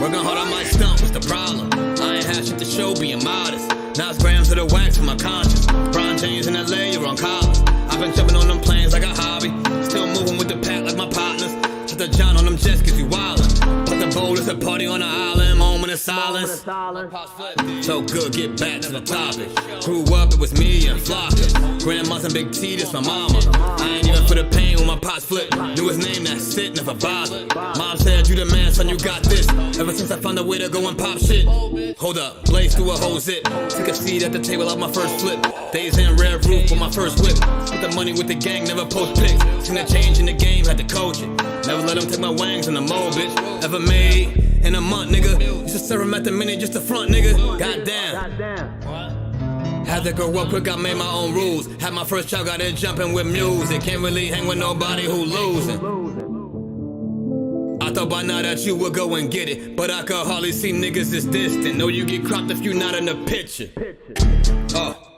Working hard on my stump, what's the problem? I ain't had shit to show, being modest. Now it's grams of the wax for my conscience. LeBron James in LA, you're on college. I've been jumping on them planes like a hobby. Still moving with the pack like my partners. Put the John on them jets cause you wildin'. But the bowl is a party on the island, moment of silence. So good, get back to the topic. Grew up, it was me and Flocka. Grandma's and Big T, this my mama. I ain't even for the pain when my pops flipped. Knew his name, that's it, never bothered. Mom said, you the man, son, you got this. Ever since I found a way to go and pop shit. Hold up, blaze through a whole zip. Took a seat at the table of my first flip. Days in red roof with my first whip. Spent the money with the gang, never post pics. Seen a change in the game, had to coach it. Never let them take my wangs in the mold, bitch. Ever made in a month, nigga. Used to serve him at the minute just to front, nigga. Goddamn. Had to grow up quick, I made my own rules. Had my first child, got in jumping with music. Can't really hang with nobody who losing. I thought by now that you would go and get it, but I could hardly see niggas this distant. Know you get cropped if you not in the picture.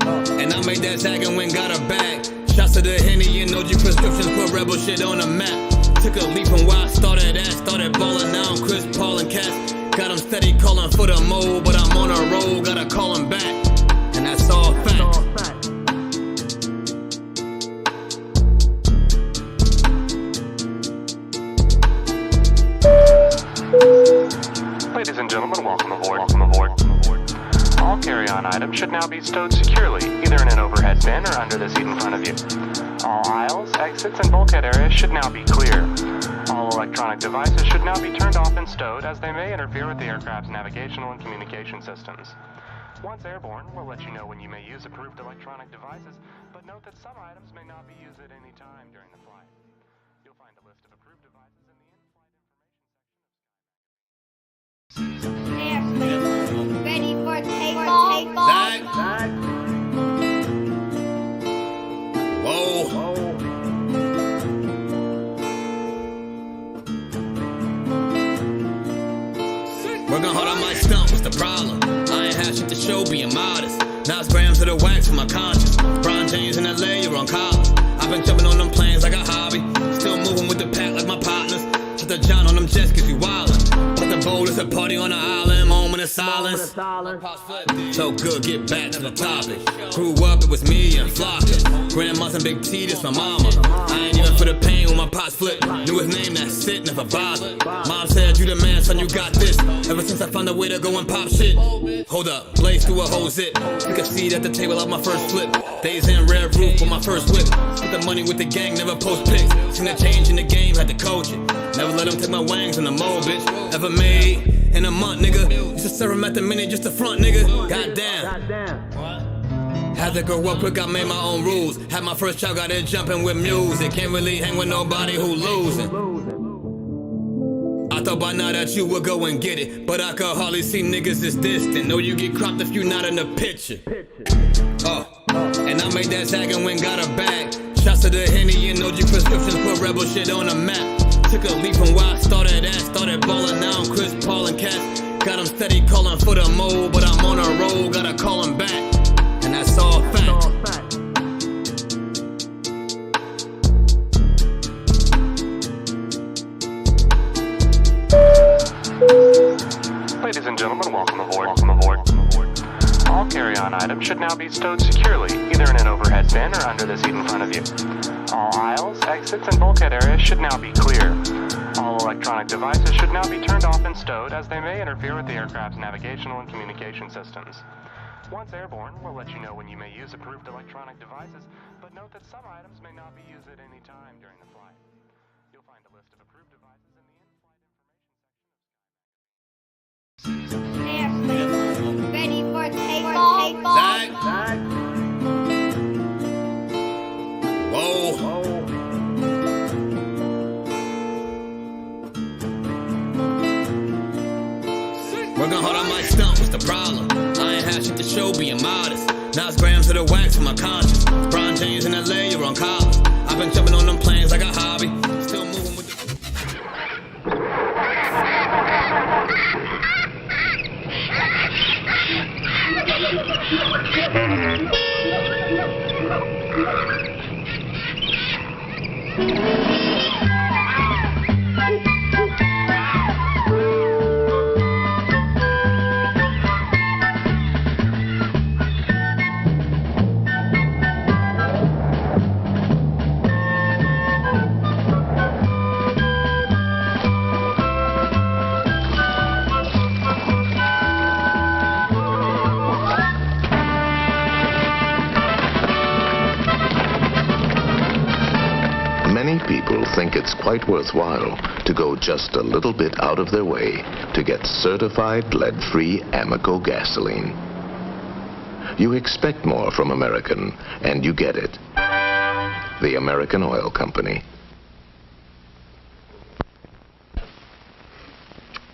And I made that tag and went got a bag. Shots to the Henny and OG prescriptions, put rebel shit on the map. Took a leap from where I started at, started ballin', now I'm Chris Paul and Cass. Got them steady calling for the mold, but I'm on a roll, gotta call him back. And that's all fact. Ladies and gentlemen, welcome aboard. All carry-on items should now be stowed securely, either in an overhead bin or under the seat in front of you. All aisles, exits, and bulkhead areas should now be clear. All electronic devices should now be turned off and stowed, as they may interfere with the aircraft's navigational and communication systems. Once airborne, we'll let you know when you may use approved electronic devices, but note that some items may not be used at any time during the flight. You'll find a list of approved devices in the in-flight information section. Ready for takeoff? Zach. Whoa. Working hard on my stump, what's the problem? I ain't had shit to show, being modest. Now it's grams of the wax for my conscience. LeBron James in LA, you're on college. I've been jumping on them planes like a hobby. Still moving with the pack like my partners. Put the John on them jets cause you wildin'. But the bowl is a party on the island, moment of silence. So good, get back to the topic. Grew up, it was me and Flocka. Grandma's and Big T, this my mama. I ain't even for the pain when my pops flipped. Knew his name, that's it, never bothered. Mom said, you the man, son, you got this. Ever since I found a way to go and pop shit. Hold up, blaze through a whole zip. Took a seat at the table of my first flip. Days in red roof with my first whip. Spent the money with the gang, never post pics. Seen a change in the game, had to coach it. Never let them take my wangs in the mold, bitch. Ever made in a month, nigga. Used to serve him at the minute just to front, nigga. Goddamn. Had to grow up quick, I made my own rules. Had my first child, got in jumping with music. Can't really hang with nobody who losing. I thought by now that you would go and get it, but I could hardly see niggas this distant. Know you get cropped if you not in the picture. And I made that tag and went got a bag. Shots to the Henny and OG prescriptions, put rebel shit on the map. Took a leap from where I started at, started ballin', now I'm Chris Paul and Cass. Got them steady calling for the mold, but I'm on a roll, gotta call him back. And that's all fact. Ladies and gentlemen, welcome aboard. All carry-on items should now be stowed securely, either in an overhead bin or under the seat in front of you. All aisles, exits, and bulkhead areas should now be clear. All electronic devices should now be turned off and stowed, as they may interfere with the aircraft's navigational and communication systems. Once airborne, we'll let you know when you may use approved electronic devices, but note that some items may not be used at any time during the flight. You'll find a list of approved devices in the in-flight information section. Ready for takeoff? Zach. Whoa. Working hard on my stump, what's the problem? I ain't had shit to show, being modest. Now it's grams of the wax for my conscience. LeBron James in LA, you're on college. I've been jumping on them planes like a hobby. Still moving with the... quite worthwhile to go just a little bit out of their way to get certified lead-free Amoco gasoline. You expect more from American, and you get it. The American Oil Company.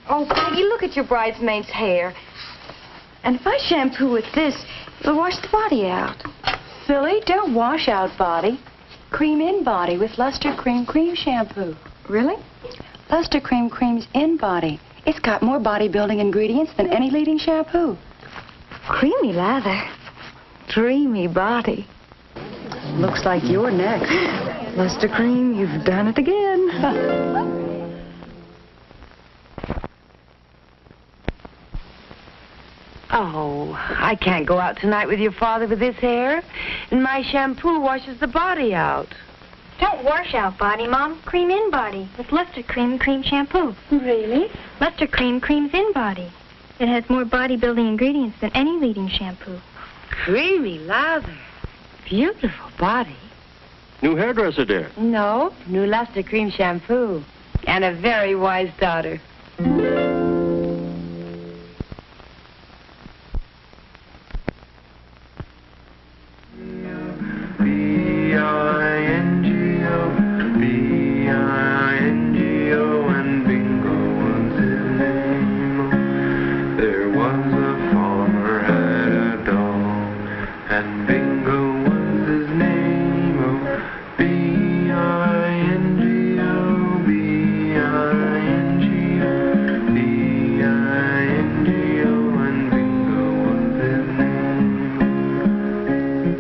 Oh, Peggy, look at your bridesmaid's hair. And if I shampoo with this, it'll wash the body out. Silly, don't wash out body. Cream in body with Luster Cream shampoo. Really? Luster Cream's in body. It's got more bodybuilding ingredients than any leading shampoo. Creamy lather. Dreamy body. Looks like you're next. Luster Cream, you've done it again. Oh, I can't go out tonight with your father with this hair. And my shampoo washes the body out. Don't wash out body, Mom. Cream in body with Luster Cream shampoo. Really? Luster Cream's in body. It has more bodybuilding ingredients than any leading shampoo. Creamy lather. Beautiful body. New hairdresser, dear. No, new Luster Cream shampoo. And a very wise daughter.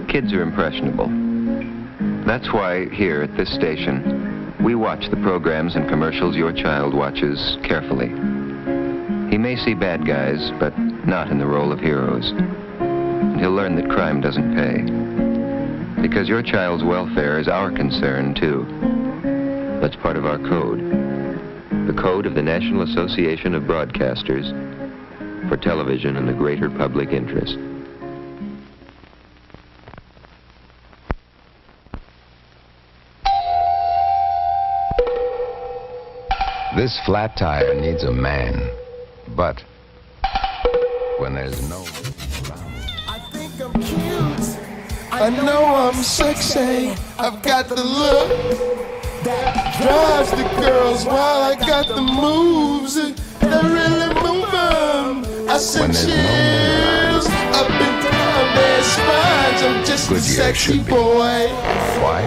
Kids are impressionable. That's why here at this station, we watch the programs and commercials your child watches carefully. He may see bad guys, but not in the role of heroes. And he'll learn that crime doesn't pay. Because your child's welfare is our concern, too. That's part of our code. The code of the National Association of Broadcasters for television and the greater public interest. This flat tire needs a man, but when there's no around. I think I'm cute. I know I'm sexy. I've got the look that drives the girls while I got the moves that really move them. I said chills up and down their spines. I'm just a sexy boy. Why?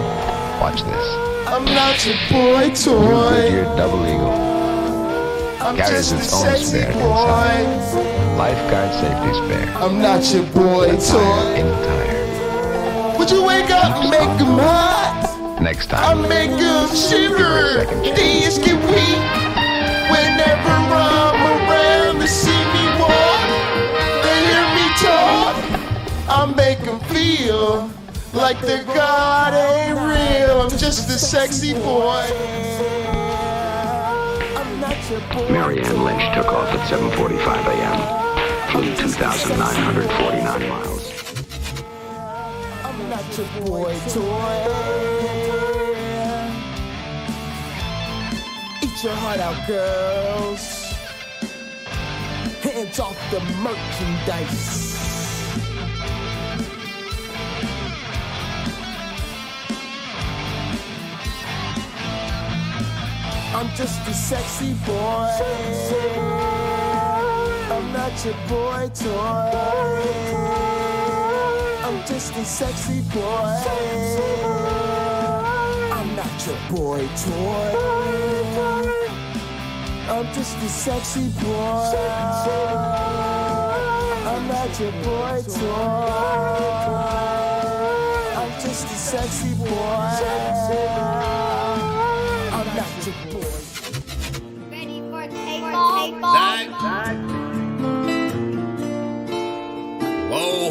Watch this. I'm not your boy toy. Goodyear Double Eagle carries its own spare inside. Lifeguard safety spare. I'm not your boy toy. In the tire. Would you wake up and make them hot? Next time, I make them shiver. These get weak whenever I'm around. They see me walk, they hear me talk. I make them feel like their God ain't real. I'm just a sexy boy. Marianne Lynch took off at 7:45 a.m. Flew 2,949 miles. I'm not your boy toy. Eat your heart out, girls. Hands off the merchandise. I'm just a sexy boy. I'm not your boy toy. I'm just a sexy boy. I'm not your boy toy. I'm just a sexy boy. I'm not your boy toy. I'm just a sexy boy. I'm not your boy. Ready for take Zach. Whoa.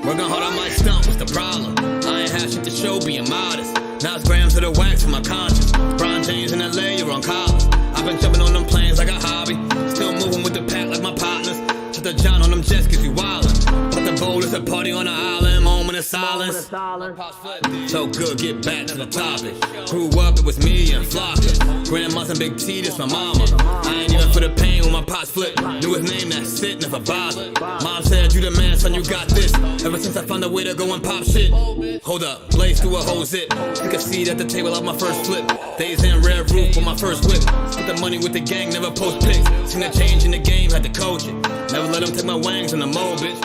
Working hard on my stump, what's the problem? I ain't had shit to show, being modest. Now it's grams of the wax for my conscience. LeBron James in LA, you're on collars. I've been jumping on them planes like a hobby. Still moving with the pack like my partners. Shut the John on them jets, cause you wildin'. But the bowl is a a party on the island, moment of silence. So good, get back to the topic. Grew up, it was me and Flocka. Grandma's and Big T, this my mama. I ain't even for the pain when my pots flip. Knew his name, that's it, never bothered. Mom said, you the man, son, you got this. Ever since I found a way to go and pop shit. Hold up, blaze through a whole zip. Took a seat at the table of my first flip. Days in red roof with my first whip. Split the money with the gang, never post pics. Seen a change in the game, had to coach it. Never let them take my wangs in the mold, bitch.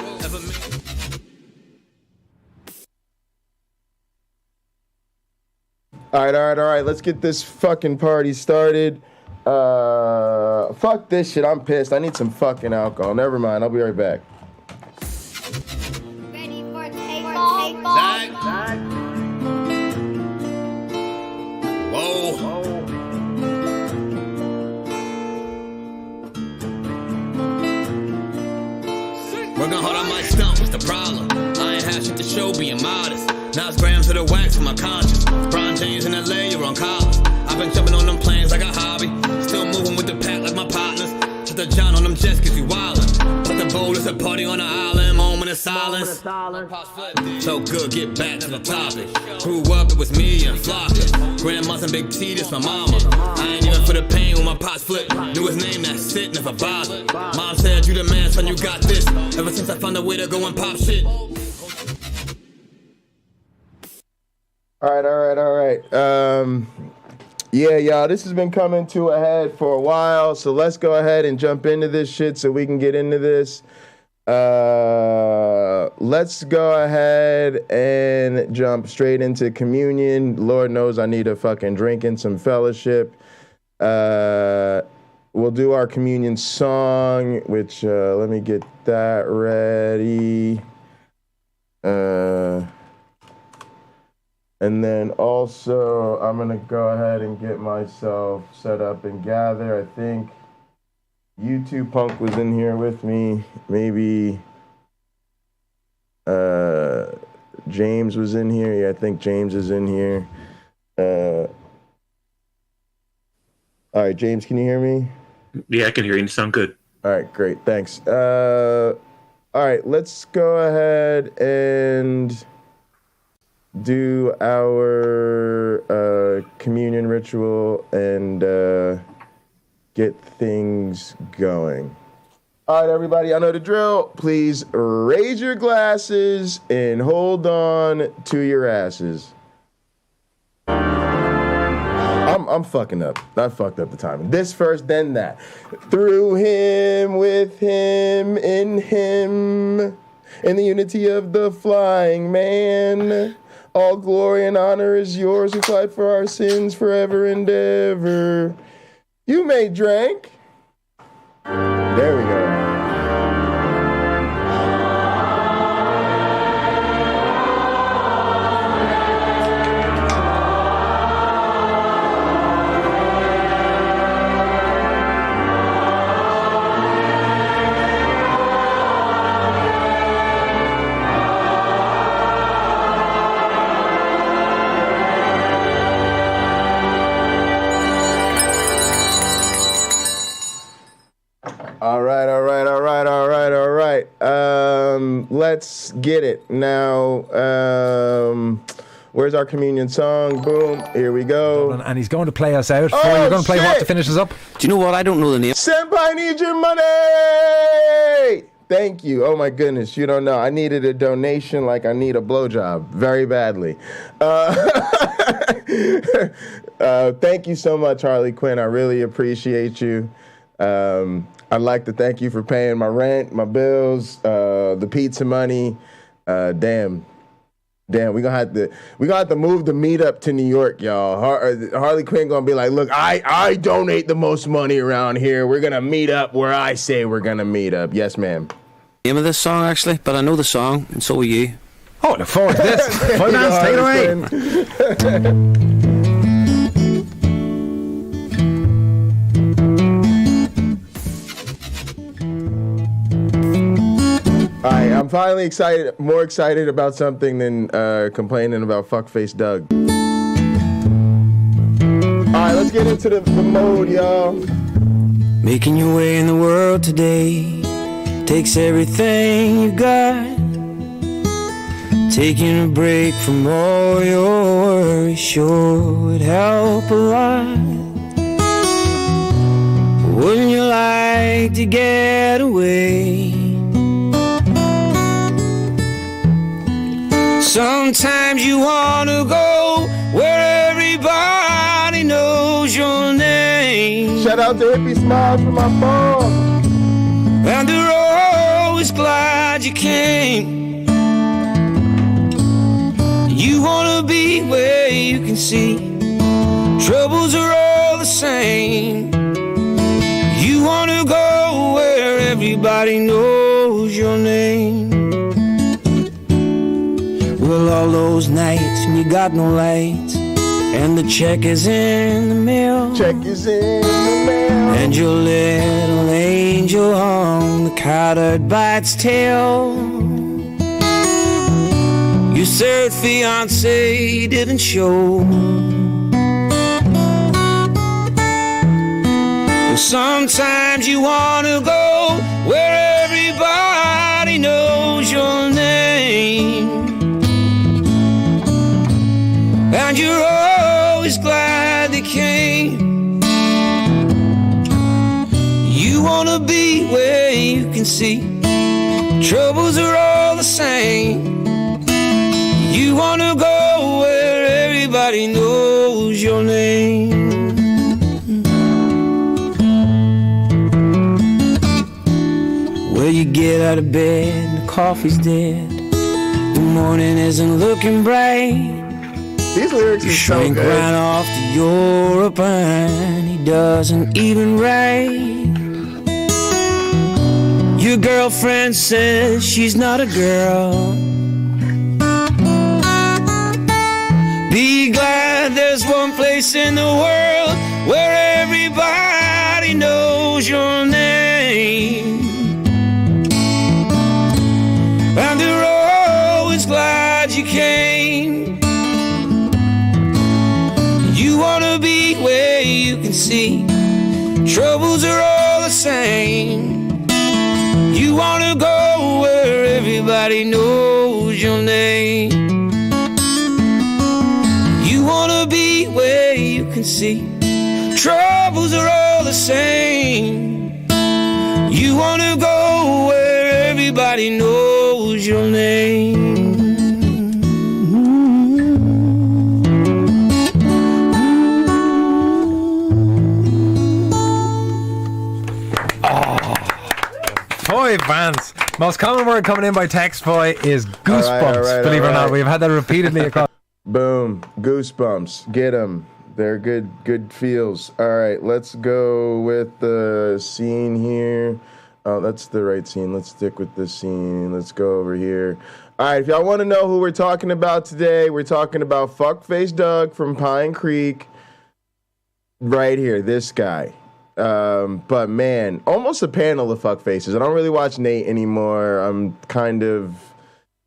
All right. Let's get this fucking party started. Fuck this shit. I'm pissed. I need some fucking alcohol. Never mind. I'll be right back. Ready for takeoff? Whoa. Working hard on my stump, what's the problem? I ain't had shit to show, being modest. Now it's grams of the wax for my conscience. LeBron James in LA, you're on college. I've been jumping on them planes like a hobby. Still moving with the pack like my partners. Shut the John on them jets cause you wildin'. But the bowl is a party on the island, moment of silence. So good, get back to the topic. Grew up, it was me and Flocka. Grandma's and Big T, this my mama. I ain't even for the pain when my pots flip. Knew his name, that's it, never bothered. Mom said, you the man, son, you got this. Ever since I found a way to go and pop shit. All right. Yeah, y'all, this has been coming to a head for a while, so let's go ahead and jump into this shit so we can get into this. Let's go ahead and jump straight into communion. Lord knows I need a fucking drink and some fellowship. We'll do our communion song, which, let me get that ready. And then also, I'm going to go ahead and get myself set up and gather. I think YouTube Punk was in here with me. Maybe James was in here. Yeah, I think James is in here. All right, James, can you hear me? Yeah, I can hear you. You sound good. All right, great. Thanks. All right, let's go ahead and do our communion ritual and get things going. All right, everybody, I know the drill. Please raise your glasses and hold on to your asses. I'm fucking up. I fucked up the timing. This first, then that. Through him, with him, in the unity of the flying man. All glory and honor is yours who fight for our sins forever and ever. You may drink. There we go. Let's get it. Now, where's our communion song? Boom. Here we go. And he's going to play us out. Oh, you're going to play shit. what to finish us up? Do you know what? I don't know the name. Senpai, need your money! Thank you. Oh, my goodness. You don't know. I needed a donation like I need a blowjob very badly. Thank you so much, Harley Quinn. I really appreciate you. I'd like to thank you for paying my rent, my bills, the pizza money. Damn, we gonna have to move the meetup to New York, y'all. Harley Quinn gonna be like, look, I donate the most money around here. We're gonna meet up where I say we're gonna meet up. Yes, ma'am. Name of this song actually, but I know the song, and so will you. Oh, look forward to this. Finance, take it away. Alright, I'm finally more excited about something than complaining about fuckface Doug. Alright, let's get into the mode, y'all. Making your way in the world today takes everything you got. Taking a break from all your worries sure would help a lot. Wouldn't you like to get away? Sometimes you wanna go where everybody knows your name. Shout out to Hippie Smiles for my phone. And they're always glad you came. You wanna be where you can see troubles are all the same. You wanna go where everybody knows your name. Well, all those nights when you got no lights and the check is in the mail. Check is in the mail. And your little angel hung the collared by its tail. Your third fiancé didn't show. Well, sometimes you wanna go where everybody knows your name. And you're always glad they came. You wanna be where you can see troubles are all the same. You wanna go where everybody knows your name. Well, you get out of bed, the coffee's dead, the morning isn't looking bright. These lyrics you are so shrink good. right off to Europe and he doesn't even write. Your girlfriend says she's not a girl. Be glad there's one place in the world where everybody knows your name. And they're always glad you came. You wanna be where you can see troubles are all the same. You wanna go where everybody knows your name. You wanna be where you can see troubles are all the same. You wanna go where everybody knows your name. Boy, Vance. Most common word coming in by text, boy, is goosebumps. All right, believe it or not, we've had that repeatedly across. Boom. Goosebumps. Get them. They're good feels. All right, let's go with the scene here. Oh, that's the right scene. Let's stick with this scene. Let's go over here. All right, if y'all want to know who we're talking about today, we're talking about Fuckface Doug from Pinecreek. Right here, this guy. But man, almost a panel of fuckfaces. I don't really watch Nate anymore. I'm kind of,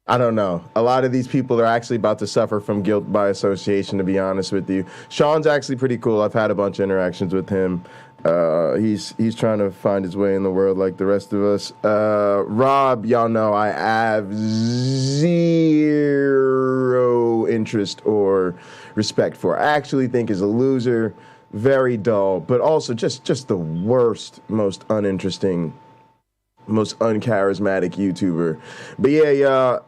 I don't know. A lot of these people are actually about to suffer from guilt by association, to be honest with you. Sean's actually pretty cool. I've had a bunch of interactions with him. He's trying to find his way in the world like the rest of us. Rob, y'all know I have zero interest or respect for. I actually think is a loser. Very dull, but also just the worst, most uninteresting, most uncharismatic YouTuber. But yeah,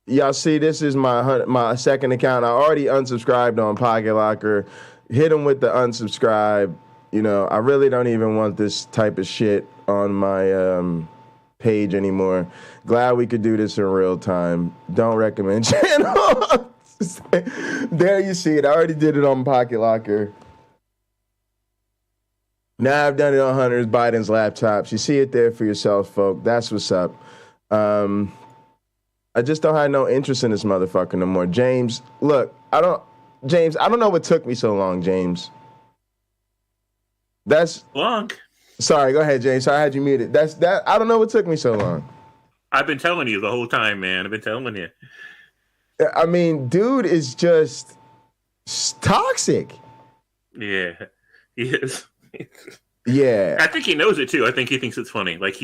y'all see, this is my second account. I already unsubscribed on Pocket Locker. Hit him with the unsubscribe. You know, I really don't even want this type of shit on my page anymore. Glad we could do this in real time. Don't recommend channel. There you see it. I already did it on Pocket Locker. Now I've done it on Hunter Biden's laptops. You see it there for yourself, folk. That's what's up. I just don't have no interest in this motherfucker no more. James, look, I don't know what took me so long, James. That's long. Sorry, go ahead, James. Sorry, I had you muted. I don't know what took me so long. I've been telling you the whole time, man. I've been telling you. I mean, dude is just toxic. Yeah, he is. Yeah. I think he knows it too. I think he thinks it's funny. Like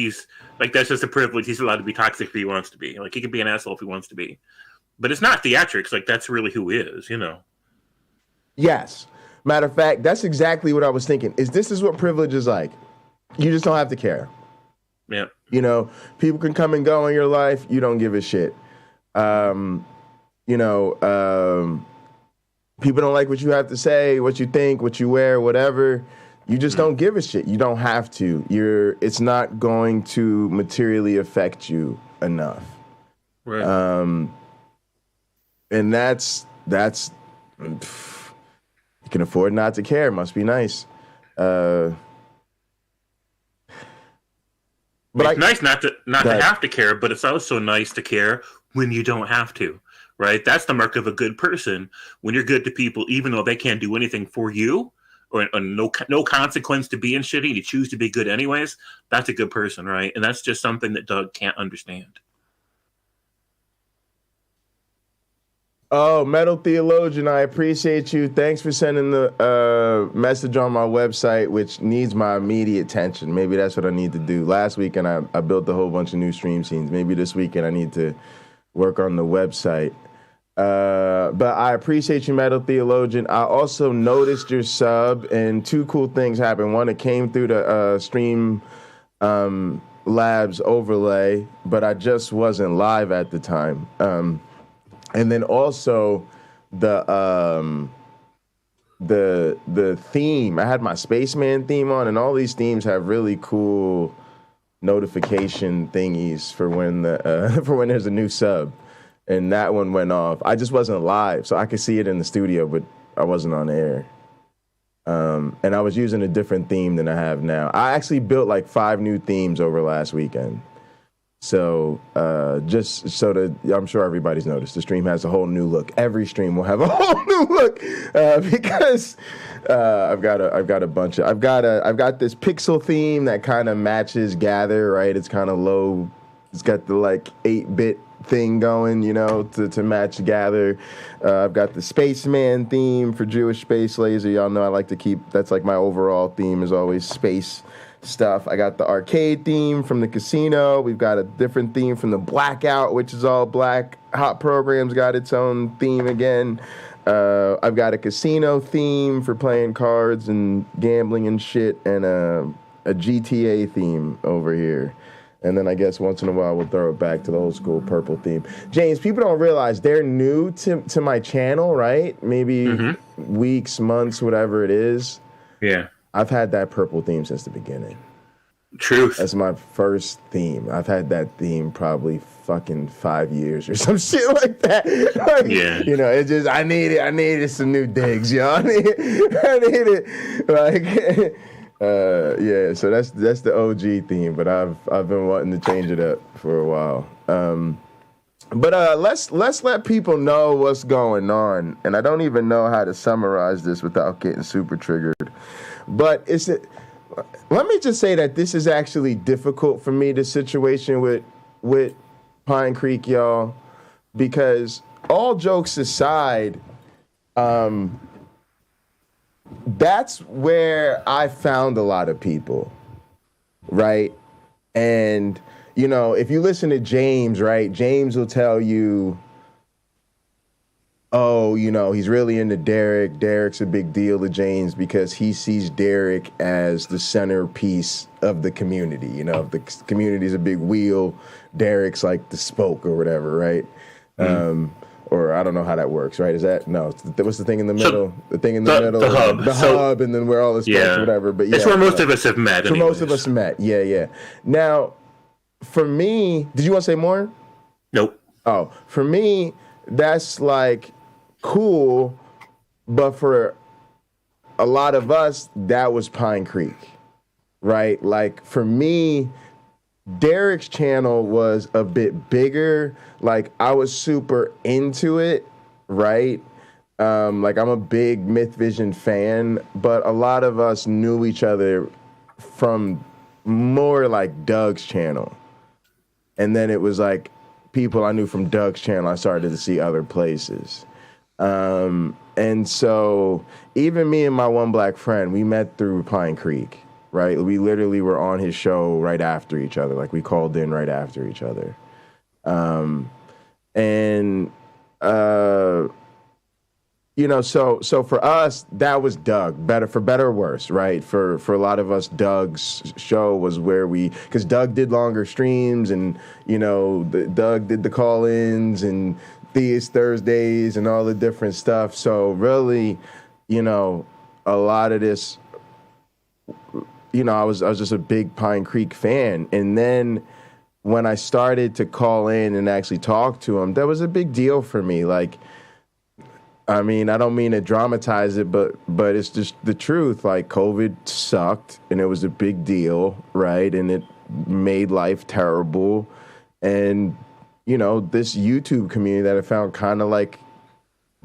that's just a privilege. He's allowed to be toxic if he wants to be. Like he can be an asshole if he wants to be. But it's not theatrics. Like that's really who he is, you know. Yes. Matter of fact, that's exactly what I was thinking. This is what privilege is like. You just don't have to care. Yeah. You know, people can come and go in your life. You don't give a shit. People don't like what you have to say, what you think, what you wear, whatever. You just don't give a shit. You don't have to. It's not going to materially affect you enough. Right. And that's you can afford not to care. Must be nice. But it's nice not to have to care, but it's also nice to care when you don't have to, right? That's the mark of a good person. When you're good to people, even though they can't do anything for you, or no consequence to being shitty, you choose to be good anyways. That's a good person, right? And that's just something that Doug can't understand. Oh, Metal Theologian, I appreciate you. Thanks for sending the message on my website, which needs my immediate attention. Maybe that's what I need to do. Last weekend, I built a whole bunch of new stream scenes. Maybe this weekend I need to work on the website. But I appreciate you, Metal Theologian. I also noticed your sub, and two cool things happened. One, it came through the Stream Labs overlay, but I just wasn't live at the time. And then also the theme. I had my Spaceman theme on, and all these themes have really cool notification thingies for when there's a new sub. And that one went off. I just wasn't live, so I could see it in the studio, but I wasn't on air. And I was using a different theme than I have now. I actually built like 5 new themes over last weekend. So just so that I'm sure everybody's noticed, the stream has a whole new look. Every stream will have a whole new look because I've got this pixel theme that kind of matches Gather, right? It's kind of low. It's got the like 8-bit thing going, you know, to match Gather. I've got the Spaceman theme for Jewish Space Laser. Y'all know I like to keep, that's like my overall theme is always space stuff. I got the arcade theme from the casino. We've got a different theme from the Blackout, which is all black. Hot Programs got its own theme again. I've got a casino theme for playing cards and gambling and shit, and a GTA theme over here. And then I guess once in a while we'll throw it back to the old school purple theme. James, people don't realize they're new to my channel, right? Maybe weeks, months, whatever it is. Yeah. I've had that purple theme since the beginning. Truth. That's my first theme. I've had that theme probably fucking 5 years or some shit like that. Like, yeah. You know, it's just I needed some new digs, yo. I needed like yeah, so that's the OG theme, but I've been wanting to change it up for a while. But let's let people know what's going on, and I don't even know how to summarize this without getting super triggered. But let me just say that this is actually difficult for me, the situation with Pinecreek, y'all, because all jokes aside, that's where I found a lot of people, right? And, you know, if you listen to James, right, James will tell you, oh, you know, he's really into Derek. Derek's a big deal to James because he sees Derek as the centerpiece of the community. You know, if the community's a big wheel, Derek's like the spoke or whatever, right? Or I don't know how that works, right? Is that no? What's the thing in the middle? The thing in the middle, the hub, hub, and then where all the spokes, whatever. But yeah, it's where most of us have met. Where most of us met, yeah. Now, for me, did you want to say more? Nope. Oh, for me, that's like cool, but for a lot of us, that was Pinecreek, right? Like for me, Derek's channel was a bit bigger. Like I was super into it, right? Like I'm a big Mythvision fan, but a lot of us knew each other from more like Doug's channel. And then it was like people I knew from Doug's channel, I started to see other places. And so even me and my one black friend, we met through Pinecreek, right? We literally were on his show right after each other. Like, we called in right after each other. You know, so for us, that was Doug, for better or worse, right? For a lot of us, Doug's show was where because Doug did longer streams, and, you know, Doug did the call-ins and Theist Thursdays and all the different stuff. So really, you know, a lot of this, you know, I was just a big Pinecreek fan. And then when I started to call in and actually talk to him, that was a big deal for me. Like, I mean, I don't mean to dramatize it, but it's just the truth. Like, COVID sucked, and it was a big deal, right? And it made life terrible. And, you know, this YouTube community that I found kind of like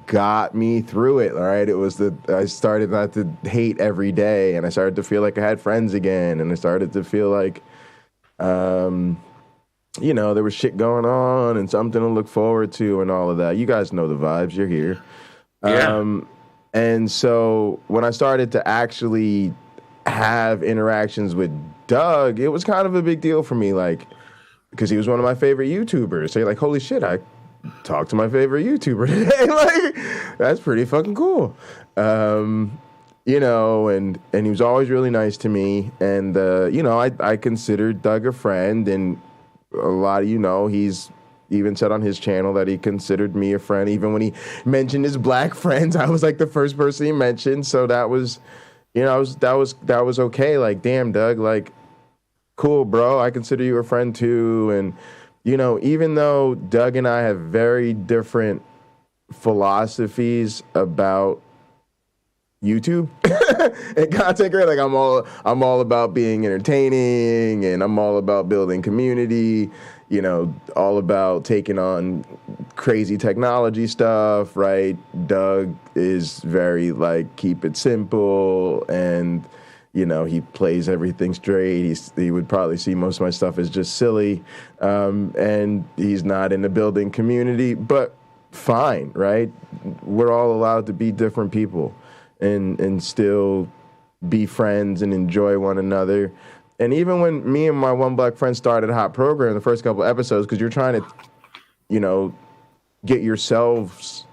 got me through it, all right? It was I started not to hate every day, and I started to feel like I had friends again, and I started to feel like, you know, there was shit going on and something to look forward to and all of that. You guys know the vibes. You're here. Yeah. And so when I started to actually have interactions with Doug, it was kind of a big deal for me, like, because he was one of my favorite YouTubers. So you're like, holy shit, I talked to my favorite YouTuber today. Like, that's pretty fucking cool. You know, and he was always really nice to me. And, you know, I considered Doug a friend, and a lot of you know, he's even said on his channel that he considered me a friend. Even when he mentioned his black friends, I was like the first person he mentioned. So that was, you know, that was okay. Like, damn, Doug, like, cool, bro. I consider you a friend too. And, you know, even though Doug and I have very different philosophies about YouTube and content creation, like, I'm all about being entertaining, and I'm all about building community, you know, all about taking on crazy technology stuff, right? Doug is very, like, keep it simple, and, you know, he plays everything straight. He would probably see most of my stuff as just silly, and he's not in the building community, but fine, right? We're all allowed to be different people and still be friends and enjoy one another. And even when me and my one black friend started a hot program, the first couple of episodes, because you're trying to, you know, get yourselves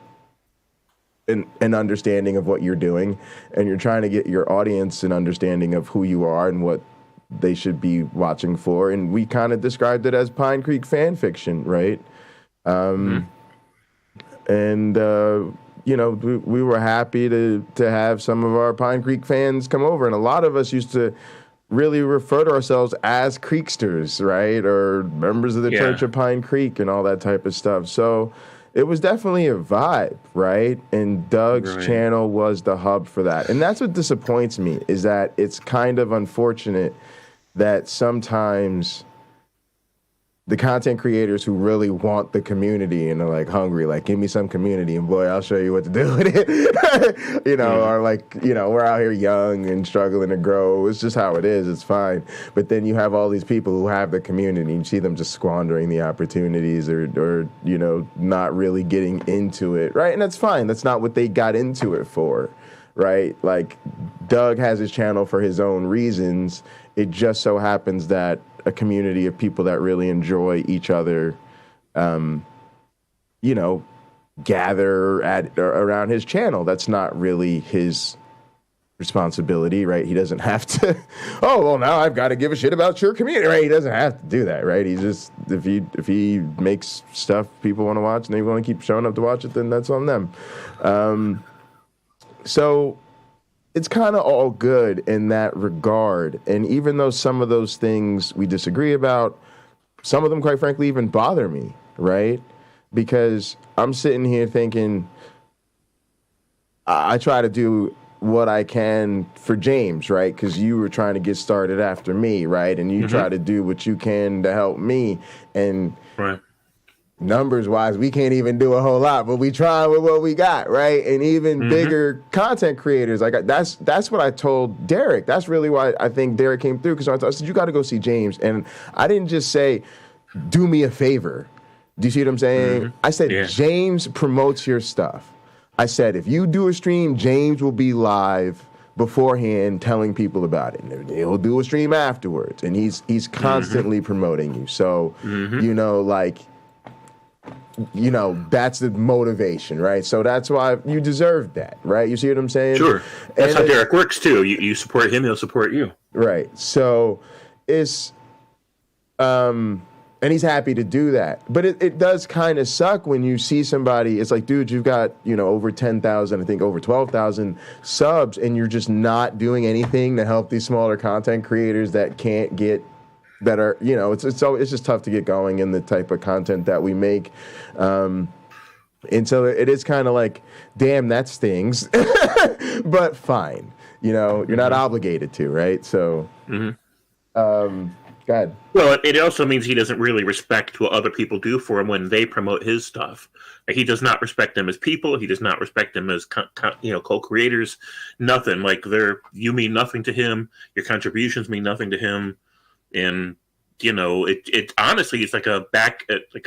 an understanding of what you're doing, and you're trying to get your audience an understanding of who you are and what they should be watching for. And we kind of described it as Pinecreek fan fiction, right? And, you know, we were happy to have some of our Pinecreek fans come over. And a lot of us used to really refer to ourselves as Creeksters, right? Or members of the Church of Pinecreek and all that type of stuff. So it was definitely a vibe, right? And Doug's channel was the hub for that. And that's what disappoints me, is that it's kind of unfortunate that sometimes the content creators who really want the community and are like hungry, like, give me some community and boy, I'll show you what to do with it. You know, or like, you know, we're out here young and struggling to grow. It's just how it is. It's fine. But then you have all these people who have the community, and you see them just squandering the opportunities or, you know, not really getting into it. Right. And that's fine. That's not what they got into it for. Right. Like, Doug has his channel for his own reasons. It just so happens that a community of people that really enjoy each other, you know, gather around his channel. That's not really his responsibility, right? He doesn't have to, oh, well, now I've got to give a shit about your community, right? He doesn't have to do that, right? He just, if he makes stuff people want to watch and they want to keep showing up to watch it, then that's on them. So it's kind of all good in that regard. And even though some of those things we disagree about, some of them, quite frankly, even bother me, right? Because I'm sitting here thinking, I try to do what I can for James, right? Because you were trying to get started after me, right? And you try to do what you can to help me. And numbers-wise, we can't even do a whole lot, but we try with what we got, right? And even bigger content creators, like that's what I told Derek. That's really why I think Derek came through, because I said, you got to go see James. And I didn't just say, do me a favor. Do you see what I'm saying? I said, James promotes your stuff. I said, if you do a stream, James will be live beforehand telling people about it. And he'll do a stream afterwards, and he's constantly promoting you. So, that's the motivation, right? So that's why you deserve that, right? You see what I'm saying? Sure. That's how Derek works too. You support him, he'll support you. Right. So it's and he's happy to do that. But it does kind of suck when you see somebody, it's like, dude, you've got, over 10,000, I think over 12,000 subs, and you're just not doing anything to help these smaller content creators that can't get, that are, it's just tough to get going in the type of content that we make. And so it is kind of like, damn, that stings, but fine. You're not obligated to, right? So, go ahead. Well, it also means he doesn't really respect what other people do for him when they promote his stuff. Like, he does not respect them as people. He does not respect them as co-creators. Nothing. Like, you mean nothing to him. Your contributions mean nothing to him. And it honestly, it's like a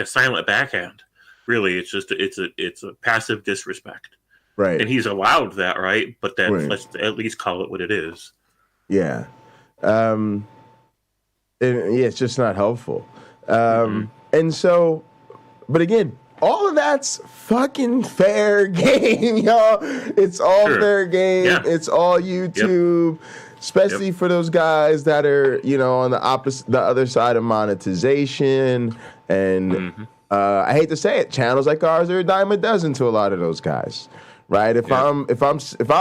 silent backhand. Really, it's just it's a passive disrespect. Right. And he's allowed that, right? But let's at least call it what it is. Yeah. It's just not helpful. And so, but again, all of that's fucking fair game, y'all. It's all fair game. Yeah. It's all YouTube, especially for those guys that are, on the other side of monetization. And I hate to say it, channels like ours are a dime a dozen to a lot of those guys. Right? If I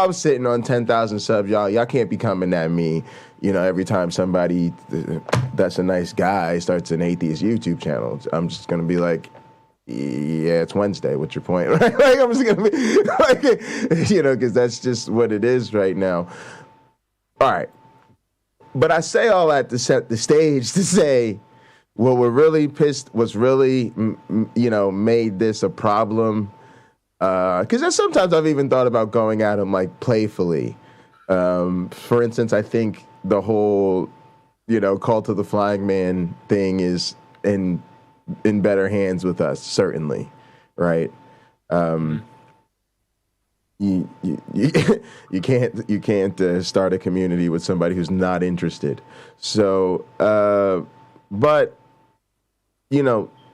was sitting on 10,000 subs, y'all can't be coming at me, every time somebody that's a nice guy starts an atheist YouTube channel. I'm just gonna be like, yeah, it's Wednesday. What's your point? Right? Like, I'm just gonna be like, because that's just what it is right now. All right. But I say all that to set the stage to say what what's really made this a problem. Because sometimes I've even thought about going at him like playfully. For instance, I think the whole, cult of the flying man thing is in better hands with us, certainly, right? You can't start a community with somebody who's not interested. So, but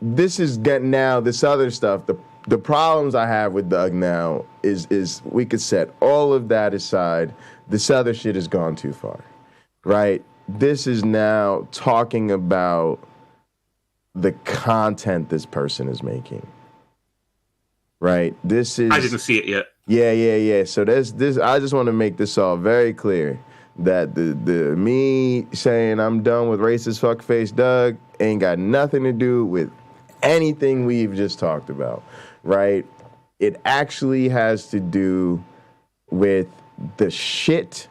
this is getting now this other stuff. The problems I have with Doug now is we could set all of that aside. This other shit has gone too far, right? This is now talking about the content this person is making, right? This is. I didn't see it yet. Yeah. So this. I just want to make this all very clear that the me saying I'm done with racist fuckface Doug ain't got nothing to do with anything we've just talked about. Right? It actually has to do with the shit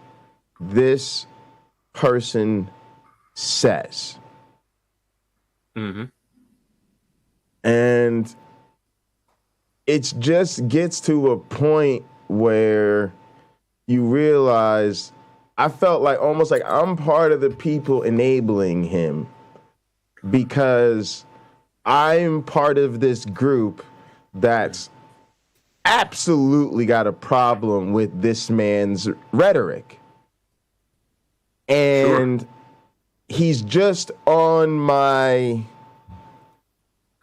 this person says. And it just gets to a point where you realize, I felt like almost like I'm part of the people enabling him because I'm part of this group that's absolutely got a problem with this man's rhetoric. And he's just on my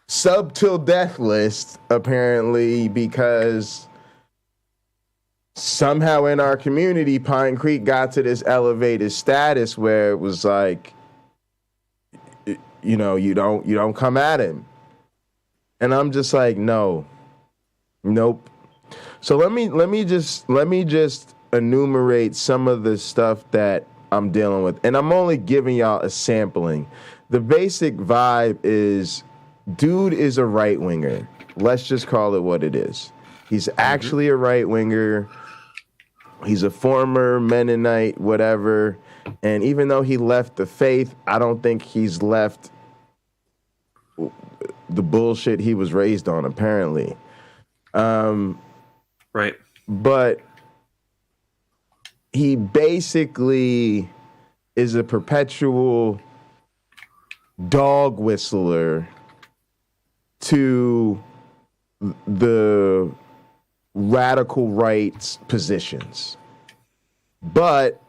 sub till death list, apparently, because somehow in our community, Pinecreek got to this elevated status where it was like, you don't come at him. And I'm just like, nope. So let me just enumerate some of the stuff that I'm dealing with. And I'm only giving y'all a sampling. The basic vibe is, dude is a right winger. Let's just call it what it is. He's actually a right winger. He's a former Mennonite, whatever. And even though he left the faith, I don't think he's left the bullshit he was raised on, apparently. Right. But he basically is a perpetual dog whistler to the radical rights positions. But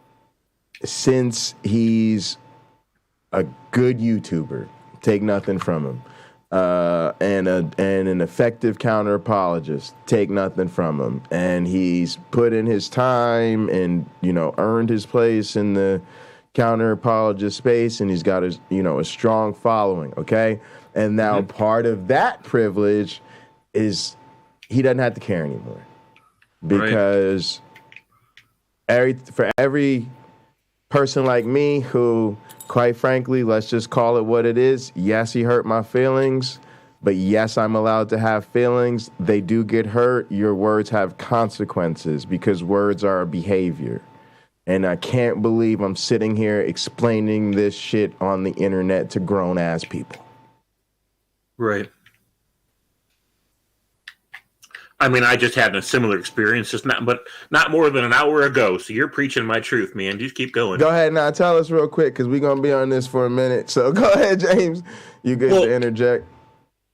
since he's a good YouTuber, take nothing from him, and an effective counter-apologist, take nothing from him, and he's put in his time and, earned his place in the counter-apologist space, and he's got a strong following, okay? And now part of that privilege is he doesn't have to care anymore. Because for every person like me who, quite frankly, let's just call it what it is, yes, he hurt my feelings, but yes, I'm allowed to have feelings. They do get hurt. Your words have consequences because words are a behavior. And I can't believe I'm sitting here explaining this shit on the internet to grown-ass people. Right. I mean, I just had a similar experience, but not more than an hour ago. So you're preaching my truth, man. Just keep going. Go ahead now. Tell us real quick, because we're going to be on this for a minute. So go ahead, James. You get to interject.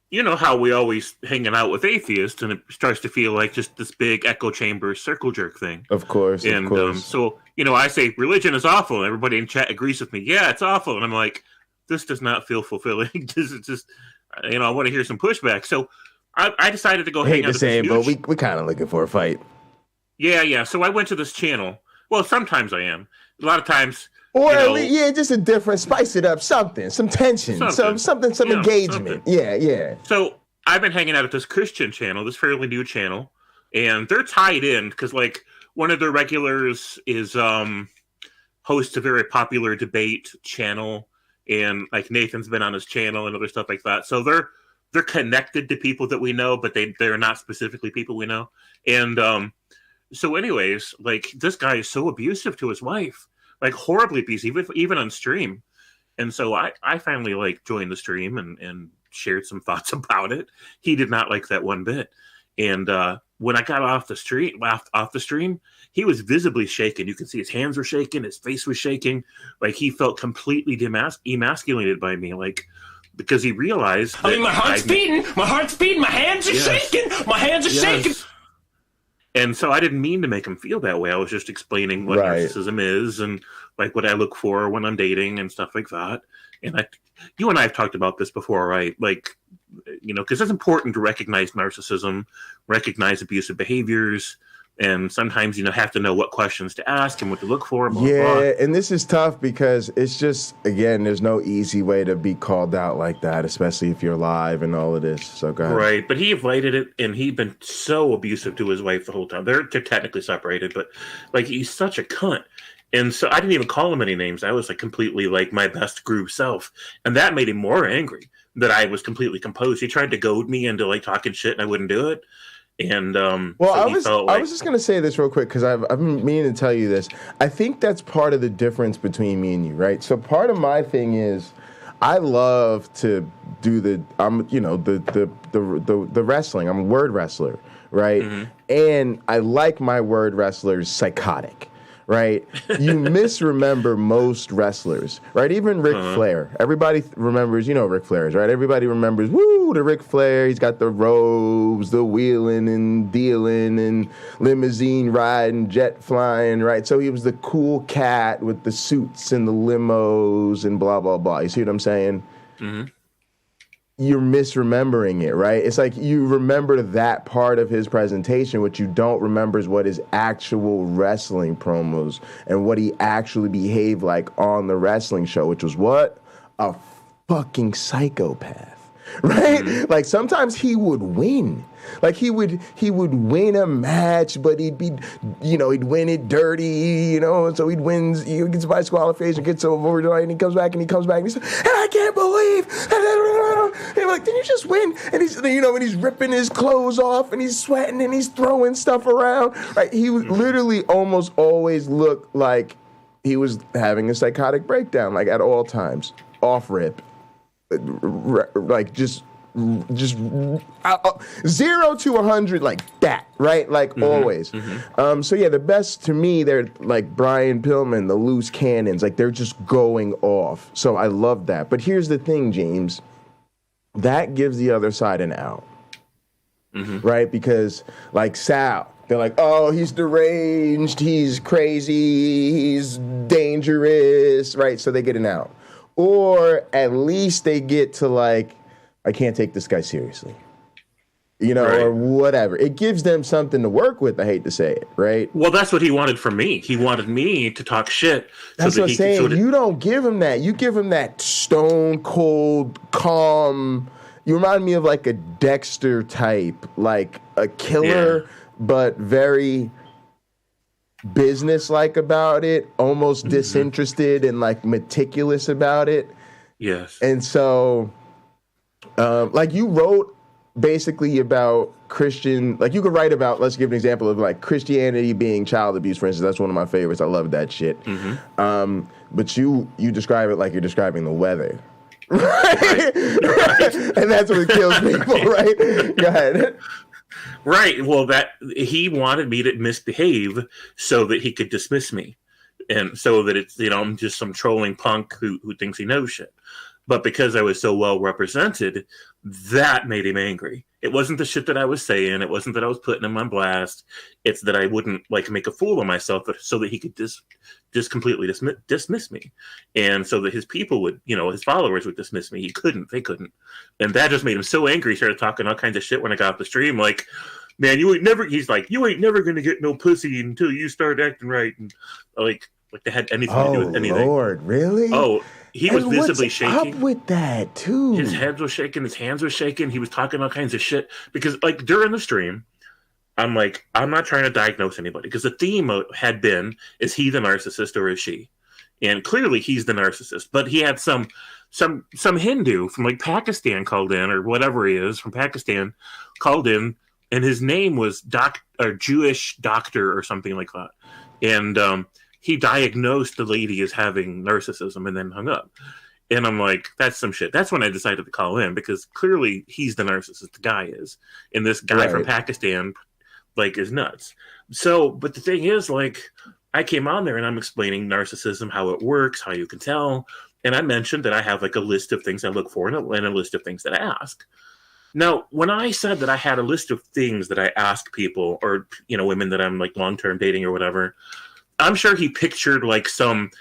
You know how we always hanging out with atheists, and it starts to feel like just this big echo chamber circle jerk thing. Of course, and, of course. So, I say religion is awful, and everybody in chat agrees with me. Yeah, it's awful. And I'm like, this does not feel fulfilling. This is just, I want to hear some pushback. So I decided to go hang out with this but we kind of looking for a fight. Yeah. So I went to this channel. Well, sometimes I am. A lot of times. Or just a different, spice it up, some tension, some engagement. Yeah. So I've been hanging out at this Christian channel, this fairly new channel, and they're tied in because one of their regulars is hosts a very popular debate channel, and Nathan's been on his channel and other stuff like that. So they're connected to people that we know, but they're not specifically people we know. And so anyways, this guy is so abusive to his wife. Horribly abusive, even on stream. And so I finally joined the stream and shared some thoughts about it. He did not like that one bit. And when I got off the stream, he was visibly shaken. You could see his hands were shaking, his face was shaking. He felt completely emasculated by me. Because he realized that my heart's beating, my hands are shaking, shaking. And so I didn't mean to make him feel that way. I was just explaining what narcissism is and what I look for when I'm dating and stuff like that. And you and I have talked about this before, right? Because it's important to recognize narcissism, recognize abusive behaviors, and sometimes have to know what questions to ask and what to look for. Blah, blah. And this is tough because it's just, again, there's no easy way to be called out like that, especially if you're live and all of this. So go ahead. Right, but he avoided it, and he'd been so abusive to his wife the whole time. They're technically separated, but he's such a cunt. And so I didn't even call him any names. I was completely my best groove self, and that made him more angry that I was completely composed. He tried to goad me into talking shit, and I wouldn't do it. And I was just gonna say this real quick because I've been meaning to tell you this. I think that's part of the difference between me and you, right? So part of my thing is I love to do the wrestling. I'm a word wrestler, right? Mm-hmm. And I like my word wrestlers psychotic. Right? You misremember most wrestlers, right? Even Ric Flair. Everybody remembers, Ric Flair is, right? Everybody remembers, the Ric Flair. He's got the robes, the wheeling and dealing and limousine riding, jet flying, right? So he was the cool cat with the suits and the limos and blah, blah, blah. You see what I'm saying? Mm-hmm. You're misremembering it, right? It's you remember that part of his presentation. What you don't remember is what his actual wrestling promos and what he actually behaved like on the wrestling show, which was what? A fucking psychopath. Right? Mm-hmm. Sometimes he would win. He would win a match, but he'd be, he'd win it dirty, and so he gets by disqualification, gets over, and he comes back, and he says, and I can't believe, and I'm like, didn't you just win? And he's, and he's ripping his clothes off, and he's sweating, and he's throwing stuff around. Right? He would literally almost always look like he was having a psychotic breakdown, at all times, off rip. Just 0 to 100 like that, right? Always. Mm-hmm. So yeah, the best to me, they're Brian Pillman, the loose cannons, they're just going off. So I love that. But here's the thing, James, that gives the other side an out, right? Because Sal, They're like, oh, he's deranged, he's crazy, he's dangerous, right? So they get an out. Or at least they get to like, I can't take this guy seriously. You know, or whatever. It gives them something to work with, I hate to say it, right? Well, that's what he wanted from me. He wanted me to talk shit. That's what I'm saying. You don't give him that. You give him that stone cold, calm. You remind me of like a Dexter type, like a killer, but very business-like about it, almost disinterested and like meticulous about it. Yes. And so, like you wrote basically about Christian, like you could write about, let's give an example of like Christianity being child abuse, for instance. That's one of my favorites. I love that shit. But you describe it like you're describing the weather. Right? And that's what kills people, right? Go ahead. Right. Well, that he wanted me to misbehave so that he could dismiss me. And so that it's, you know, I'm just some trolling punk who thinks he knows shit. But because I was so well represented, that made him angry. It wasn't the shit that I was saying. It wasn't that I was putting him on blast. It's that I wouldn't like make a fool of myself so that he could just completely dismiss me. And so that his people would, you know, his followers would dismiss me. They couldn't. And that just made him so angry. He started talking all kinds of shit when I got off the stream. Like, man, he's like, you ain't never going to get no pussy until you start acting right. And like they had anything to do with anything. Oh, Lord, really? Oh, he was visibly what's shaking. Up with that too. His head was shaking. His hands were shaking. He was talking all kinds of shit because, like, during the stream, I'm like, I'm not trying to diagnose anybody because the theme had been, is he the narcissist or is she? And clearly, he's the narcissist. But he had some Hindu from like Pakistan called in, or whatever he is from Pakistan, called in, and his name was Jewish doctor or something like that, and he diagnosed the lady as having narcissism and then hung up. And I'm like, that's some shit. That's when I decided to call in because clearly he's the narcissist, the guy is. And this guy from Pakistan, like, is nuts. So, but the thing is, like, I came on there and I'm explaining narcissism, how it works, how you can tell. And I mentioned that I have like a list of things I look for and a list of things that I ask. Now, when I said that I had a list of things that I ask people or, you know, women that I'm like long-term dating or whatever, I'm sure he pictured like some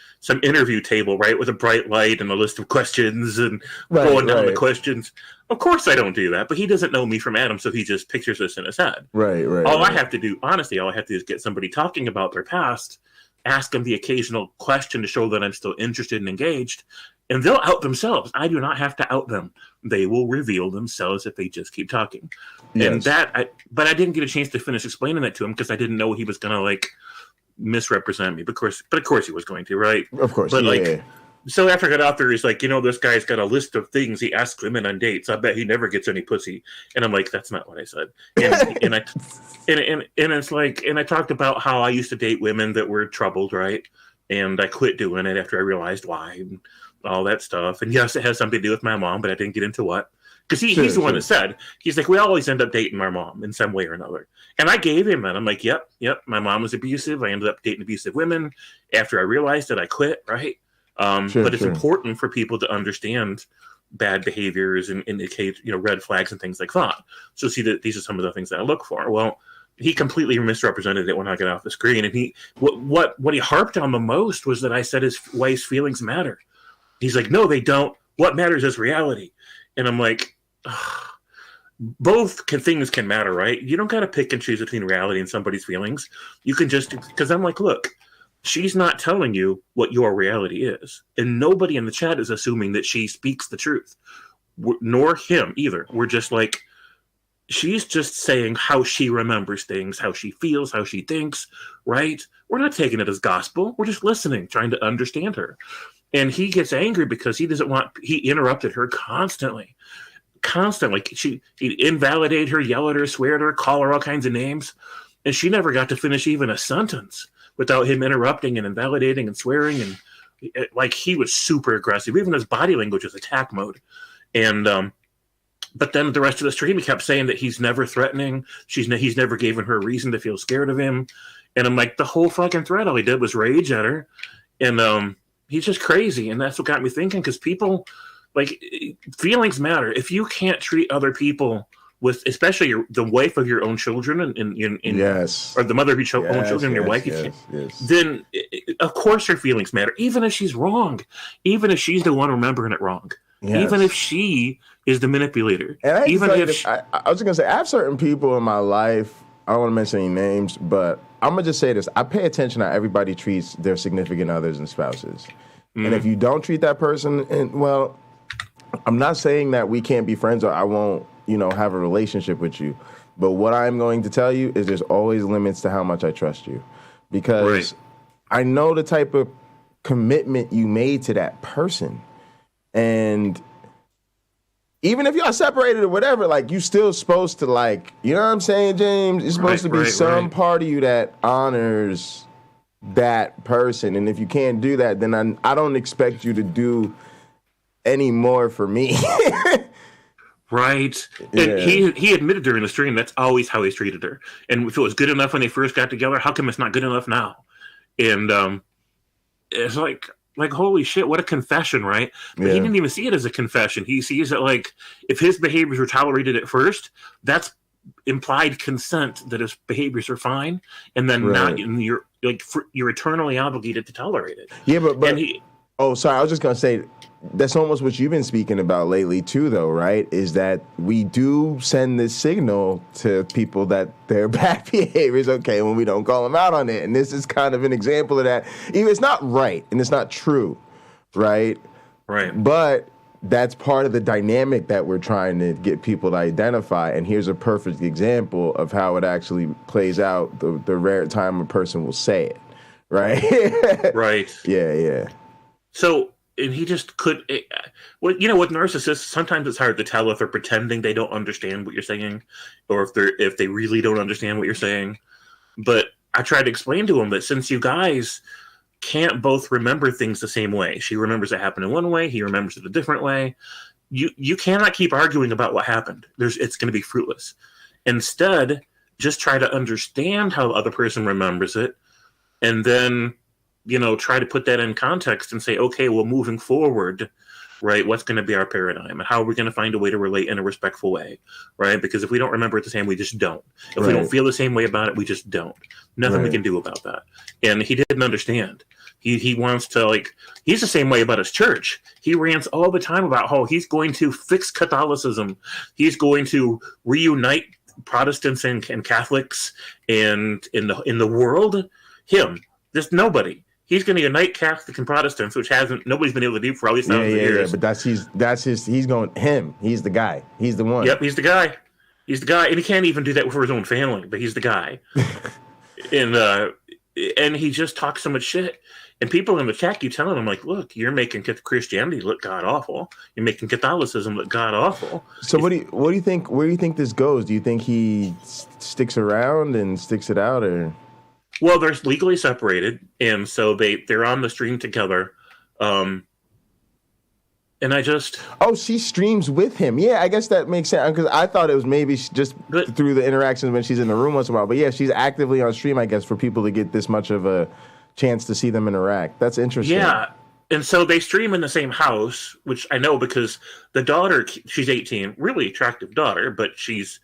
interview table, right, with a bright light and a list of questions and going down the questions. Of course I don't do that, but he doesn't know me from Adam, so he just pictures this in his head. Right. All I have to do, honestly, is get somebody talking about their past, ask them the occasional question to show that I'm still interested and engaged, and they'll out themselves. I do not have to out them. They will reveal themselves if they just keep talking. Yes. And but I didn't get a chance to finish explaining that to him because I didn't know he was going to like misrepresent me, but of course he was going to, right? Of course, but so after I got out there, he's like, you know, this guy's got a list of things he asks women on dates. I bet he never gets any pussy. And I'm like, that's not what I said. And it's like, and I talked about how I used to date women that were troubled, right? And I quit doing it after I realized why and all that stuff. And yes, it has something to do with my mom, but I didn't get into what. Because he's the one that said, he's like, we always end up dating our mom in some way or another. And I gave him that. I'm like, yep, my mom was abusive. I ended up dating abusive women. After I realized it, I quit, right? But it's important for people to understand bad behaviors and indicate, you know, red flags and things like that. So see that these are some of the things that I look for. Well, he completely misrepresented it when I got off the screen. And what he harped on the most was that I said his wife's feelings matter. He's like, no, they don't. What matters is reality. And I'm like, both things can matter, right? You don't got to pick and choose between reality and somebody's feelings. You can just, because I'm like, look, she's not telling you what your reality is. And nobody in the chat is assuming that she speaks the truth, nor him either. We're just like, she's just saying how she remembers things, how she feels, how she thinks, right? We're not taking it as gospel. We're just listening, trying to understand her. And he gets angry because he interrupted her constantly. He'd invalidate her, yell at her, swear at her, call her all kinds of names. And she never got to finish even a sentence without him interrupting and invalidating and swearing. And like, he was super aggressive. Even his body language was attack mode. And, but then the rest of the stream, he kept saying that he's never threatening. He's never given her a reason to feel scared of him. And I'm like, the whole fucking thread, all he did was rage at her. And, he's just crazy. And that's what got me thinking, because people, like, feelings matter. If you can't treat other people with especially the wife of your own children and yes, or the mother of your own children, your wife, then of course her feelings matter, even if she's wrong, even if she's the one remembering it wrong, even if she is the manipulator, and even if I was just gonna say, I have certain people in my life. I don't want to mention any names, but I'm gonna just say this: I pay attention how everybody treats their significant others and spouses, and if you don't treat that person, well, I'm not saying that we can't be friends or I won't, have a relationship with you. But what I'm going to tell you is there's always limits to how much I trust you, because I know the type of commitment you made to that person. And even if y'all separated or whatever, like, you still supposed to, like, you know what I'm saying, James? It's supposed to be some part of you that honors that person. And if you can't do that, then I don't expect you to do any more for me. Right. And he admitted during the stream that's always how he's treated her. And if it was good enough when they first got together, how come it's not good enough now? And it's like holy shit, what a confession, right? But he didn't even see it as a confession. He sees it like, if his behaviors were tolerated at first, that's implied consent that his behaviors are fine, and then you're eternally obligated to tolerate it. Yeah, but I was just gonna say, that's almost what you've been speaking about lately too, though, right? Is that we do send this signal to people that their bad behavior is okay when we don't call them out on it. And this is kind of an example of that. Even it's not right and it's not true, right? Right. But that's part of the dynamic that we're trying to get people to identify. And here's a perfect example of how it actually plays out the rare time a person will say it, right? Right. Yeah. So, and he just with narcissists, sometimes it's hard to tell if they're pretending they don't understand what you're saying, or if they really don't understand what you're saying. But I tried to explain to him that since you guys can't both remember things the same way, she remembers it happened in one way, he remembers it a different way, you cannot keep arguing about what happened. It's going to be fruitless. Instead, just try to understand how the other person remembers it, and then try to put that in context and say, okay, well, moving forward, right, what's going to be our paradigm? And how are we going to find a way to relate in a respectful way, right? Because if we don't remember it the same, we just don't. If we don't feel the same way about it, we just don't. Nothing we can do about that. And he didn't understand. He wants to, he's the same way about his church. He rants all the time about how he's going to fix Catholicism. He's going to reunite Protestants and Catholics and in the world. There's nobody. He's going to unite Catholics and Protestants, which nobody's been able to do for all these thousands of years. Yeah, but he's the guy. He's the one. Yep, he's the guy. And he can't even do that for his own family, but he's the guy. And he just talks so much shit. And people in the chat keep telling him, like, look, you're making Christianity look god-awful. You're making Catholicism look god-awful. So what do you think, where do you think this goes? Do you think he sticks around and sticks it out, or... Well, they're legally separated, and so they're on the stream together. And I just... Oh, she streams with him. Yeah, I guess that makes sense, because I thought it was maybe just through the interactions when she's in the room once in a while. But yeah, she's actively on stream, I guess, for people to get this much of a chance to see them interact. That's interesting. Yeah, and so they stream in the same house, which I know because the daughter, she's 18, really attractive daughter, but she's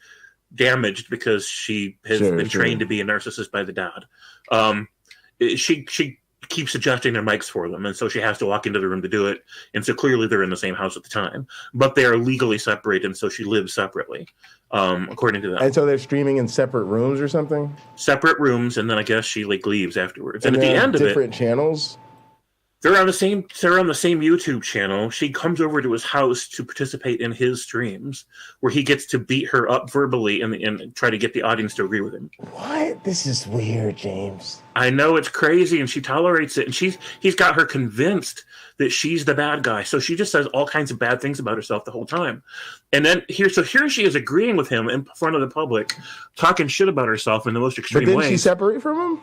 damaged because she has been trained to be a narcissist by the dad. She keeps adjusting their mics for them, and so she has to walk into the room to do it. And so clearly they're in the same house at the time, but they are legally separated, and so she lives separately, according to them. And so they're streaming in separate rooms or something? Separate rooms, and then I guess she leaves afterwards. And at the end of it, different channels? They're on the same YouTube channel. She comes over to his house to participate in his streams, where he gets to beat her up verbally and try to get the audience to agree with him. What? This is weird, James. I know, it's crazy, and she tolerates it. And he's got her convinced that she's the bad guy. So she just says all kinds of bad things about herself the whole time. And then here she is agreeing with him in front of the public, talking shit about herself in the most extreme ways. But didn't she separate from him?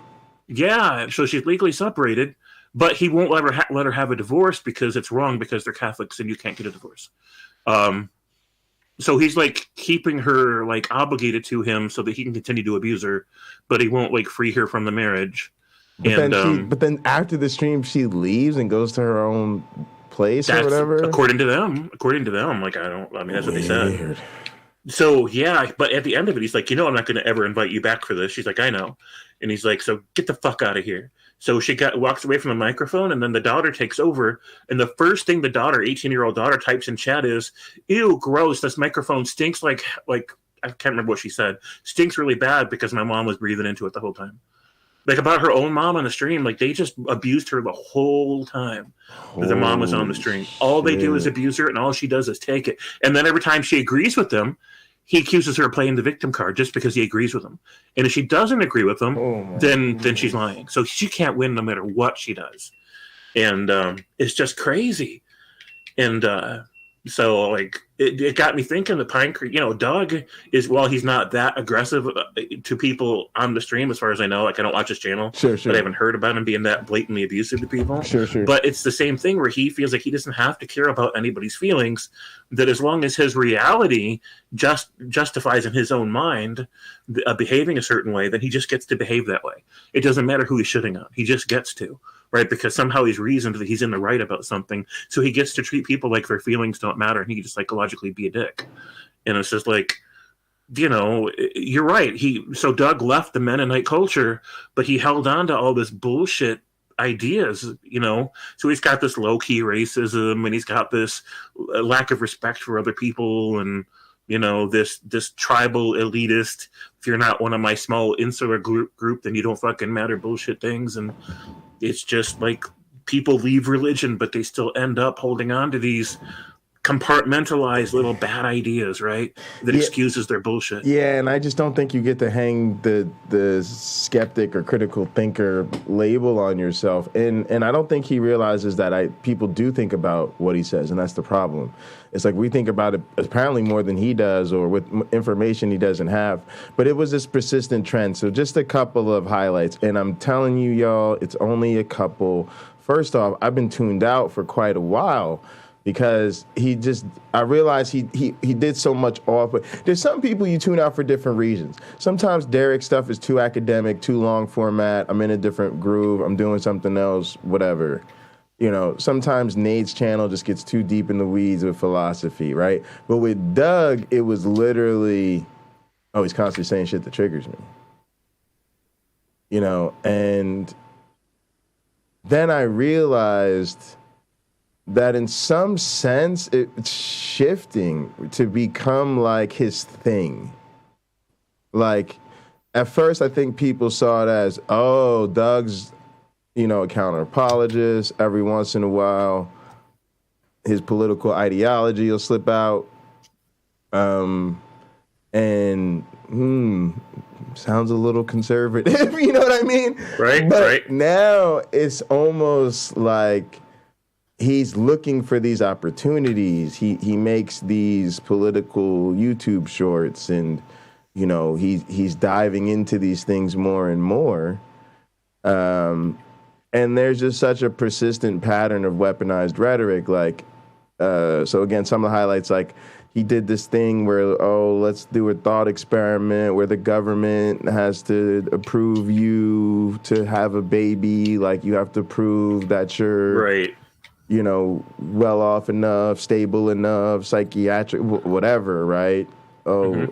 Yeah, so she's legally separated. But he won't let her have a divorce because it's wrong, because they're Catholics and you can't get a divorce. So he's keeping her obligated to him so that he can continue to abuse her, but he won't free her from the marriage. But then after the stream, she leaves and goes to her own place or whatever. According to them, that's what they said. So yeah, but at the end of it, he's like, I'm not going to ever invite you back for this. She's like, I know, and he's like, so get the fuck out of here. So she walks away from the microphone, and then the daughter takes over. And the first thing the daughter, 18-year-old daughter, types in chat is, "Ew, gross! This microphone stinks like I can't remember what she said. Stinks really bad because my mom was breathing into it the whole time." Like about her own mom on the stream, like they just abused her the whole time that their mom was on the stream. All they do is abuse her, and all she does is take it. And then every time she agrees with them, he accuses her of playing the victim card just because he agrees with them. And if she doesn't agree with them, then she's lying. So she can't win no matter what she does. And it's just crazy. And so like it got me thinking that Pinecreek, Doug is, while he's not that aggressive to people on the stream, as far as I know, like I don't watch his channel, but I haven't heard about him being that blatantly abusive to people. But it's the same thing where he feels like he doesn't have to care about anybody's feelings, that as long as his reality justifies in his own mind behaving a certain way, then he just gets to behave that way. It doesn't matter who he's shitting on. He just gets to. Right, because somehow he's reasoned that he's in the right about something, so he gets to treat people like their feelings don't matter, and he can just psychologically be a dick. And it's just like, you're right. So Doug left the Mennonite culture, but he held on to all this bullshit ideas, So he's got this low key racism, and he's got this lack of respect for other people, and this tribal elitist. If you're not one of my small insular group, then you don't fucking matter bullshit things. And it's just like people leave religion, but they still end up holding on to these compartmentalized little bad ideas, right? That excuses their bullshit. Yeah, and I just don't think you get to hang the skeptic or critical thinker label on yourself. And I don't think he realizes that people do think about what he says, and that's the problem. It's like we think about it apparently more than he does, or with information he doesn't have. But it was this persistent trend. So just a couple of highlights. And I'm telling you, y'all, it's only a couple. First off, I've been tuned out for quite a while because I realized he did so much off. But there's some people you tune out for different reasons. Sometimes Derek's stuff is too academic, too long format. I'm in a different groove. I'm doing something else, whatever. Sometimes Nate's channel just gets too deep in the weeds with philosophy, right? But with Doug, it was literally, he's constantly saying shit that triggers me. And then I realized that in some sense, it's shifting to become like his thing. Like, at first, I think people saw it as, Doug's a counter-apologist. Every once in a while, his political ideology will slip out. And sounds a little conservative, you know what I mean? Right, but right. Now it's almost like he's looking for these opportunities. He makes these political YouTube shorts, and he's diving into these things more and more. And there's just such a persistent pattern of weaponized rhetoric. Like, so again, some of the highlights, like he did this thing where, let's do a thought experiment where the government has to approve you to have a baby. Like, you have to prove that you're right, well off enough, stable enough, psychiatric, whatever, right? No,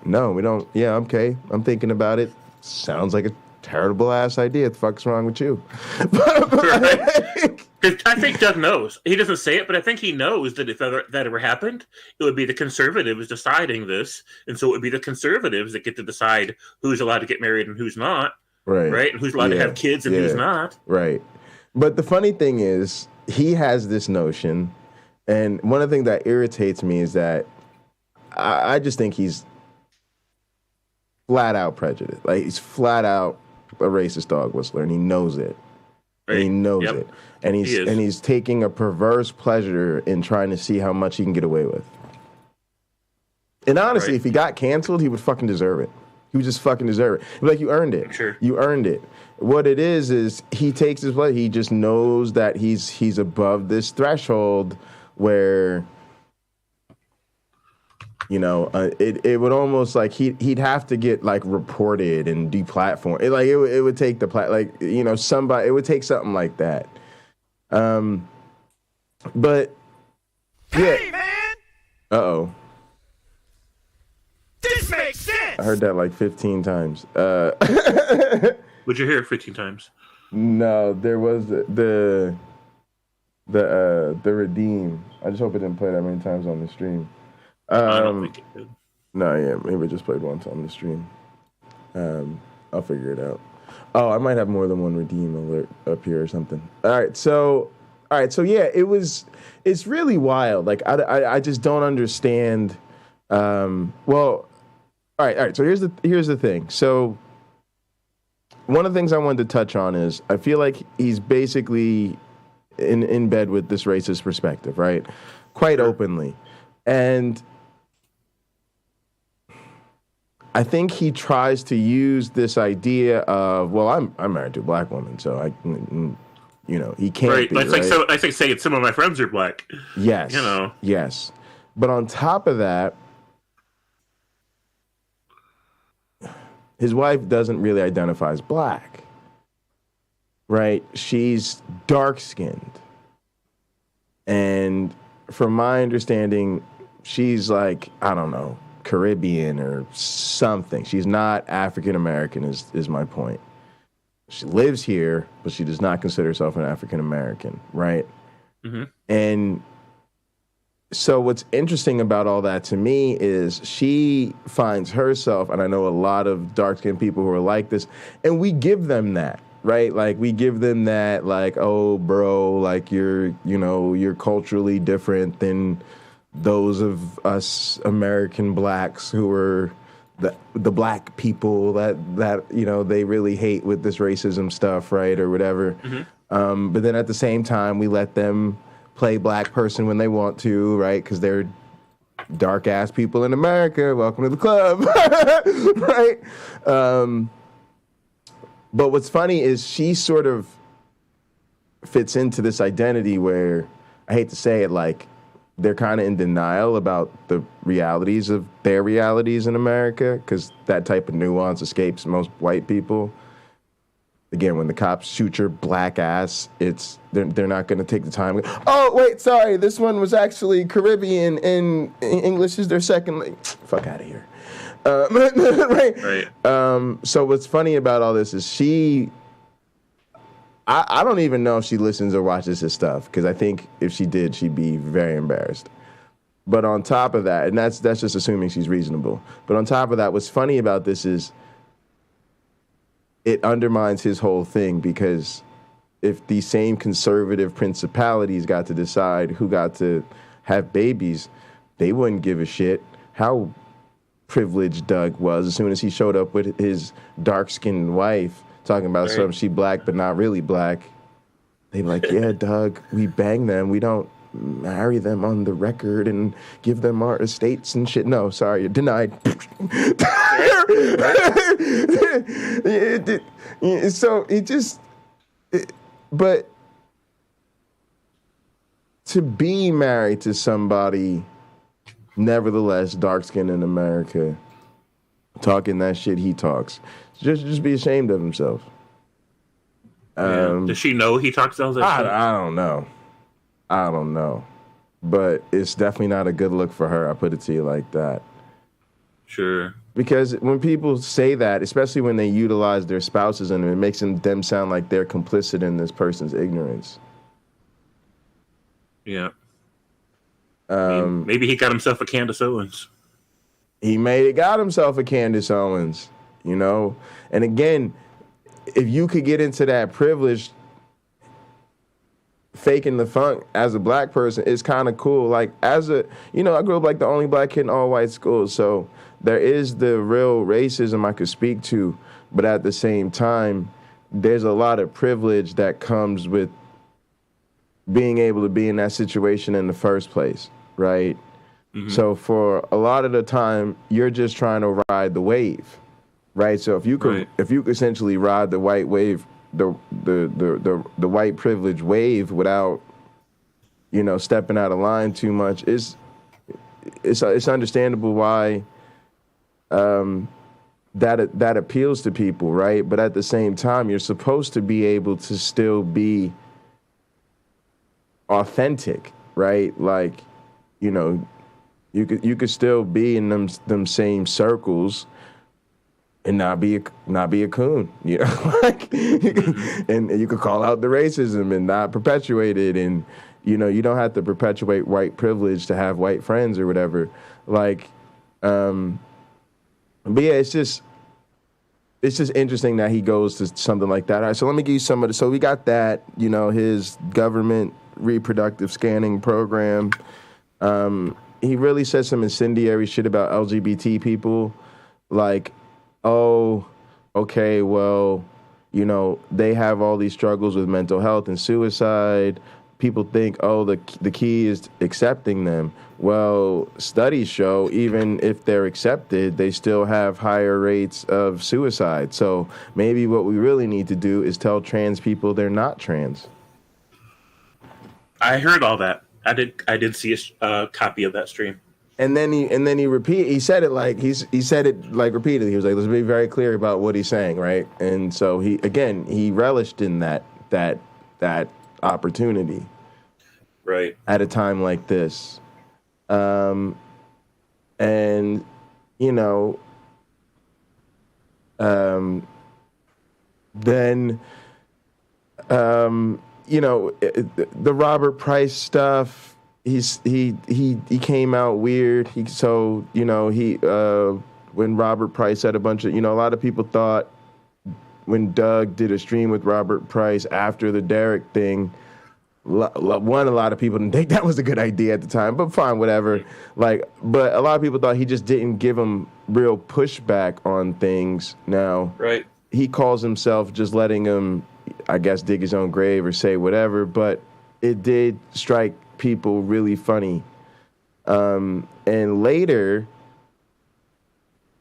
we don't. Yeah, okay. I'm thinking about it. Sounds like a terrible ass idea. What the fuck's wrong with you? I think Doug knows. He doesn't say it, but I think he knows that if that ever happened, it would be the conservatives deciding this, and so it would be the conservatives that get to decide who's allowed to get married and who's not, right? And who's allowed to have kids and who's not, right? But the funny thing is, he has this notion, and one of the things that irritates me is that I just think he's flat out prejudiced. Like, he's flat out a racist dog whistler, and he knows it. Right. And he knows it. And he's taking a perverse pleasure in trying to see how much he can get away with. And honestly, if he got canceled, he would fucking deserve it. He would just fucking deserve it. Like, you earned it. Sure. You earned it. What it is he takes his pleasure. He just knows that he's above this threshold where, it would almost like he'd have to get like reported and deplatformed. It would take somebody. It would take something like that. But hey, man, Uh-oh. This makes sense! I heard that like 15 times. Would you hear it 15 times? No, there was the Redeem. I just hope it didn't play that many times on the stream. I don't think it did. No, yeah, maybe it just played one time on the stream. I'll figure it out. Oh, I might have more than one Redeem alert up here or something. All right, so yeah, it's really wild. Like I just don't understand. Well, all right. So here's the thing. So one of the things I wanted to touch on is I feel like he's basically in bed with this racist perspective, right? Quite openly. And I think he tries to use this idea of, well, I'm married to a black woman, so he can't right. be, That's right? like so. I think saying some of my friends are black. Yes. Yes. But on top of that, his wife doesn't really identify as black, right? She's dark-skinned. And from my understanding, she's like, I don't know, Caribbean or something. She's not African-American is my point. She lives here, but she does not consider herself an African-American, right? Mm-hmm. And so what's interesting about all that to me is she finds herself, and I know a lot of dark-skinned people who are like this, and we give them that, right? Like, we give them that, like, oh, bro, like, you're culturally different than those of us American blacks who are the black people that they really hate with this racism stuff, right, or whatever. Mm-hmm. But then at the same time, we let them play black person when they want to, right, because they're dark-ass people in America. Welcome to the club, right? But what's funny is she sort of fits into this identity where, I hate to say it, like, they're kind of in denial about the realities of their realities in America, because that type of nuance escapes most white people. Again, when the cops shoot your black ass, they're not going to take the time. Oh, wait, sorry, this one was actually Caribbean and English is their second language. Fuck out of here. Right. So what's funny about all this is I don't even know if she listens or watches his stuff, because I think if she did, she'd be very embarrassed. But on top of that, and that's just assuming she's reasonable. But on top of that, what's funny about this is it undermines his whole thing, because if these same conservative principalities got to decide who got to have babies, they wouldn't give a shit how privileged Doug was as soon as he showed up with his dark-skinned wife talking about something, she black but not really black. They be like, yeah, Doug, we bang them. We don't marry them on the record and give them our estates and shit. No, sorry, you're denied. So but to be married to somebody, nevertheless, dark-skinned in America, talking that shit he talks, just be ashamed of himself. Does she know he talks all that shit? I don't know. But it's definitely not a good look for her. I put it to you like that. Sure. Because when people say that, especially when they utilize their spouses, and it makes them sound like they're complicit in this person's ignorance. Yeah. Maybe he got himself a Candace Owens. He got himself a Candace Owens, And again, if you could get into that privilege, faking the funk as a black person, it's kind of cool. Like, I grew up like the only black kid in all white schools, so there is the real racism I could speak to, but at the same time, there's a lot of privilege that comes with being able to be in that situation in the first place, right? Mm-hmm. So for a lot of the time, you're just trying to ride the wave, right? So if you could essentially ride the white wave, the white privilege wave without, stepping out of line too much, it's understandable why that appeals to people, right? But at the same time, you're supposed to be able to still be authentic, right? Like, You could still be in them same circles and not be a coon, you know, like, and you could call out the racism and not perpetuate it, and you know, you don't have to perpetuate white privilege to have white friends or whatever, like, but yeah, it's just interesting that he goes to something like that. All right, so let me give you some of the. So we got that, you know, his government reproductive scanning program. He really said some incendiary shit about LGBT people, like, oh, okay, well, you know, they have all these struggles with mental health and suicide. People think, oh, the key is accepting them. Well, studies show even if they're accepted, they still have higher rates of suicide. So maybe what we really need to do is tell trans people they're not trans. I heard all that. I did see a copy of that stream. And then he said it like repeatedly. He was like, let's be very clear about what he's saying, right? And so he relished in that opportunity, right, at a time like this. And you know, then you know, the Robert Price stuff. He came out weird. When Robert Price said a bunch of, you know, a lot of people thought when Doug did a stream with Robert Price after the Derek thing, a lot of people didn't think that was a good idea at the time, but fine, whatever. Like, but a lot of people thought he just didn't give him real pushback on things. Now, right, he calls himself just letting him, I guess, dig his own grave or say whatever, but it did strike people really funny. And later,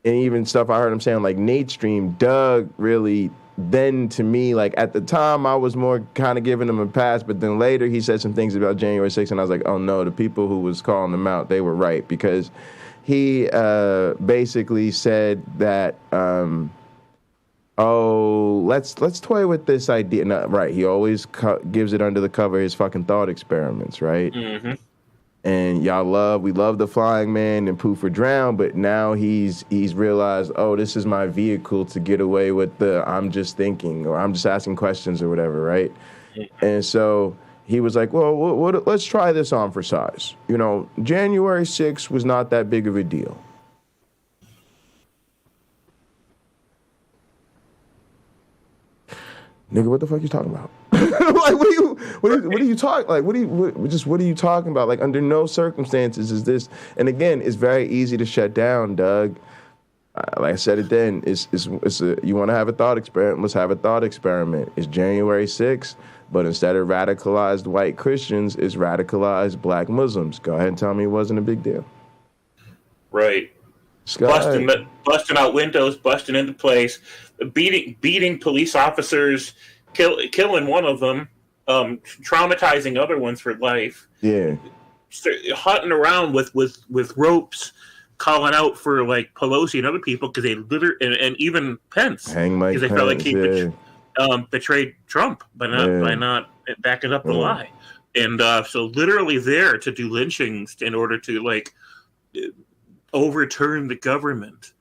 and even stuff I heard him saying, like Nate stream, Doug really, then to me, like at the time, I was more kind of giving him a pass, but then later he said some things about January 6th, and I was like, oh no, the people who was calling him out, they were right, because he basically said that, oh, let's toy with this idea. No, right, he always gives it under the cover of his fucking thought experiments, right? Mm-hmm. And we love the Flying Man and Poof or Drown, but now he's realized, oh, this is my vehicle to get away with the I'm just thinking or I'm just asking questions or whatever, right? Mm-hmm. And so he was like, well, let's try this on for size. You know, January 6th was not that big of a deal. Nigga, what the fuck you talking about? Like, what are you talking? Like, what are you talking about? Like, under no circumstances is this. And again, it's very easy to shut down, Doug. Like I said it then, you want to have a thought experiment? Let's have a thought experiment. It's January 6th, but instead of radicalized white Christians, it's radicalized black Muslims. Go ahead and tell me it wasn't a big deal. Right. Busting out windows, busting into place, beating police officers, killing one of them, traumatizing other ones for life. Yeah, hunting around with ropes, calling out for like Pelosi and other people because they and even Pence because they felt like he betrayed Trump by not backing up the lie, and so literally there to do lynchings in order to like overturn the government,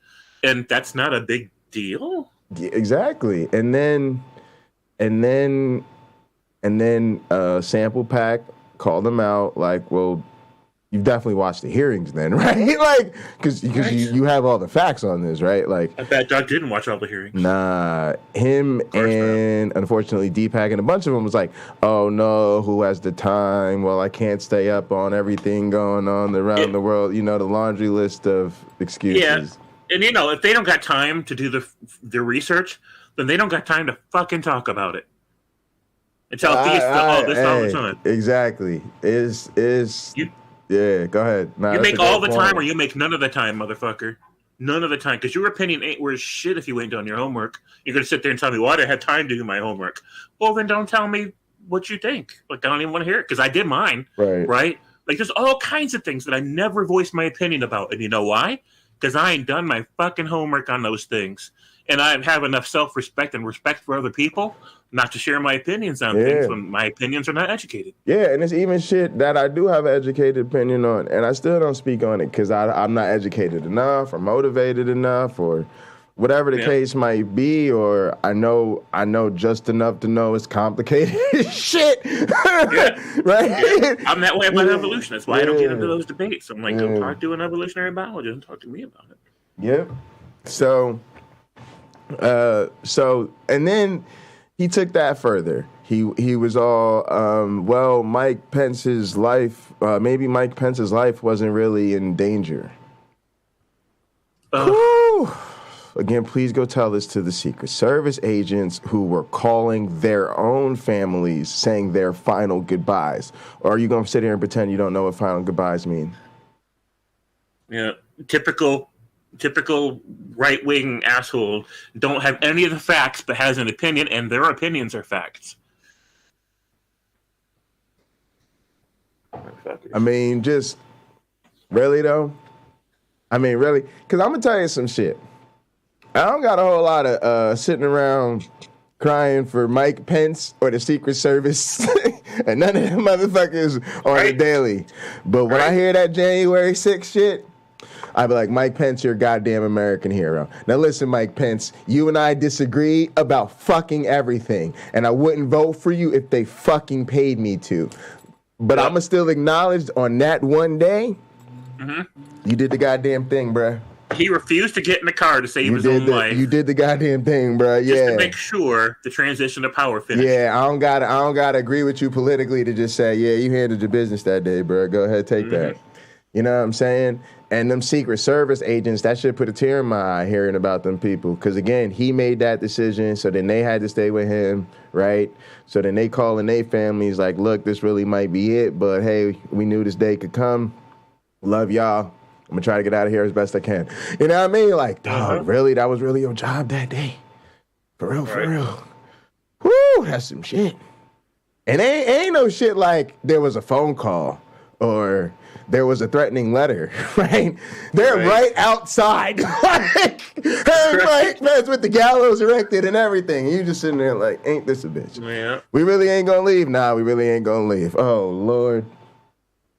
and that's not a big deal. Yeah, exactly. And then Sample Pack called them out like, well, you've definitely watched the hearings then, right? Like, because you have all the facts on this, right? Like, I bet Doug didn't watch all the hearings. Nah, him and unfortunately Deepak and a bunch of them was like, oh no, who has the time? Well, I can't stay up on everything going on around the world. You know, the laundry list of excuses. Yeah, and you know, if they don't got time to do the research, then they don't got time to fucking talk about it. And tell theists all the time. Exactly. Yeah, go ahead. You make all the time or you make none of the time, motherfucker. None of the time. Because your opinion ain't worth shit if you ain't done your homework. You're going to sit there and tell me, well, I didn't have time to do my homework. Well, then don't tell me what you think. Like, I don't even want to hear it because I did mine. Right? Like, there's all kinds of things that I never voiced my opinion about. And you know why? Because I ain't done my fucking homework on those things. and I have enough self-respect and respect for other people not to share my opinions on things when my opinions are not educated. Yeah, and it's even shit that I do have an educated opinion on, and I still don't speak on it because I'm not educated enough or motivated enough or whatever the case might be, or I know just enough to know it's complicated shit. Right? Yeah. I'm that way about evolution. That's why I don't get into those debates. I'm like, go talk to an evolutionary biologist and talk to me about it. Yep. So, and then he took that further. He was all, well, Mike Pence's life, maybe Mike Pence's life wasn't really in danger. Whew. Again, please go tell this to the Secret Service agents who were calling their own families saying their final goodbyes. Or are you going to sit here and pretend you don't know what final goodbyes mean? Yeah, typical right-wing asshole, don't have any of the facts but has an opinion, and their opinions are facts. I mean, just really though? I mean, really? Because I'm going to tell you some shit. I don't got a whole lot of sitting around crying for Mike Pence or the Secret Service and none of them motherfuckers on the daily. But when I hear that January 6th shit, I be like, Mike Pence, you're a goddamn American hero. Now listen, Mike Pence, you and I disagree about fucking everything. And I wouldn't vote for you if they fucking paid me to. But I'ma still acknowledge on that one day, you did the goddamn thing, bruh. He refused to get in the car to save his own life. You did the goddamn thing, bro. Just to make sure the transition to power finished. Yeah, I don't gotta agree with you politically to just say, yeah, you handled your business that day, bro. Go ahead, take that. You know what I'm saying? And them Secret Service agents, that should put a tear in my eye hearing about them people. Because again, he made that decision, so then they had to stay with him, right? So then they calling their families like, look, this really might be it, but hey, we knew this day could come. Love y'all. I'm gonna try to get out of here as best I can. You know what I mean? Like, dog, really? That was really your job that day? For real, for real. Woo, that's some shit. And ain't no shit like there was a phone call or there was a threatening letter, right? They're right outside. Like, hey, Mike, man's with the gallows erected and everything. And you just sitting there like, ain't this a bitch? Yeah. We really ain't gonna leave? Nah, we really ain't gonna leave. Oh, Lord.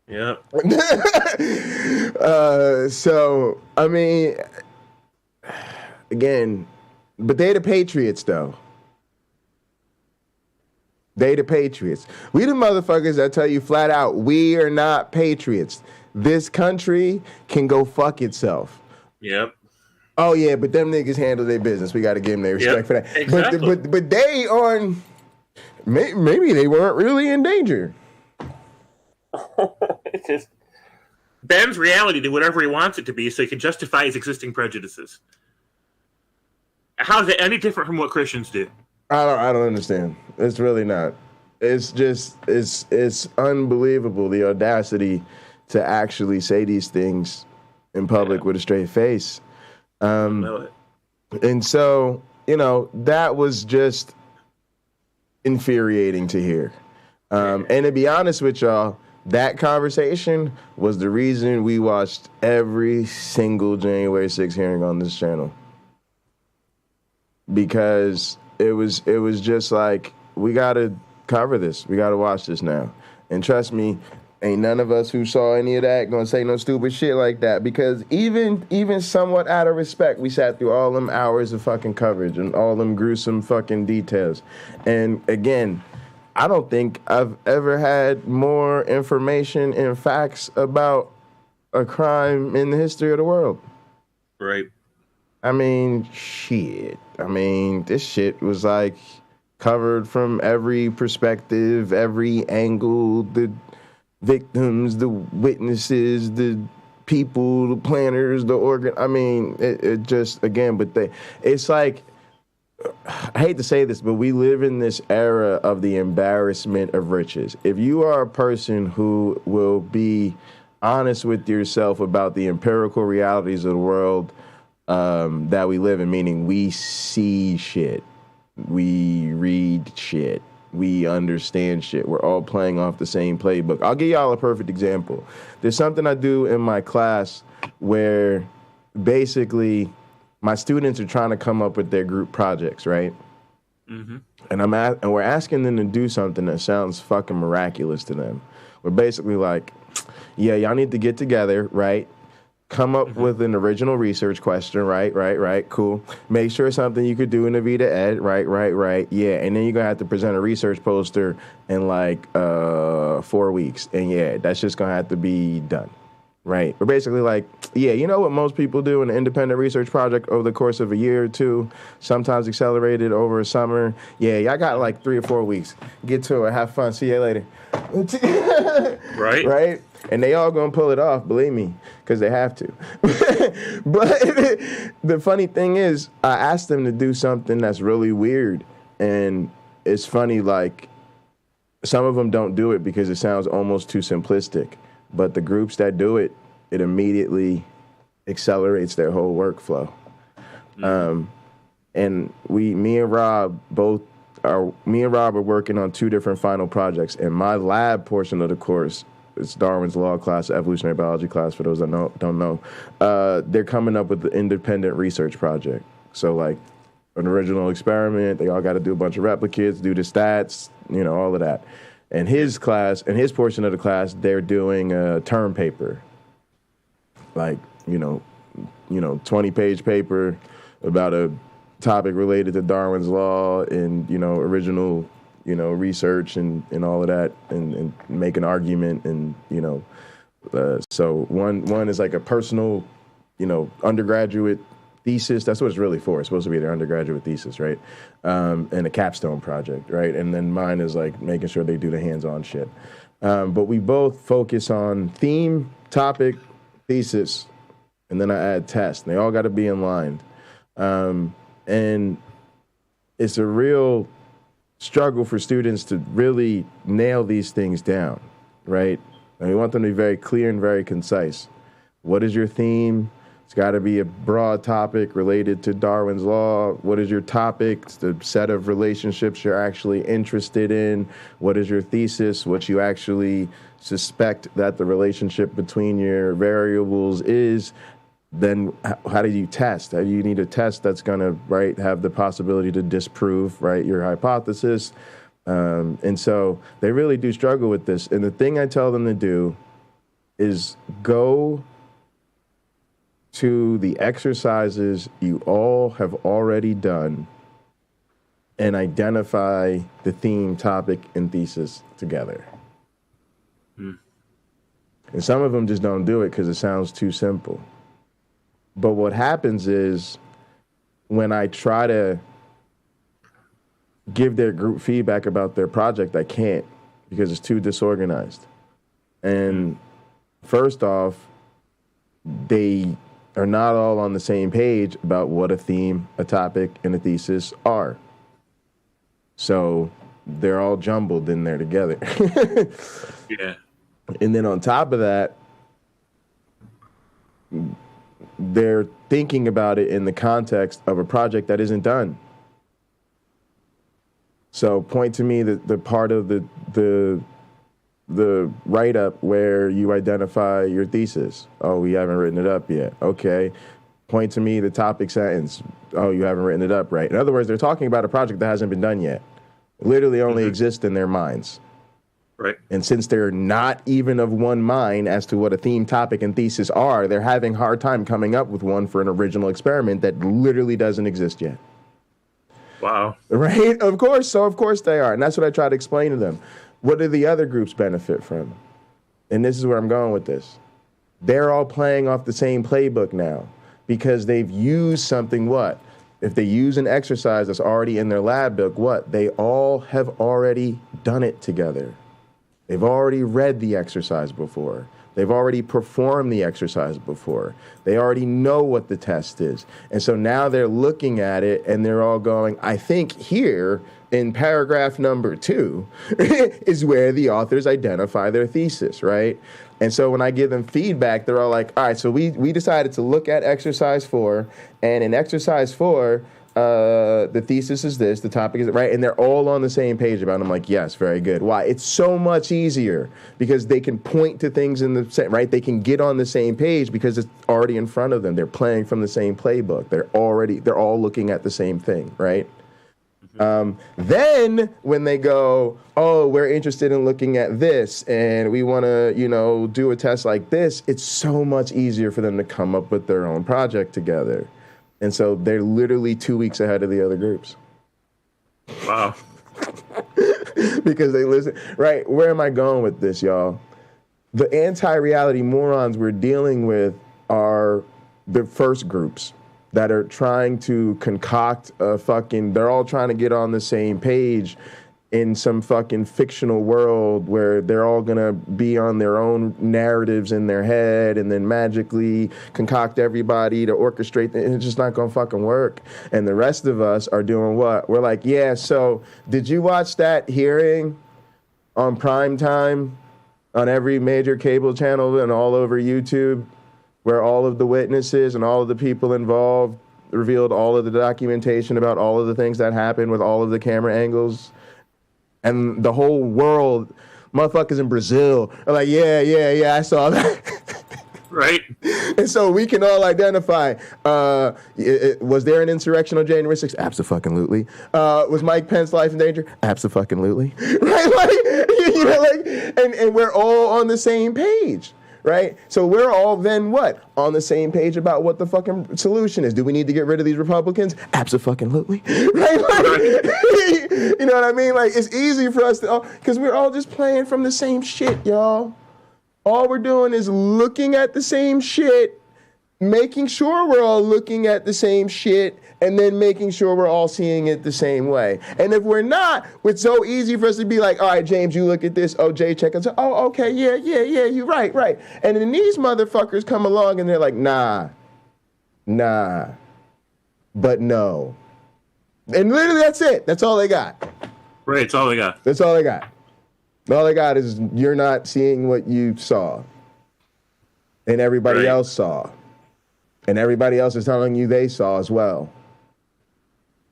Yep. So, I mean, again, but they the Patriots, though. They the Patriots. We the motherfuckers that tell you flat out, we are not Patriots. This country can go fuck itself. Yep. Oh, yeah, but them niggas handle their business. We got to give them their respect for that. Exactly. But they on, maybe they weren't really in danger. It's just bends reality to whatever he wants it to be so he can justify his existing prejudices. How is it any different from what Christians do? I don't understand. It's really not. It's just it's unbelievable, the audacity to actually say these things in public with a straight face. And so, you know, that was just infuriating to hear. And to be honest with y'all, that conversation was the reason we watched every single January 6th hearing on this channel. Because it was just like, we got to cover this. We got to watch this now. And trust me, ain't none of us who saw any of that going to say no stupid shit like that. Because even somewhat out of respect, we sat through all them hours of fucking coverage and all them gruesome fucking details. And again, I don't think I've ever had more information and facts about a crime in the history of the world. Right. I mean, shit. I mean, this shit was like covered from every perspective, every angle, the victims, the witnesses, the people, the planners, the organ. I mean, it just, again, but it's like, I hate to say this, but we live in this era of the embarrassment of riches. If you are a person who will be honest with yourself about the empirical realities of the world that we live in, meaning we see shit, we read shit, we understand shit, we're all playing off the same playbook. I'll give y'all a perfect example. There's something I do in my class where basically my students are trying to come up with their group projects, right? Mm-hmm. And we're asking them to do something that sounds fucking miraculous to them. We're basically like, yeah, y'all need to get together, right? Come up with an original research question, right, cool. Make sure it's something you could do in the Vita Ed, right, yeah. And then you're gonna have to present a research poster in like 4 weeks. And yeah, that's just gonna have to be done, right? We're basically like, yeah, you know what most people do in an independent research project over the course of a year or two, sometimes accelerated over a summer. Yeah, y'all got like 3 or 4 weeks. Get to it, have fun, see you later. Right? And they all gonna pull it off, believe me, because they have to. But the funny thing is, I asked them to do something that's really weird. And it's funny, like, some of them don't do it because it sounds almost too simplistic. But the groups that do it, it immediately accelerates their whole workflow. And me and Rob are working on 2 different final projects. And my lab portion of the course, it's Darwin's Law class, evolutionary biology class, for those that don't know. They're coming up with the independent research project. So like an original experiment, they all got to do a bunch of replicates, do the stats, all of that. And his class, and his portion of the class, they're doing a term paper. Like, 20-page paper about a topic related to Darwin's Law and, original research and all of that, and make an argument, and so one is like a personal, undergraduate thesis. That's what it's really for. It's supposed to be their undergraduate thesis, right? And a capstone project, right? And then mine is like making sure they do the hands-on shit. But we both focus on theme, topic, thesis, and then I add test. And they all got to be in line, and it's a real struggle for students to really nail these things down, right? And we want them to be very clear and very concise. What is your theme? It's got to be a broad topic related to Darwin's Law. What is your topic? It's the set of relationships you're actually interested in. What is your thesis? What you actually suspect that the relationship between your variables is. Then how do you test? You need a test that's going to, have the possibility to disprove, your hypothesis. And so they really do struggle with this. And the thing I tell them to do is go to the exercises you all have already done and identify the theme, topic, and thesis together. And some of them just don't do it because it sounds too simple. But what happens is when I try to give their group feedback about their project, I can't because it's too disorganized. And first off, they are not all on the same page about what a theme, a topic, and a thesis are. So they're all jumbled in there together. Yeah. And then on top of that, they're thinking about it in the context of a project that isn't done. So point to me the part of the write-up where you identify your thesis. Oh, we haven't written it up yet. Okay. Point to me the topic sentence. Oh, you haven't written it up right. In other words, they're talking about a project that hasn't been done yet. It literally only exists in their minds. Right. And since they're not even of one mind as to what a theme, topic, and thesis are, they're having a hard time coming up with one for an original experiment that literally doesn't exist yet. Wow. Right? Of course. So of course they are. And that's what I try to explain to them. What do the other groups benefit from? And this is where I'm going with this. They're all playing off the same playbook now because they've used something what? If they use an exercise that's already in their lab book, what? They all have already done it together. They've already read the exercise before. They've already performed the exercise before. They already know what the test is. And so now they're looking at it and they're all going, I think here in paragraph number 2 is where the authors identify their thesis, right? And so when I give them feedback, they're all like, all right, so we decided to look at exercise 4, and in exercise 4, the thesis is this, the topic is right, and they're all on the same page about it. I'm like, yes, very good. Why? It's so much easier because they can point to things in the same, right? They can get on the same page because it's already in front of them. They're playing from the same playbook. They're all looking at the same thing, right? Then when they go, oh, we're interested in looking at this and we want to, do a test like this, it's so much easier for them to come up with their own project together. And so they're literally 2 weeks ahead of the other groups. Wow. Because they listen. Right, where am I going with this, y'all? The anti-reality morons we're dealing with are the first groups that are trying to concoct they're all trying to get on the same page in some fucking fictional world where they're all gonna be on their own narratives in their head and then magically concoct everybody to orchestrate it's just not gonna fucking work. And the rest of us are doing what? We're like, yeah, so did you watch that hearing on prime time on every major cable channel and all over YouTube, where all of the witnesses and all of the people involved revealed all of the documentation about all of the things that happened with all of the camera angles? And the whole world, motherfuckers in Brazil are like, yeah, I saw that. Right. And so we can all identify, was there an insurrection on January 6th? Abso-fucking-lutely. Was Mike Pence's life in danger? Abso-fucking-lutely. Right? And we're all on the same page. Right? So we're all then what? On the same page about what the fucking solution is. Do we need to get rid of these Republicans? Abso-fucking-lutely. Right? You know what I mean? Like, it's easy for us to, because we're all just playing from the same shit, y'all. All we're doing is looking at the same shit, making sure we're all looking at the same shit, and then making sure we're all seeing it the same way. And if we're not, it's so easy for us to be like, all right, James, you look at this. Oh, Jay, check it out. Oh, okay, yeah, you're right. And then these motherfuckers come along and they're like, nah, but no. And literally that's it. That's all they got. Right, that's all they got. That's all they got. All they got is you're not seeing what you saw. And everybody else saw. And everybody else is telling you they saw as well.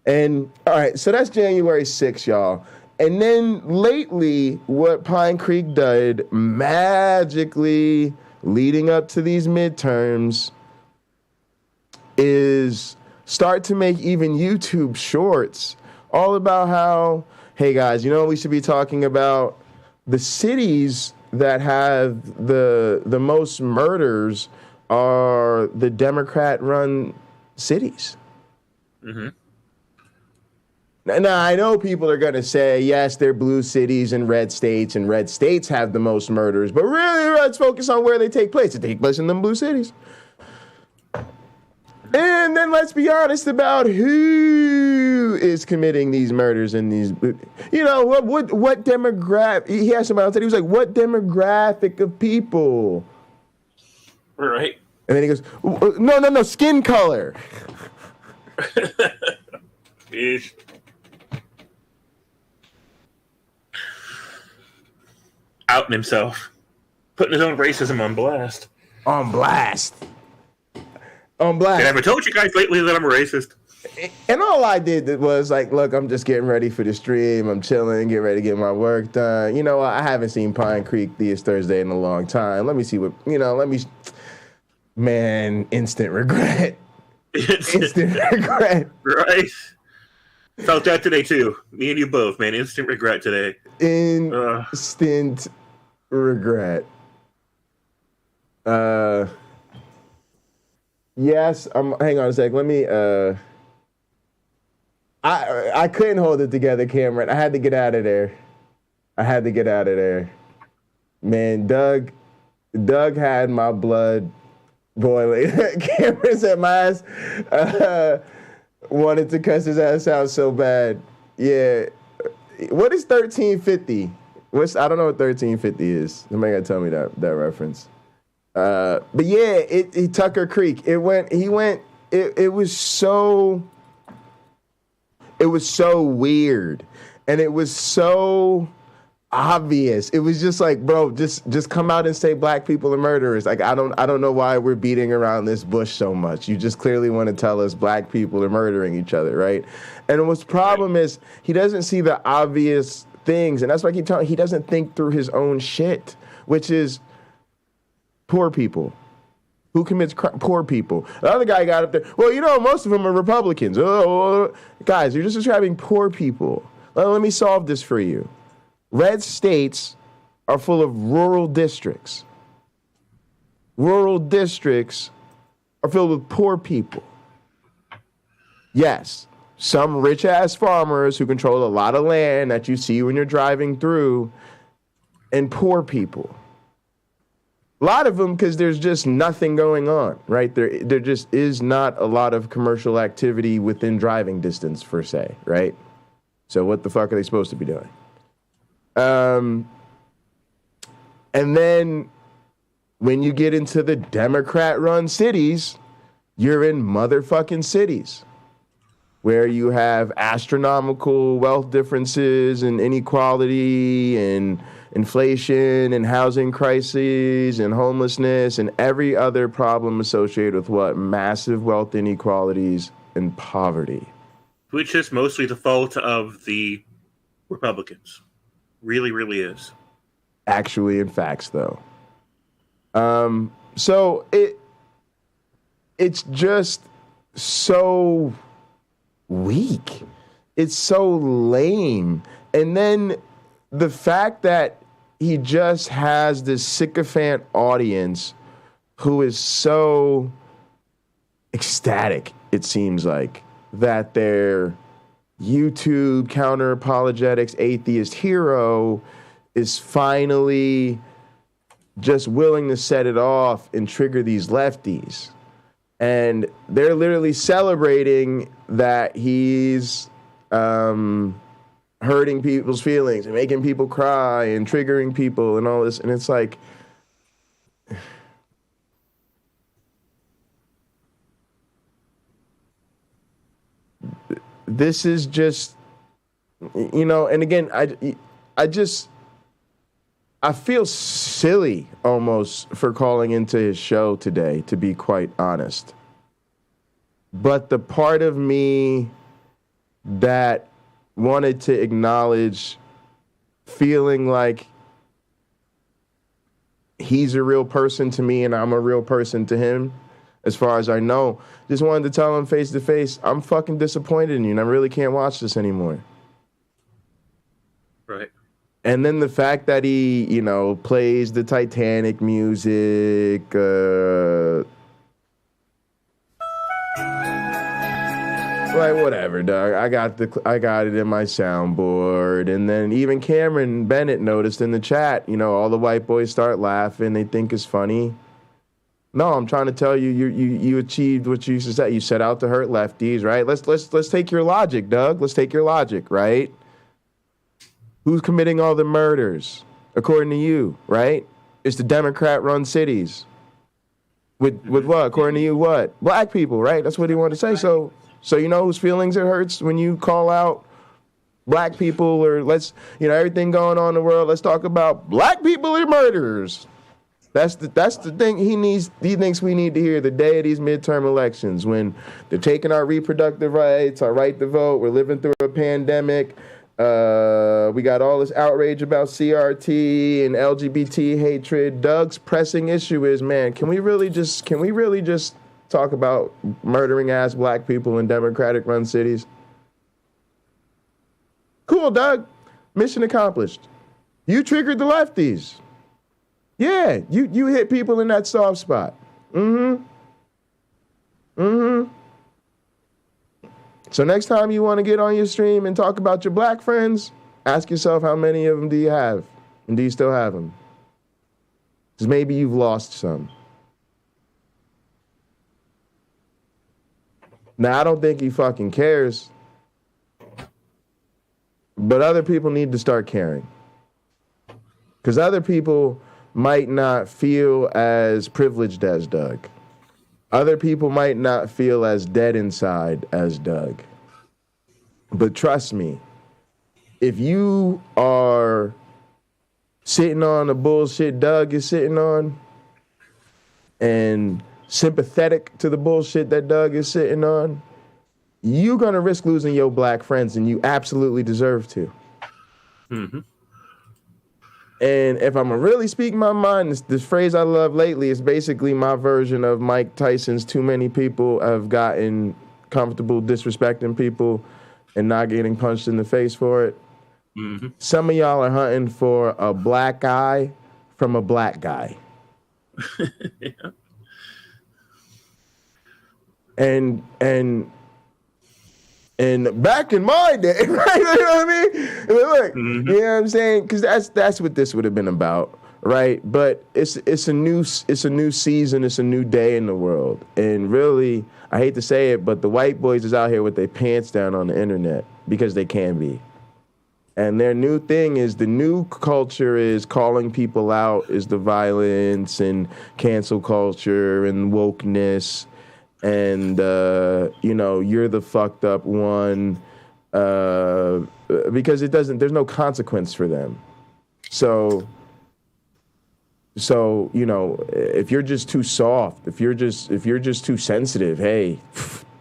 And, all right, so that's January 6th, y'all. And then lately, what Pinecreek did magically leading up to these midterms is start to make even YouTube shorts all about how, hey, guys, you know what we should be talking about? The cities that have the most murders are the Democrat-run cities. Mm-hmm. Now, I know people are going to say, yes, they're blue cities and red states have the most murders, but really, let's focus on where they take place. They take place in them blue cities. And then let's be honest about who is committing these murders in these, what demographic, he asked somebody else, he was like, what demographic of people? Right. And then he goes, no, skin color. Bitch. Outing himself. Putting his own racism on blast. On blast. Did I ever told you guys lately that I'm a racist? And all I did was like, look, I'm just getting ready for the stream. I'm chilling, getting ready to get my work done. You know, I haven't seen Pinecreek this Thursday in a long time. Let me see what, man, instant regret. Instant regret. Right. Felt that today too. Me and you both, man. Instant regret today. Instant regret. Yes, hang on a sec. Let me I couldn't hold it together, Cameron. I had to get out of there. Man, Doug had my blood boiling. Cameron said my ass wanted to cuss his ass out so bad. Yeah. What is 1350? I don't know what 1350 is. Somebody gotta tell me that reference. But yeah, Tucker Creek. It was so weird. And it was so obvious. It was just like, bro, just come out and say black people are murderers. Like, I don't know why we're beating around this bush so much. You just clearly want to tell us black people are murdering each other, right? And what's problem is he doesn't see the obvious things, and that's why I keep telling he doesn't think through his own shit, which is poor people. Who commits crime? Poor people. The other guy got up there, well, you know, most of them are Republicans. Guys, you're just describing poor people. Let me solve this for you. Red states are full of rural districts. Rural districts are filled with poor people. Yes, some rich-ass farmers who control a lot of land that you see when you're driving through, and poor people. A lot of them because there's just nothing going on, right? There just is not a lot of commercial activity within driving distance, per se, right? So what the fuck are they supposed to be doing? And then when you get into the Democrat-run cities, you're in motherfucking cities where you have astronomical wealth differences and inequality and inflation and housing crises and homelessness and every other problem associated with what? Massive wealth inequalities and poverty. Which is mostly the fault of the Republicans. Really, really is. Actually, in facts, though. So it's just so weak. It's so lame. And then the fact that he just has this sycophant audience who is so ecstatic, it seems like, that their YouTube Counter-Apologetics atheist hero is finally just willing to set it off and trigger these lefties. And they're literally celebrating that he's hurting people's feelings and making people cry and triggering people and all this. And it's like, this is just, you know, and again, I feel silly almost for calling into his show today, to be quite honest. But the part of me that wanted to acknowledge feeling like he's a real person to me and I'm a real person to him, as far as I know, just wanted to tell him face to face, I'm fucking disappointed in you and I really can't watch this anymore. Right. And then the fact that he, you know, plays the Titanic music, like whatever, dog. I got it in my soundboard. And then even Cameron Bennett noticed in the chat, you know, all the white boys start laughing. They think it's funny. No, I'm trying to tell you, you achieved what you said. You set out to hurt lefties, right? Let's take your logic, Doug. Let's take your logic, right? Who's committing all the murders, according to you, right? It's the Democrat-run cities. With what? According to you, what? Black people, right? That's what he wanted to say. So you know whose feelings it hurts when you call out black people, or everything going on in the world. Let's talk about black people are murderers. That's the thing he thinks we need to hear the day of these midterm elections, when they're taking our reproductive rights, our right to vote. We're living through a pandemic. We got all this outrage about CRT and LGBT hatred. Doug's pressing issue is, man, can we really just talk about murdering ass black people in Democratic run cities? Cool, Doug. Mission accomplished. You triggered the lefties. Yeah, you hit people in that soft spot. So next time you want to get on your stream and talk about your black friends, ask yourself how many of them do you have? And do you still have them? Because maybe you've lost some. Now, I don't think he fucking cares. But other people need to start caring. Because other people might not feel as privileged as Doug. Other people might not feel as dead inside as Doug. But trust me, if you are sitting on the bullshit Doug is sitting on and sympathetic to the bullshit that Doug is sitting on, you're going to risk losing your black friends, and you absolutely deserve to. Mm-hmm. And if I'm really speaking my mind, this phrase I love lately is basically my version of Mike Tyson's too many people have gotten comfortable disrespecting people and not getting punched in the face for it. Mm-hmm. Some of y'all are hunting for a black guy from a black guy. Yeah. And back in my day, right? You know what I mean? Look, you know what I'm saying? Because that's what this would have been about, right? But it's a new season, it's a new day in the world, and really, I hate to say it, but the white boys is out here with their pants down on the internet because they can be. And their new thing is, the new culture is calling people out, is the violence and cancel culture and wokeness. And, you're the fucked up one, because there's no consequence for them. So, if you're just too soft, if you're just too sensitive, hey,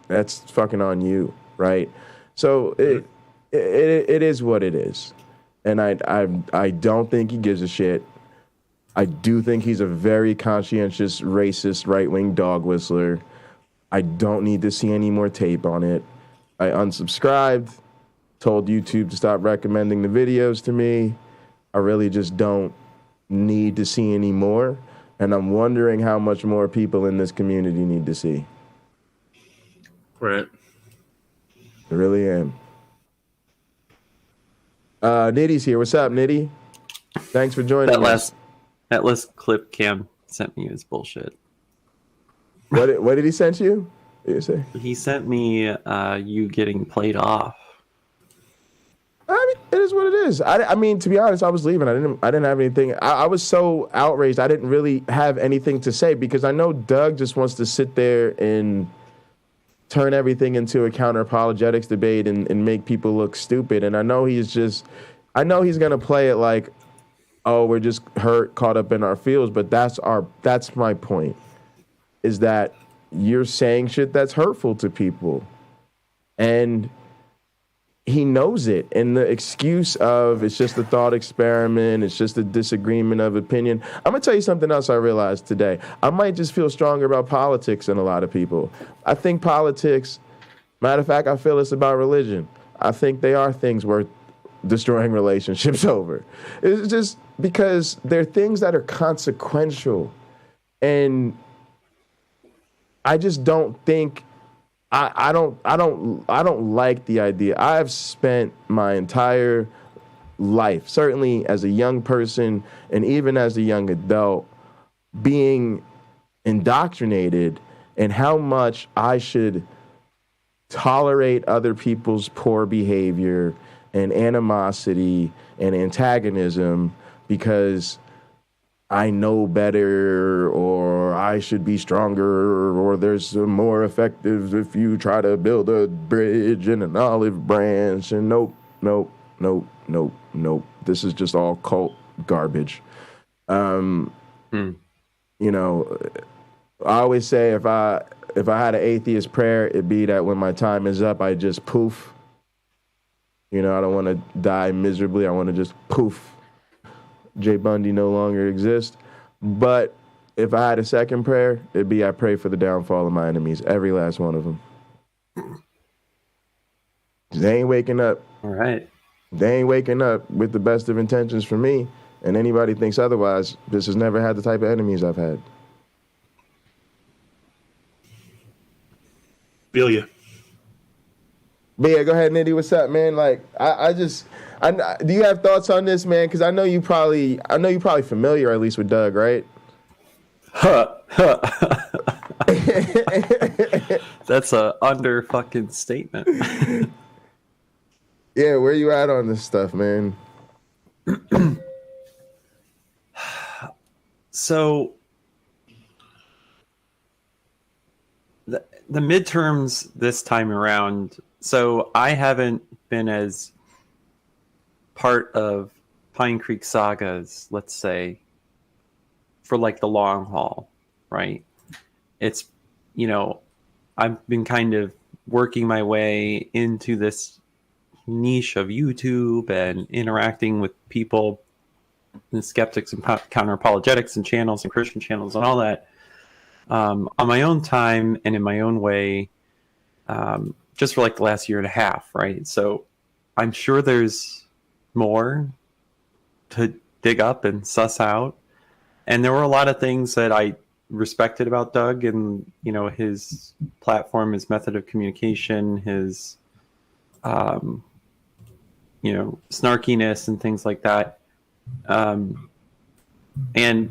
that's fucking on you, right? So it is what it is. And I don't think he gives a shit. I do think he's a very conscientious, racist, right-wing dog whistler. I don't need to see any more tape on it. I unsubscribed, told YouTube to stop recommending the videos to me. I really just don't need to see any more. And I'm wondering how much more people in this community need to see. Right. I really am. Nitty's here. What's up, Nitty? Thanks for joining us. That last clip Cam sent me is bullshit. What did he send you? What did you say? He sent me you getting played off. I mean, it is what it is. I mean, to be honest, I was leaving. I didn't have anything. I was so outraged. I didn't really have anything to say because I know Doug just wants to sit there and turn everything into a counter-apologetics debate and make people look stupid. And I know he's gonna play it like, oh, we're just hurt, caught up in our feels. But that's my point. Is that you're saying shit that's hurtful to people. And he knows it. And the excuse of it's just a thought experiment, it's just a disagreement of opinion. I'm going to tell you something else I realized today. I might just feel stronger about politics than a lot of people. I think politics, matter of fact, I feel it's about religion. I think they are things worth destroying relationships over. It's just because they're things that are consequential. And I just don't think I don't like the idea. I've spent my entire life, certainly as a young person and even as a young adult, being indoctrinated in how much I should tolerate other people's poor behavior and animosity and antagonism because I know better, or I should be stronger, or there's more effective if you try to build a bridge and an olive branch. And nope. This is just all cult garbage. You know, I always say if I had an atheist prayer, it'd be that when my time is up, I just poof. You know, I don't want to die miserably. I want to just poof. J. Bundy no longer exists. But if I had a second prayer, it'd be I pray for the downfall of my enemies, every last one of them. They ain't waking up. All right. They ain't waking up with the best of intentions for me. And anybody thinks otherwise, this has never had the type of enemies I've had. Feel you. But yeah, go ahead, Nitty. What's up, man? Like, do you have thoughts on this, man? Because I know you probably familiar at least with Doug, right? That's a under fucking statement. Yeah, where you at on this stuff, man? So the midterms this time around. So I haven't been as part of Pinecreek sagas, let's say, for like the long haul, right? It's, you know, I've been kind of working my way into this niche of YouTube and interacting with people and skeptics and counter-apologetics and channels and Christian channels and all that on my own time and in my own way, just for like the last year and a half, right? So I'm sure there's more to dig up and suss out. And there were a lot of things that I respected about Doug and, you know, his platform, his method of communication, his, you know, snarkiness and things like that. And,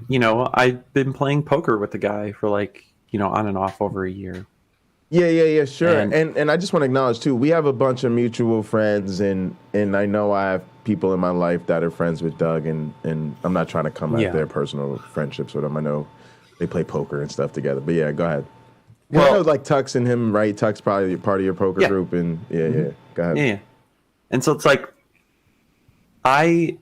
you know, I've been playing poker with the guy for like, you know, on and off over a year. Yeah, sure. And I just want to acknowledge, too, we have a bunch of mutual friends, and I know I have people in my life that are friends with Doug, and I'm not trying to come at their personal friendships with them. I know they play poker and stuff together. But, yeah, go ahead. Well, I know, like, Tux and him, right? Tux probably part of your poker group, and, yeah, go ahead. Yeah. And so it's like, I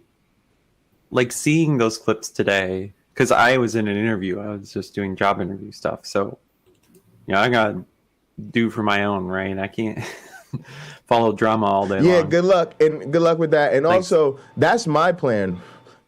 like seeing those clips today, because I was in an interview. I was just doing job interview stuff. So, you know, I got do for my own, right? I can't follow drama all day long. Yeah, good luck with that. And Thanks. Also, that's my plan.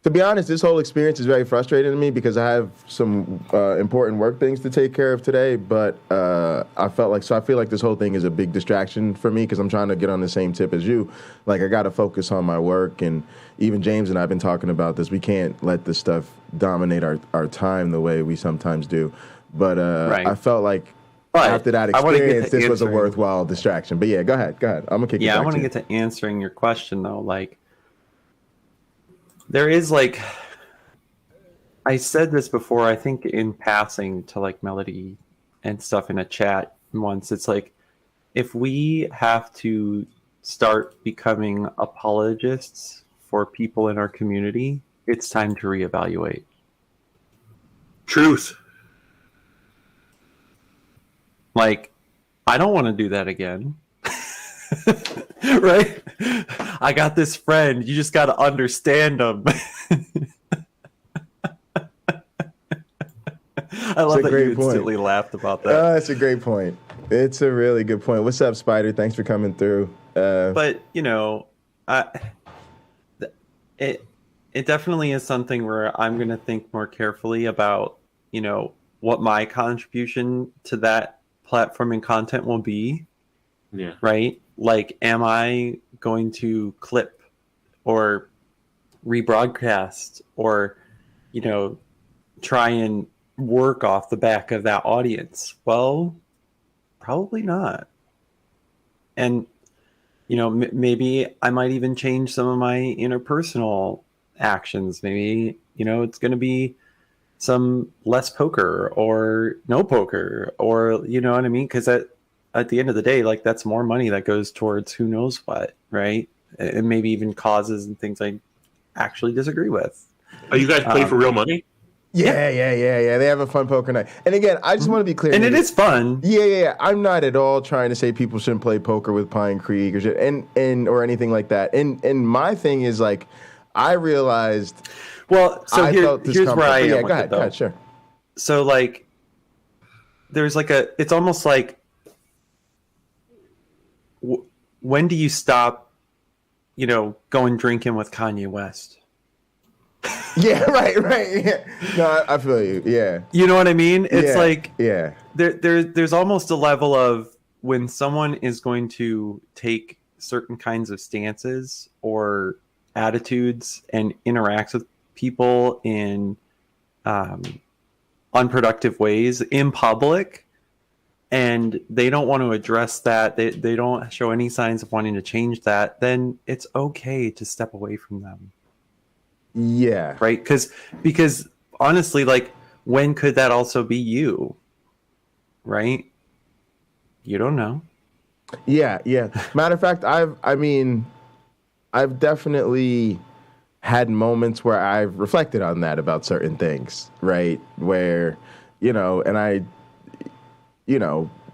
To be honest, this whole experience is very frustrating to me because I have some important work things to take care of today. But I feel like this whole thing is a big distraction for me because I'm trying to get on the same tip as you. Like, I got to focus on my work. And even James and I have been talking about this. We can't let this stuff dominate our time the way we sometimes do. But I felt like after that experience, this was a worthwhile distraction. But yeah, go ahead. I'm going to kick it back. Yeah, I want to get to answering your question, though. Like, there is, like, I said this before, I think in passing to, like, Melody and stuff in a chat once. It's like, if we have to start becoming apologists for people in our community, it's time to reevaluate. Truth. Like, I don't want to do that again. Right? I got this friend. You just got to understand him. I love that you instantly laughed about that. Oh, that's a great point. It's a really good point. What's up, Spider? Thanks for coming through. But, you know, it definitely is something where I'm going to think more carefully about, you know, what my contribution to that platform and content will be. Yeah. Right? Like, am I going to clip or rebroadcast or, you know, try and work off the back of that audience? Well, probably not. And, you know, maybe I might even change some of my interpersonal actions. Maybe, you know, it's going to be some less poker or no poker, or, you know what I mean? Because at the end of the day, like, that's more money that goes towards who knows what, right? And maybe even causes and things I actually disagree with. Oh, you guys play for real money? Yeah. They have a fun poker night. And again, I just want to be clear. And it is fun. Yeah. I'm not at all trying to say people shouldn't play poker with Pinecreek or shit, and or anything like that. And my thing is, like, I realized. Well, so here's where I am. Yeah, go ahead, sure. So, like, there's like it's almost like, when do you stop, you know, going drinking with Kanye West? Yeah, right. Yeah. No, I feel you. Yeah. You know what I mean? It's like, yeah. There's almost a level of when someone is going to take certain kinds of stances or attitudes and interacts with people in unproductive ways in public, and they don't want to address that, they don't show any signs of wanting to change that, then it's okay to step away from them. Yeah. Right? Because honestly, like, when could that also be you? Right? You don't know. Yeah. Matter of fact, I've definitely had moments where I've reflected on that about certain things, right? Where, you know, and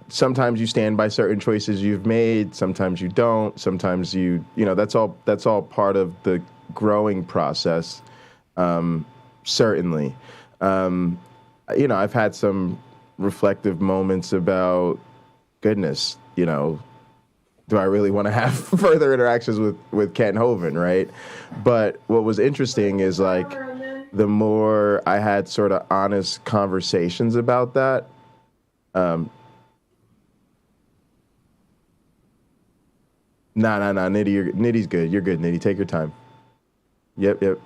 sometimes you stand by certain choices you've made, sometimes you don't, sometimes you know, that's all part of the growing process, certainly. I've had some reflective moments about, goodness, do I really want to have further interactions with Kent Hovind, right? But what was interesting is, like, the more I had sort of honest conversations about that, Nitty's good. You're good, Nitty. Take your time. Yep.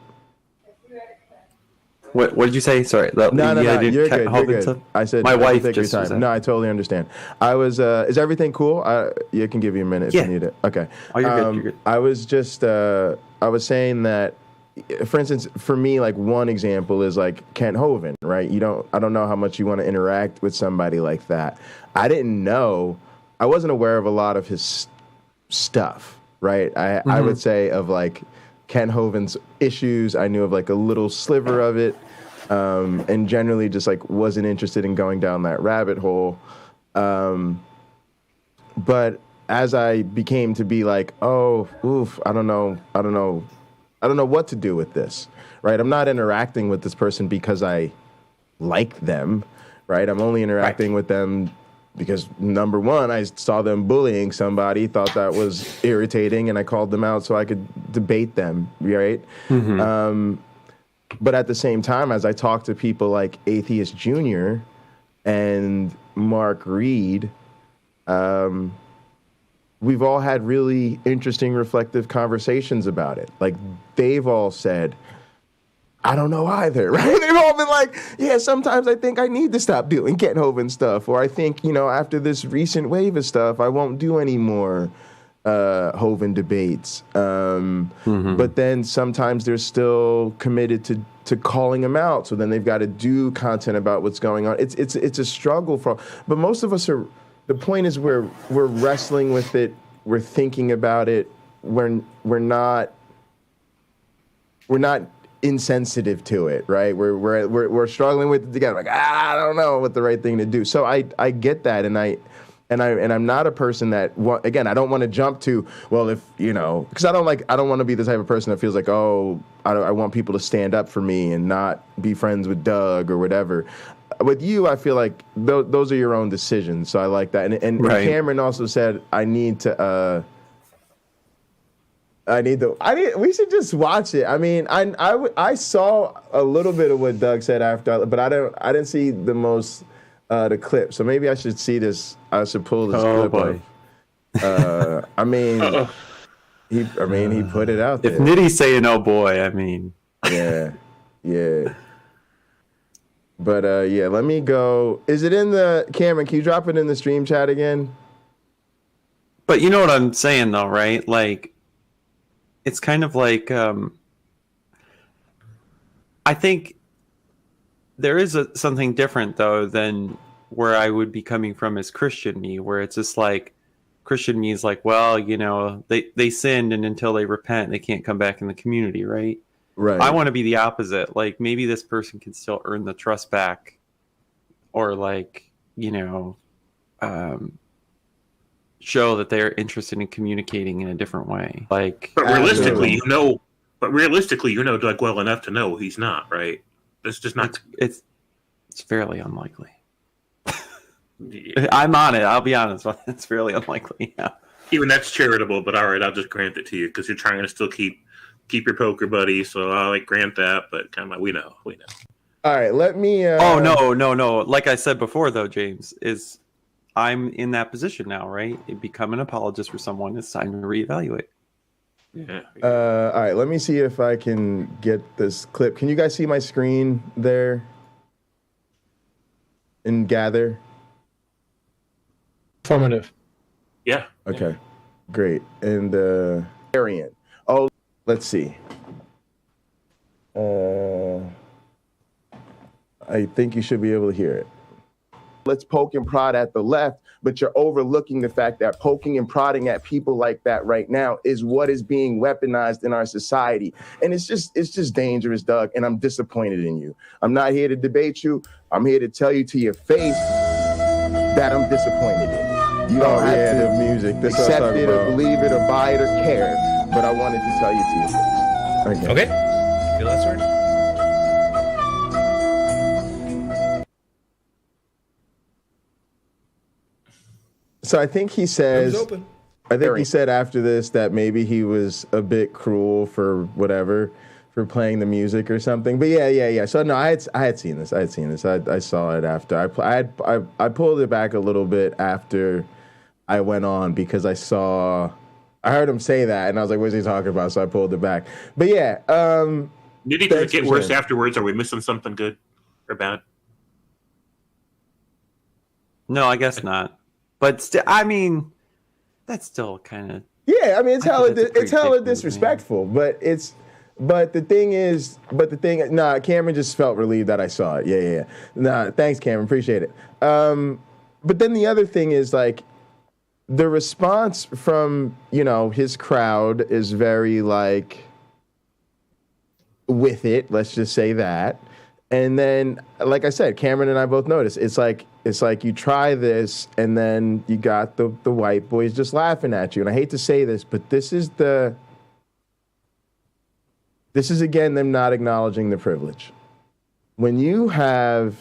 What did you say? Sorry. No. You're good. I said my wife take your just time. No, I totally understand. I was. Is everything cool? You can give you a minute if you need it. Okay. Oh, you're good. I was just. I was saying that, for instance, for me, like, one example is like Kent Hovind, right? I don't know how much you want to interact with somebody like that. I didn't know. I wasn't aware of a lot of his stuff, right? I would say of like Kent Hovind's issues, I knew of like a little sliver of it, and generally just like wasn't interested in going down that rabbit hole. But as I became to be like, I don't know what to do with this, right? I'm not interacting with this person because I like them, right? I'm only interacting with them because, number one, I saw them bullying somebody, thought that was irritating, and I called them out so I could debate them, right? But at the same time, as I talk to people like Atheist Jr. and Mark Reed, we've all had really interesting, reflective conversations about it. Like, they've all said, I don't know either, right? They've all been like, yeah, sometimes I think I need to stop doing Kent Hovind stuff. Or I think, after this recent wave of stuff, I won't do any more Hovind debates. But then sometimes they're still committed to calling him out. So then they've got to do content about what's going on. It's a struggle but most of us are, the point is we're wrestling with it. We're thinking about it. We're not insensitive to it, right? We're struggling with it together. Like, I don't know what the right thing to do. So I get that, and I'm not a person that again, I don't want to jump to, well, if because I don't want to be the type of person that feels like, I want people to stand up for me and not be friends with Doug or whatever. With you, I feel like those are your own decisions. So I like that. And right. Cameron also said, we should just watch it. I mean, I saw a little bit of what Doug said after, but I didn't see the most the clip. So maybe I should see this. I should pull this clip boy. Up. He put it out there. If Nitty's saying, "Oh boy," I mean, yeah. But let me go. Is it in the Cameron? Can you drop it in the stream chat again? But you know what I'm saying, though, right? Like, it's kind of like I think there is something different, though, than where I would be coming from as Christian me, where it's just like Christian me is like, well, they sinned, and until they repent, they can't come back in the community, right? Right. I want to be the opposite. Like, maybe this person can still earn the trust back, or like, show that they're interested in communicating in a different way. Like, but realistically, Doug well enough to know he's not, right? It's just not. It's fairly unlikely. Yeah. I'm on it. I'll be honest. It's fairly unlikely. Yeah. Even that's charitable, but all right, I'll just grant it to you because you're trying to still keep your poker buddy. So I'll grant that, but kind of we know. All right, let me. Oh no! Like I said before, though, James, is I'm in that position now, right? Become an apologist for someone. It's time to reevaluate. Yeah. All right, let me see if I can get this clip. Can you guys see my screen there? And gather. Affirmative. Yeah. Okay. Great. And variant. Oh, let's see. I think you should be able to hear it. Let's poke and prod at the left, but you're overlooking the fact that poking and prodding at people like that right now is what is being weaponized in our society. And it's just dangerous, Doug, and I'm disappointed in you. I'm not here to debate you. I'm here to tell you to your face that I'm disappointed in you. You don't have to the music. accept it or believe it or buy it or care, but I wanted to tell you to your face. Okay. Feel that sword? So I think he says. Room's open. I think he said after this that maybe he was a bit cruel for whatever, for playing the music or something. But yeah. So no, I had seen this. I saw it after. I pulled it back a little bit after I went on because I heard him say that and I was like, what's he talking about? So I pulled it back. But yeah. Did he get worse afterwards? Are we missing something good or bad? No, I guess not. But I mean, that's still kind of. Yeah, I mean, it's hella disrespectful, but the thing, Cameron just felt relieved that I saw it. Yeah. Nah, thanks, Cameron, appreciate it. But then the other thing is like, the response from, his crowd is very like, with it, let's just say that. And then, like I said, Cameron and I both noticed, it's like you try this and then you got the white boys just laughing at you. And I hate to say this, but this is again them not acknowledging the privilege. When you have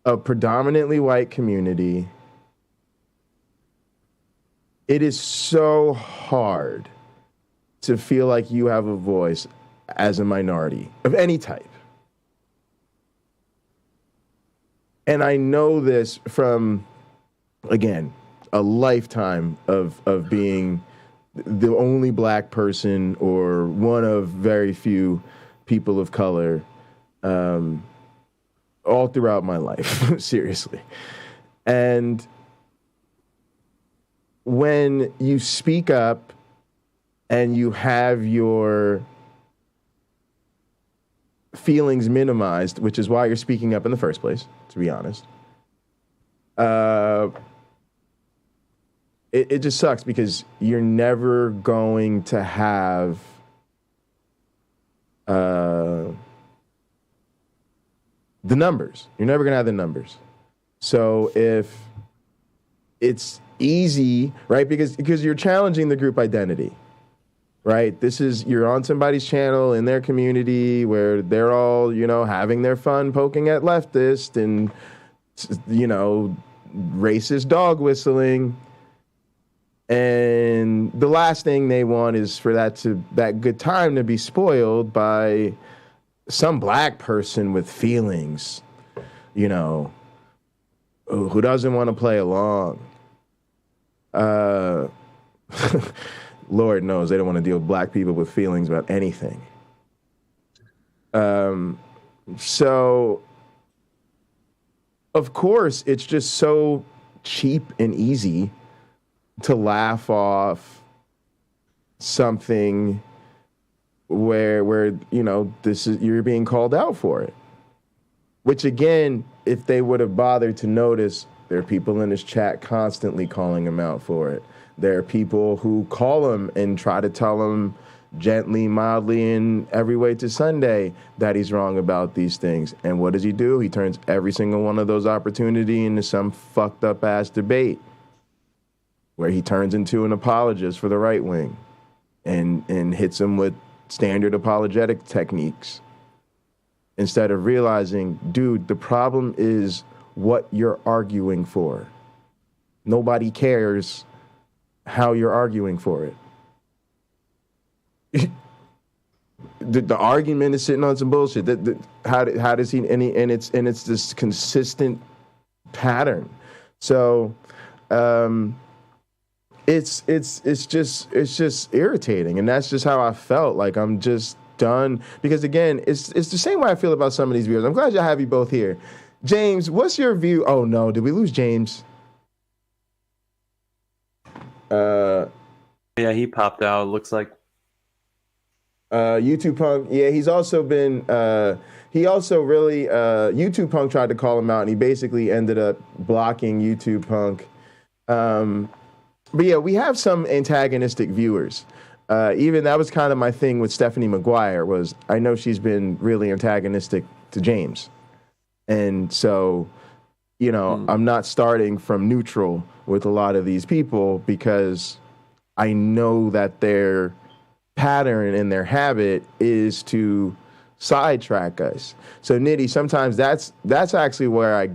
a predominantly white community, it is so hard to feel like you have a voice as a minority of any type. And I know this from, again, a lifetime of being the only black person or one of very few people of color all throughout my life, seriously. And when you speak up and you have your feelings minimized, which is why you're speaking up in the first place, to be honest. It just sucks because you're never going to have the numbers. You're never going to have the numbers. So if it's easy, right? Because you're challenging the group identity. Right? You're on somebody's channel in their community where they're all, having their fun poking at leftists and, racist dog whistling. And the last thing they want is for that good time to be spoiled by some black person with feelings, who doesn't want to play along. Lord knows they don't want to deal with black people with feelings about anything. So, of course, it's just so cheap and easy to laugh off something where you're being called out for it. Which, again, if they would have bothered to notice, there are people in his chat constantly calling him out for it. There are people who call him and try to tell him gently, mildly, in every way to Sunday that he's wrong about these things. And what does he do? He turns every single one of those opportunities into some fucked up ass debate where he turns into an apologist for the right wing and hits them with standard apologetic techniques instead of realizing, dude, the problem is what you're arguing for. Nobody cares how you're arguing for it. The argument is sitting on some bullshit. How does he? And it's this consistent pattern. So, it's just irritating, and that's just how I felt. Like I'm just done because again, it's the same way I feel about some of these viewers. I'm glad y'all have you both here. James, what's your view? Oh no, did we lose James? Yeah, he popped out. Looks like YouTube Punk. Yeah, he's also been. He also really. YouTube Punk tried to call him out, and he basically ended up blocking YouTube Punk. But yeah, we have some antagonistic viewers. Even that was kind of my thing with Stephanie McGuire. Was I know she's been really antagonistic to James, and so. I'm not starting from neutral with a lot of these people because I know that they're pattern in their habit is to sidetrack us. So Nitty, sometimes that's actually where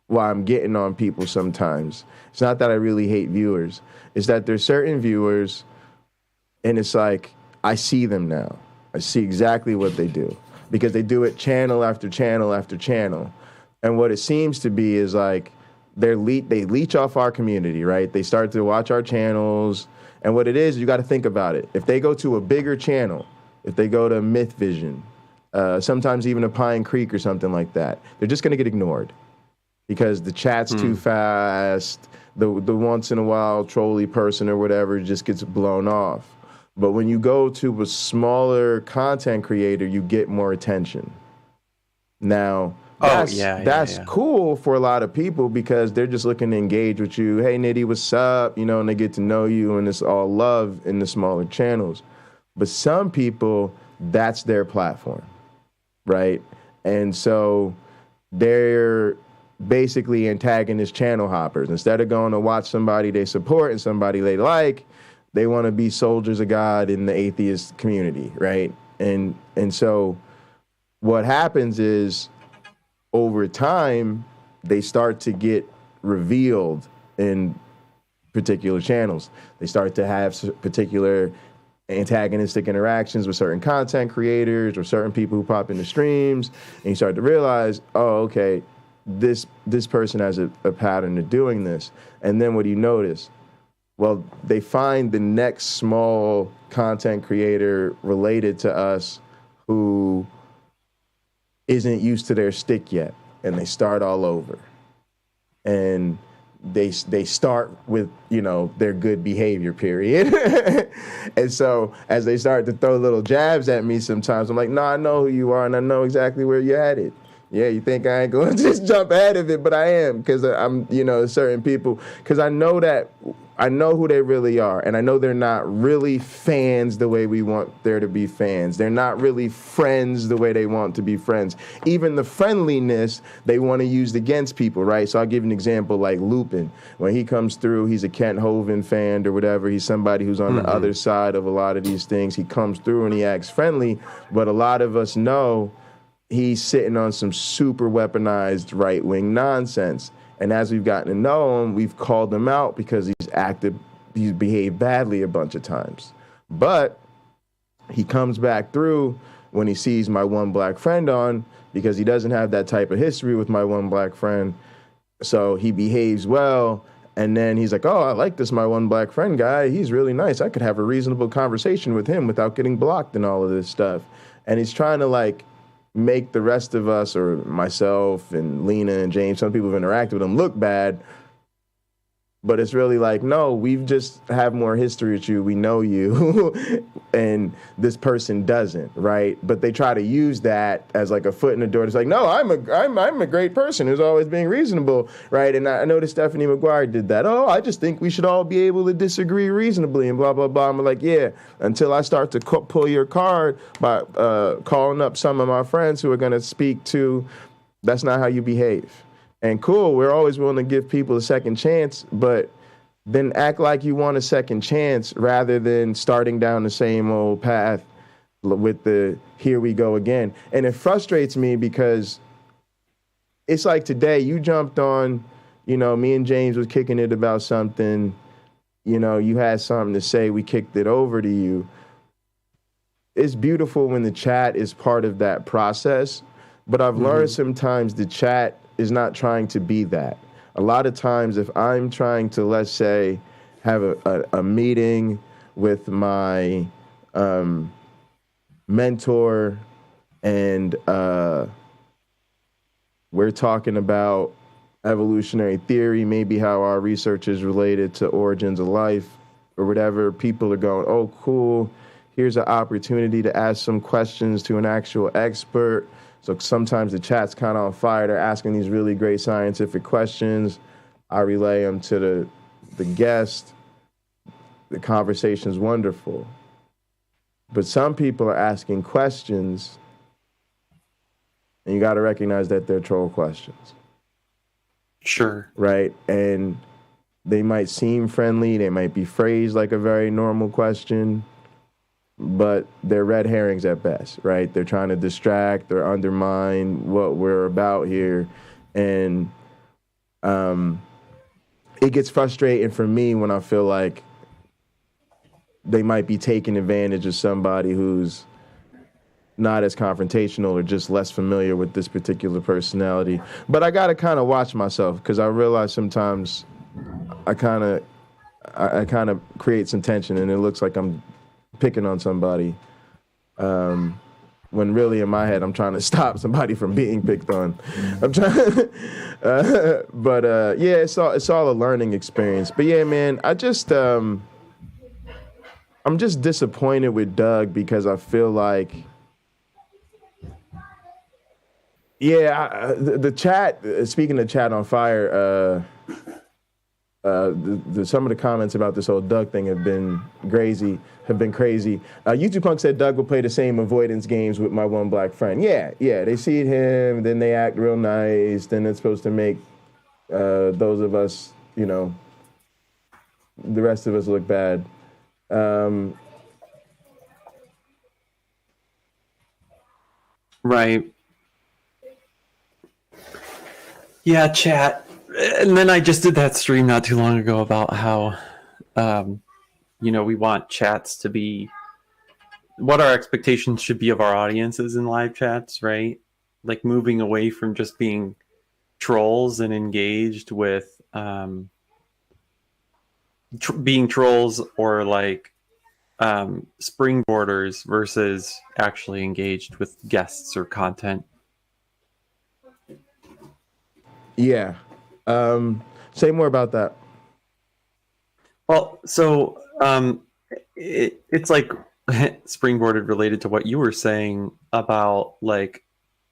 why I'm getting on people sometimes. It's not that I really hate viewers. It's that there's certain viewers and it's like, I see them now. I see exactly what they do because they do it channel after channel after channel. And what it seems to be is like they leech off our community, right? They start to watch our channels. And what it is, you got to think about it. If they go to a bigger channel, if they go to Mythvision, sometimes even a Pinecreek or something like that, they're just going to get ignored because the chat's too fast. The once in a while trolley person or whatever just gets blown off. But when you go to a smaller content creator, you get more attention. Now, that's cool for a lot of people because they're just looking to engage with you. Hey, Nitty, what's up? You know, and they get to know you, and it's all love in the smaller channels. But some people, that's their platform, right? And so they're basically antagonist channel hoppers. Instead of going to watch somebody they support and somebody they like, they want to be soldiers of God in the atheist community, right? And so what happens is over time, they start to get revealed in particular channels. They start to have particular antagonistic interactions with certain content creators or certain people who pop into streams, and you start to realize, oh, okay, this person has a pattern of doing this. And then what do you notice? Well, they find the next small content creator related to us who isn't used to their stick yet, and they start all over. And they start with, you know, their good behavior period. And so as they start to throw little jabs at me sometimes, I'm like, no, I know who you are, and I know exactly where you're headed. Yeah, you think I ain't going to just jump ahead of it, but I am, because I'm, you know, certain people, because I know who they really are, and I know they're not really fans the way we want there to be fans. They're not really friends the way they want to be friends. Even the friendliness they want to use against people, right? So I'll give you an example like Lupin. When he comes through, he's a Kent Hovind fan or whatever. He's somebody who's on the other side of a lot of these things. He comes through and he acts friendly, but a lot of us know he's sitting on some super weaponized right-wing nonsense. And as we've gotten to know him, we've called him out because he's behaved badly a bunch of times. But he comes back through when he sees my one black friend on, because he doesn't have that type of history with my one black friend. So he behaves well. And then he's like, oh, I like this my one black friend guy. He's really nice. I could have a reasonable conversation with him without getting blocked and all of this stuff. And he's trying to like make the rest of us, or myself and Lena and James, some people who've interacted with him, look bad. But it's really like, no, we've just have more history with you. We know you. And this person doesn't, right? But they try to use that as like a foot in the door. It's like, no, I'm a great person who's always being reasonable, right? And I noticed Stephanie McGuire did that. Oh, I just think we should all be able to disagree reasonably and blah, blah, blah. I'm like, yeah, until I start to pull your card by calling up some of my friends who are going to speak to, that's not how you behave. And cool, we're always willing to give people a second chance, but then act like you want a second chance rather than starting down the same old path with the here we go again. And it frustrates me because it's like today you jumped on, you know, me and James was kicking it about something, you know, you had something to say, we kicked it over to you. It's beautiful when the chat is part of that process, but I've learned sometimes the chat is not trying to be that. A lot of times if I'm trying to, let's say, have a meeting with my mentor and we're talking about evolutionary theory, maybe how our research is related to origins of life or whatever, people are going, oh, cool, here's an opportunity to ask some questions to an actual expert. So sometimes the chat's kind of on fire. They're asking these really great scientific questions. I relay them to the guest. The conversation's wonderful. But some people are asking questions, and you got to recognize that they're troll questions. Sure. Right? And they might seem friendly. They might be phrased like a very normal question. but they're red herrings at best, right? They're trying to distract or undermine what we're about here. And it gets frustrating for me when I feel like they might be taking advantage of somebody who's not as confrontational or just less familiar with this particular personality. But I got to kind of watch myself, because I realize sometimes I kind of create some tension, and it looks like I'm picking on somebody, when really in my head I'm trying to stop somebody from being picked on. I'm trying, but yeah, it's all a learning experience. But yeah, man, I'm just disappointed with Doug, because I feel like, yeah, the chat. Speaking of chat on fire, some of the comments about this whole Doug thing have been crazy. YouTube Punk said Doug will play the same avoidance games with my one black friend. Yeah, they see him, then they act real nice, then it's supposed to make those of us, the rest of us look bad. Right. Yeah, chat. And then I just did that stream not too long ago about how, we want chats to be what our expectations should be of our audiences in live chats, right? Like moving away from just being trolls and engaged with being trolls or like springboarders versus actually engaged with guests or content. Yeah. Say more about that. Well, so it's like springboarded related to what you were saying about like,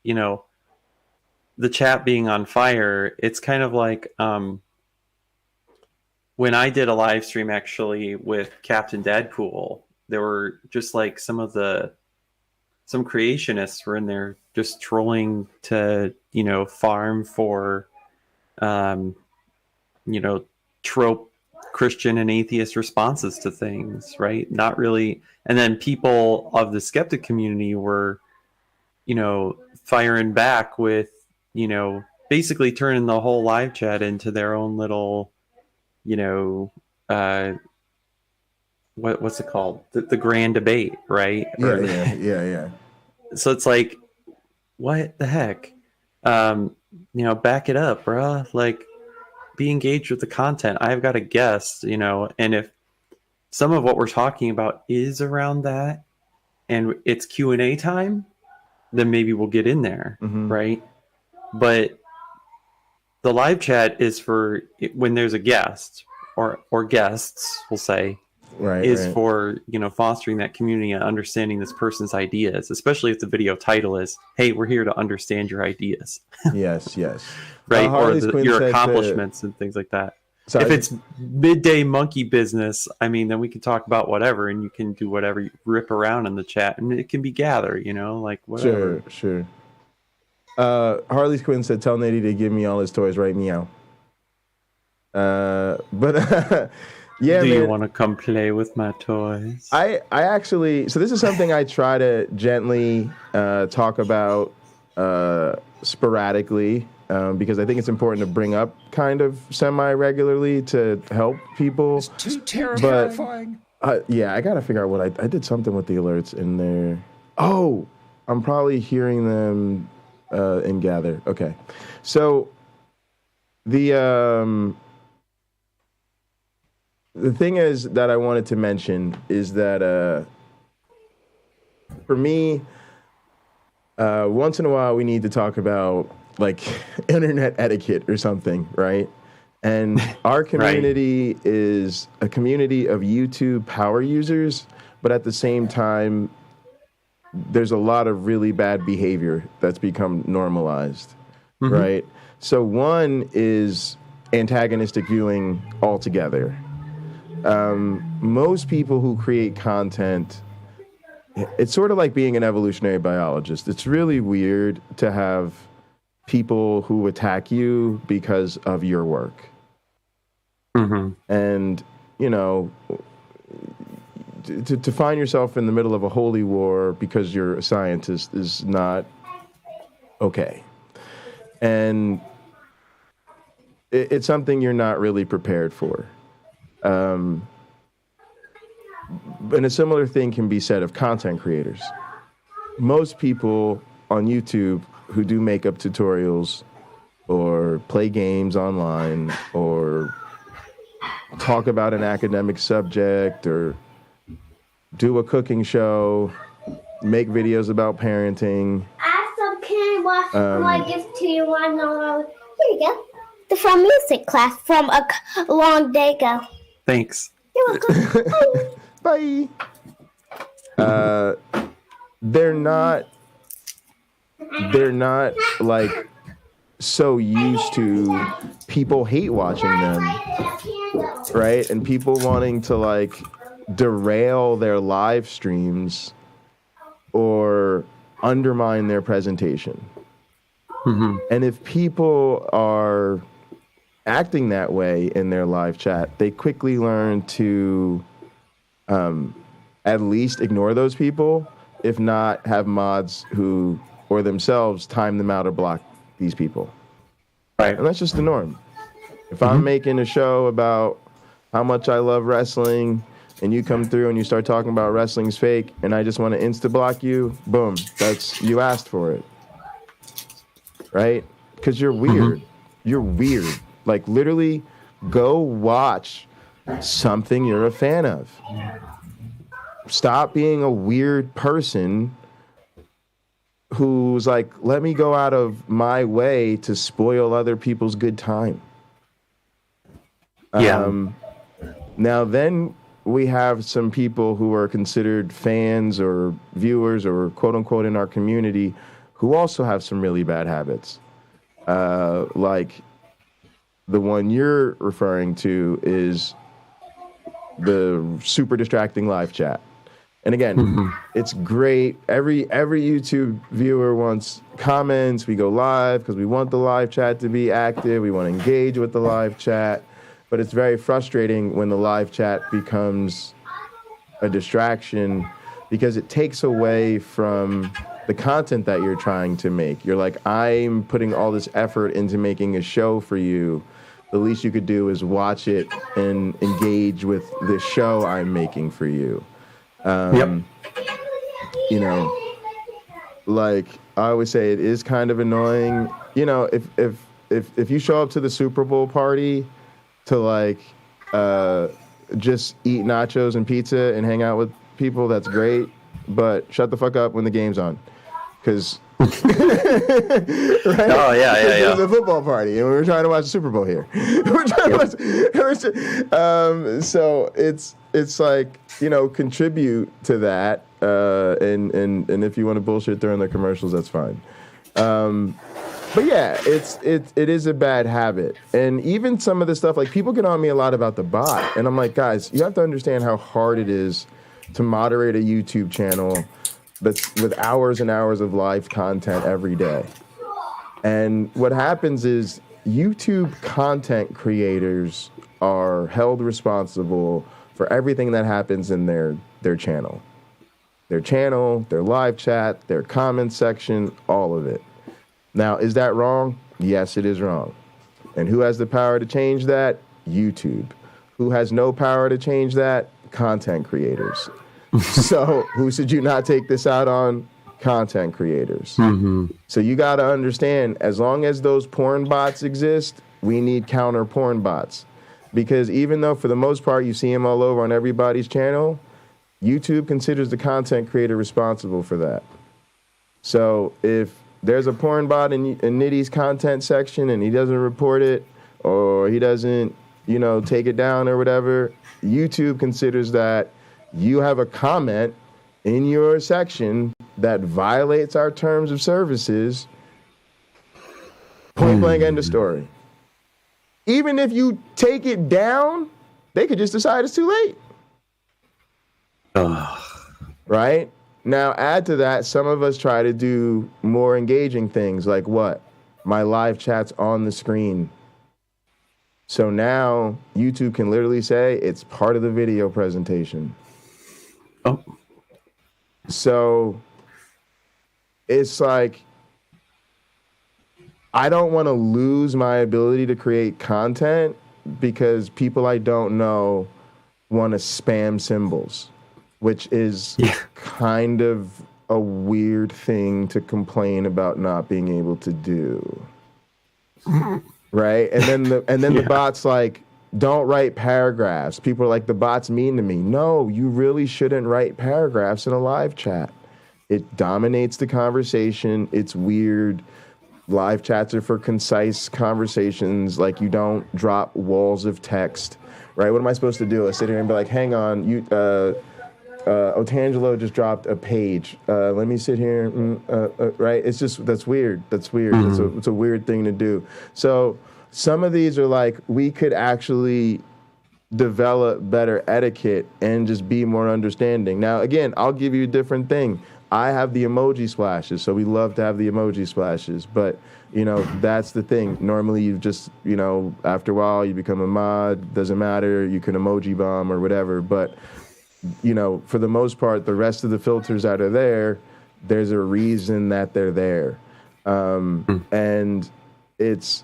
the chat being on fire. It's kind of like when I did a live stream actually with Captain Deadpool, there were just like some creationists were in there just trolling to, farm for trope Christian and atheist responses to things, right? Not really. And then people of the skeptic community were, firing back with, basically turning the whole live chat into their own little, what's it called? The grand debate, right? Yeah. So it's like, what the heck? Back it up, bruh. Like, be engaged with the content. I've got a guest, and if some of what we're talking about is around that and it's Q&A time, then maybe we'll get in there, right? But the live chat is for when there's a guest or guests, we'll say, right. For, fostering that community and understanding this person's ideas, especially if the video title is, hey, we're here to understand your ideas. Yes. Right, or your accomplishments and things like that. Sorry. If it's midday monkey business, then we can talk about whatever, and you can do whatever, you rip around in the chat, and it can be gather, like whatever. Sure. Harley's Quinn said, tell Nitty to give me all his toys right meow. But yeah, do you want to come play with my toys? I actually, so this is something I try to gently talk about sporadically, because I think it's important to bring up kind of semi-regularly to help people. It's too terrifying. Yeah, I got to figure out what I did something with the alerts in there. Oh, I'm probably hearing them in Gather. Okay. So the thing is that I wanted to mention is that for me, once in a while we need to talk about like internet etiquette or something, right? And our community is a community of YouTube power users, but at the same time, there's a lot of really bad behavior that's become normalized, right? So one is antagonistic viewing altogether. Most people who create content, it's sort of like being an evolutionary biologist. It's really weird to have people who attack you because of your work. And, to find yourself in the middle of a holy war because you're a scientist is not okay. And it's something you're not really prepared for. And a similar thing can be said of content creators. Most people on YouTube who do makeup tutorials or play games online or talk about an academic subject or do a cooking show, make videos about parenting. I have some candy wash my gift to you. Here you go. They're from music class from a long day ago. Thanks. You're welcome. Bye. They're not like so used to people hate watching them, right? And people wanting to like derail their live streams or undermine their presentation. Mm-hmm. And if people are acting that way in their live chat, they quickly learn to at least ignore those people, if not have mods who or themselves time them out or block these people. Right. And that's just the norm. If I'm making a show about how much I love wrestling and you come through and you start talking about wrestling's fake and I just want to insta-block you, boom, that's, you asked for it. Right? Because you're weird. You're weird. Like literally go watch something you're a fan of. Stop being a weird person who's like, let me go out of my way to spoil other people's good time. Yeah. Now then we have some people who are considered fans or viewers or quote unquote in our community who also have some really bad habits. Like the one you're referring to is the super distracting live chat. And again, it's great. Every YouTube viewer wants comments. We go live because we want the live chat to be active. We want to engage with the live chat. But it's very frustrating when the live chat becomes a distraction because it takes away from the content that you're trying to make. You're like, I'm putting all this effort into making a show for you. The least you could do is watch it and engage with the show I'm making for you. You know, like I always say, it is kind of annoying. You know, if you show up to the Super Bowl party to like just eat nachos and pizza and hang out with people, that's great. But shut the fuck up when the game's on, because right? Oh yeah. It was a football party, and we were trying to watch the Super Bowl here. We're trying to watch. So it's like, you know, contribute to that, and if you want to bullshit during the commercials, that's fine. But yeah, it is a bad habit, and even some of the stuff, like people get on me a lot about the bot, and I'm like, guys, you have to understand how hard it is to moderate a YouTube channel that's with hours and hours of live content every day. And what happens is YouTube content creators are held responsible for everything that happens in their channel. Their channel, their live chat, their comment section, all of it. Now, is that wrong? Yes, it is wrong. And who has the power to change that? YouTube. Who has no power to change that? Content creators. So who should you not take this out on? Content creators. So you got to understand, as long as those porn bots exist, we need counter porn bots. Because even though for the most part you see them all over on everybody's channel, YouTube considers the content creator responsible for that. So if there's a porn bot in Nitty's content section and he doesn't report it, or he doesn't, you know, take it down or whatever, YouTube considers that you have a comment in your section that violates our terms of services. Point blank, end of story. Even if you take it down, they could just decide it's too late. Right? Now, add to that, some of us try to do more engaging things like what? My live chat's on the screen. So now YouTube can literally say it's part of the video presentation. Oh. So it's like, I don't want to lose my ability to create content because people I don't know want to spam symbols, which is kind of a weird thing to complain about not being able to do. Right? And then the bot's like, don't write paragraphs. People are like, the bot's mean to me. No, you really shouldn't write paragraphs in a live chat. It dominates the conversation. It's weird. Live chats are for concise conversations. Like, you don't drop walls of text, right? What am I supposed to do? I sit here and be like, hang on, Otangelo just dropped a page. Let me sit here, right? It's just, that's weird. That's weird. It's a weird thing to do. So some of these are like, we could actually develop better etiquette and just be more understanding. Now, again, I'll give you a different thing. I have the emoji splashes, so we love to have the emoji splashes. But, you know, that's the thing. Normally, you just, you know, after a while, you become a mod. Doesn't matter. You can emoji bomb or whatever. But, you know, for the most part, the rest of the filters that are there, there's a reason that they're there. And it's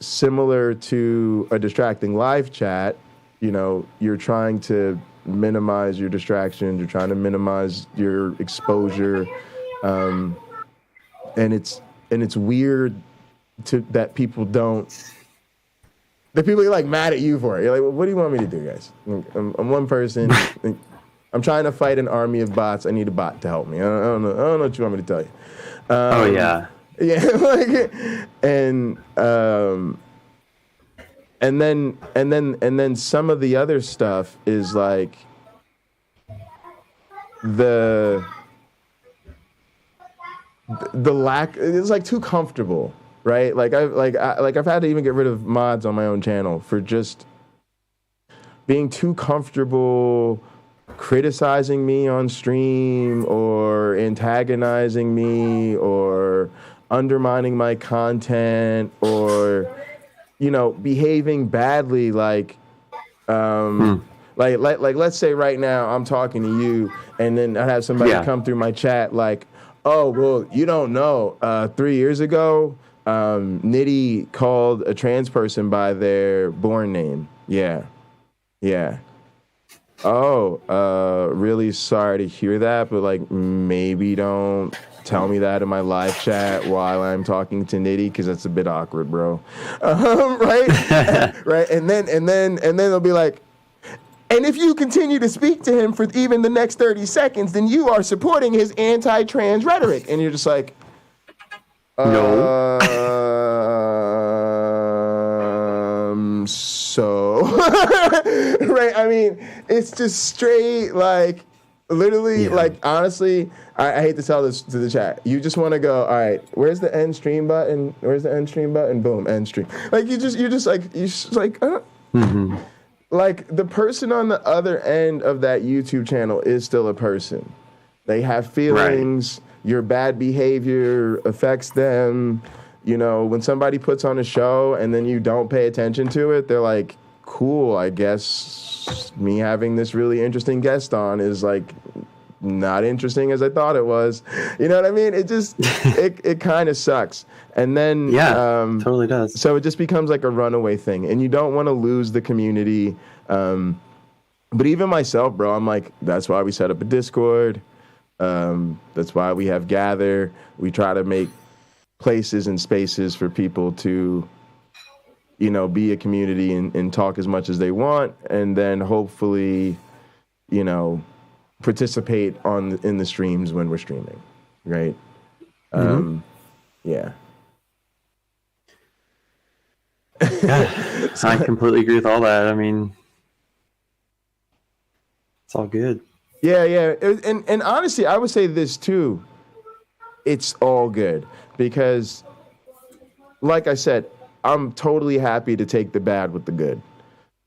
similar to a distracting live chat. You know, you're trying to minimize your distractions, you're trying to minimize your exposure, and it's weird that people are like mad at you for it. You're like, well, what do you want me to do, guys? I'm one person. I'm trying to fight an army of bots. I need a bot to help me. I don't know what you want me to tell you. Oh yeah. And then some of the other stuff is like the lack. It's like too comfortable, right? Like I've had to even get rid of mods on my own channel for just being too comfortable criticizing me on stream or antagonizing me or undermining my content or, you know, behaving badly. Like let's say right now I'm talking to you and then I have somebody come through my chat like, oh, well, you don't know, 3 years ago, Nitty called a trans person by their born name. Yeah. Oh, really sorry to hear that, but like maybe don't tell me that in my live chat while I'm talking to Nitty, because that's a bit awkward, bro. Right? Right? And then they'll be like, and if you continue to speak to him for even the next 30 seconds, then you are supporting his anti-trans rhetoric. And you're just like, no. So, right? I mean, it's just straight, like, literally, like, honestly, I hate to tell this to the chat. You just want to go, all right, where's the end stream button? Where's the end stream button? Boom, end stream. Like, you're just like, like, the person on the other end of that YouTube channel is still a person. They have feelings. Right. Your bad behavior affects them. You know, when somebody puts on a show and then you don't pay attention to it, they're like, cool, I guess me having this really interesting guest on is like not interesting as I thought it was. You know what I mean? It just, it kind of sucks. And then, totally does. So it just becomes like a runaway thing and you don't want to lose the community. But even myself, bro, I'm like, that's why we set up a Discord. That's why we have Gather. We try to make places and spaces for people to, you know, be a community and talk as much as they want, and then hopefully, you know, participate in the streams when we're streaming, right? Yeah. I completely agree with all that. I mean, it's all good. Yeah. And honestly, I would say this too. It's all good because, like I said, I'm totally happy to take the bad with the good.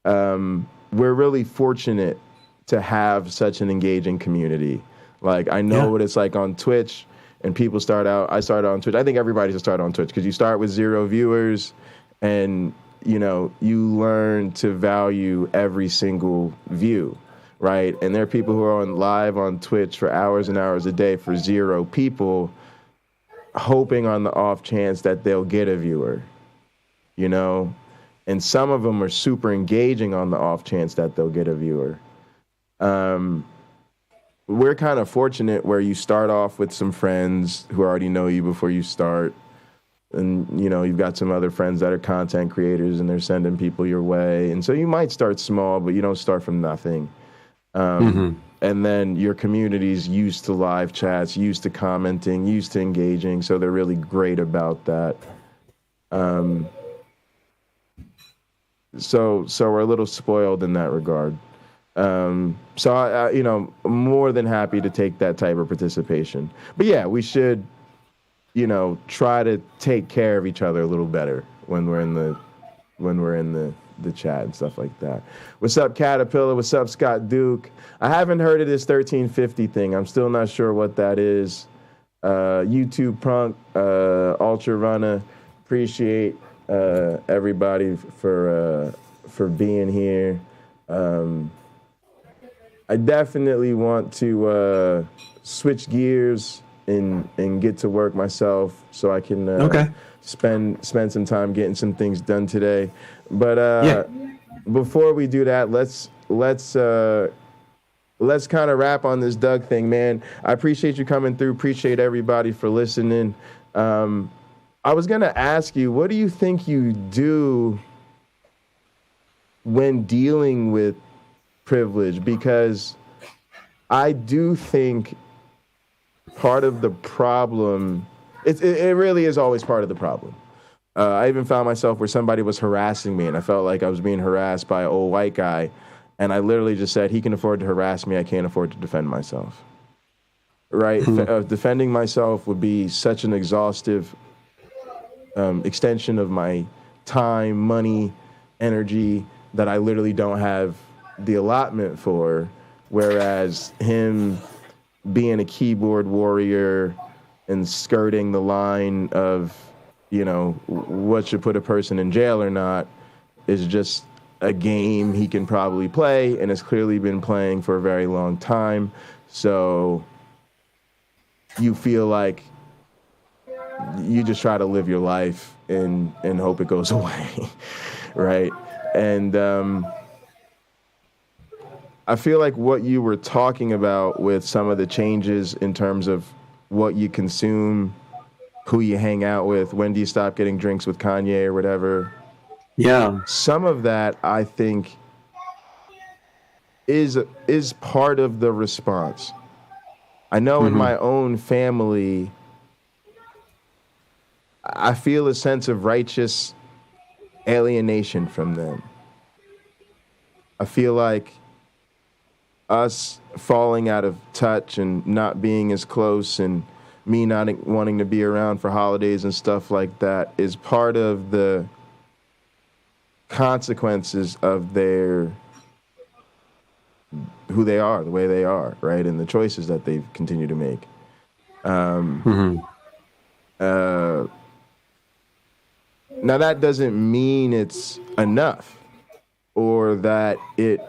We're really fortunate to have such an engaging community. Like, I know what it's like on Twitch, and people I started on Twitch. I think everybody should start on Twitch because you start with 0 viewers, and, you know, you learn to value every single view, right? And there are people who are live on Twitch for hours and hours a day for 0 people, hoping on the off chance that they'll get a viewer, you know? And some of them are super engaging on the off chance that they'll get a viewer. We're kind of fortunate where you start off with some friends who already know you before you start. And, you know, you've got some other friends that are content creators and they're sending people your way. And so you might start small, but you don't start from nothing. And then your community's used to live chats, used to commenting, used to engaging. So they're really great about that. So we're a little spoiled in that regard. So I, you know, more than happy to take that type of participation. But yeah, we should, you know, try to take care of each other a little better when we're in the chat and stuff like that. What's up, Caterpillar? What's up, Scott Duke? I haven't heard of this 1350 thing. I'm still not sure what that is. YouTube Prunk, Ultra Runner, appreciate everybody for being here. I definitely want to switch gears and get to work myself so I can spend some time getting some things done today. But before we do that, let's kind of wrap on this Doug thing, man. I appreciate you coming through. Appreciate everybody for listening. I was gonna ask you, what do you think you do when dealing with privilege? Because I do think part of the problem, it really is always part of the problem. I even found myself where somebody was harassing me and I felt like I was being harassed by an old white guy. And I literally just said, he can afford to harass me. I can't afford to defend myself. Right? Defending myself would be such an exhaustive extension of my time, money, energy that I literally don't have the allotment for. Whereas him being a keyboard warrior and skirting the line of, you know, what should put a person in jail or not is just a game he can probably play and has clearly been playing for a very long time. So you feel like you just try to live your life and hope it goes away, right? And I feel like what you were talking about with some of the changes in terms of what you consume, who you hang out with, when do you stop getting drinks with Kanye or whatever. Yeah. Some of that, I think, is part of the response. I know in my own family, I feel a sense of righteous alienation from them. I feel like us falling out of touch and not being as close and me not wanting to be around for holidays and stuff like that is part of the consequences of their who they are, the way they are, right? And the choices that they continue to make. Now that doesn't mean it's enough or that it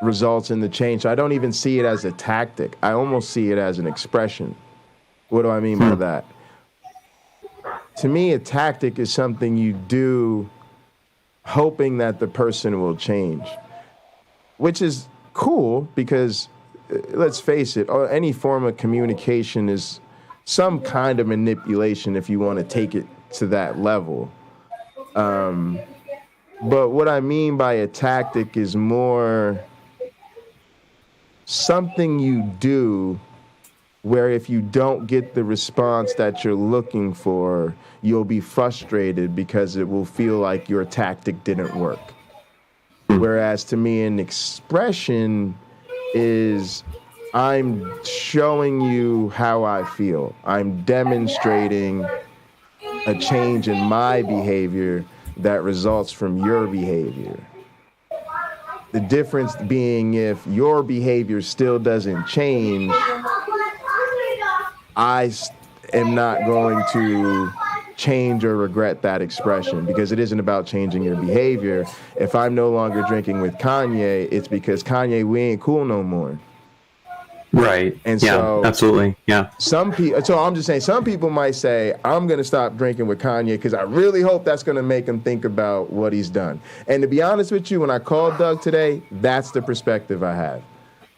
results in the change. I don't even see it as a tactic. I almost see it as an expression. What do I mean by that? To me, a tactic is something you do hoping that the person will change, which is cool because, let's face it, any form of communication is some kind of manipulation if you want to take it to that level. But what I mean by a tactic is more something you do where if you don't get the response that you're looking for, you'll be frustrated because it will feel like your tactic didn't work. Whereas to me, an expression is I'm showing you how I feel. I'm demonstrating a change in my behavior that results from your behavior. The difference being if your behavior still doesn't change, I am not going to change or regret that expression, because it isn't about changing your behavior. If I'm no longer drinking with Kanye, it's because Kanye, we ain't cool no more. Right. And yeah, so absolutely. Yeah. Some people, so I'm just saying, some people might say, I'm going to stop drinking with Kanye because I really hope that's going to make him think about what he's done. And to be honest with you, when I called Doug today, that's the perspective I had.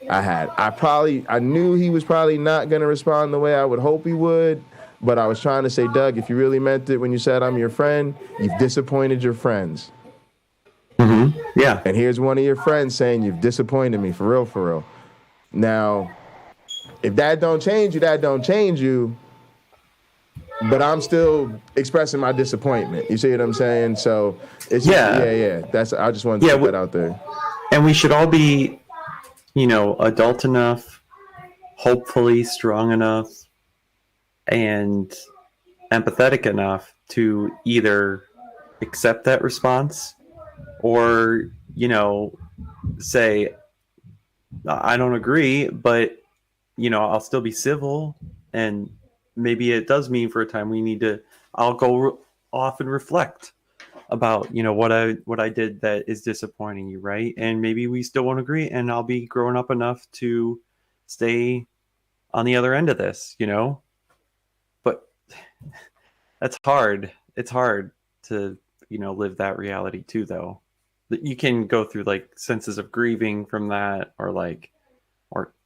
I knew he was probably not going to respond the way I would hope he would, but I was trying to say, Doug, if you really meant it when you said I'm your friend, you've disappointed your friends. Mm-hmm. Yeah. And here's one of your friends saying you've disappointed me, for real, for real. Now, if that don't change you, that don't change you. But I'm still expressing my disappointment. You see what I'm saying? So it's yeah. That's I just wanted to put that out there. And we should all be, adult enough, hopefully strong enough, and empathetic enough to either accept that response or, say, I don't agree, but I'll still be civil, and maybe it does mean for a time I'll go off and reflect about, what I did that is disappointing you, right? And maybe we still won't agree, and I'll be grown up enough to stay on the other end of this, But that's hard. It's hard to, live that reality too, though. You can go through senses of grieving from that, or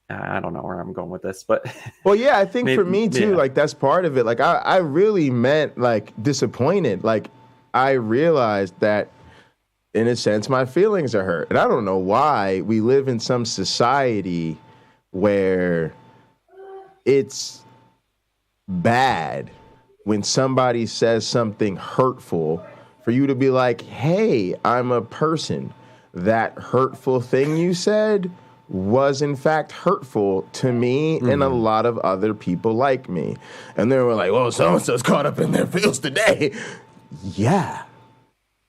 I don't know where I'm going with this, but well, yeah, I think for me too, that's part of it. I really meant disappointed. I realized that in a sense my feelings are hurt. And I don't know why we live in some society where it's bad when somebody says something hurtful for you to be like, hey, I'm a person. That hurtful thing you said was in fact hurtful to me and a lot of other people like me. And they were like, well, so-and-so's caught up in their feels today. Yeah.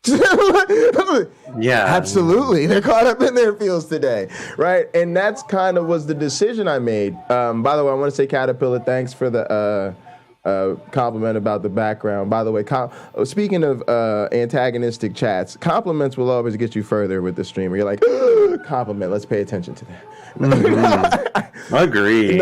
Yeah. Absolutely. They're caught up in their feels today. Right. And that's kind of was the decision I made. By the way, I want to say, Caterpillar, thanks for the compliment about the background. By the way, speaking of antagonistic chats, compliments will always get you further with the streamer. You're like, compliment, let's pay attention to that. Mm-hmm. Agree.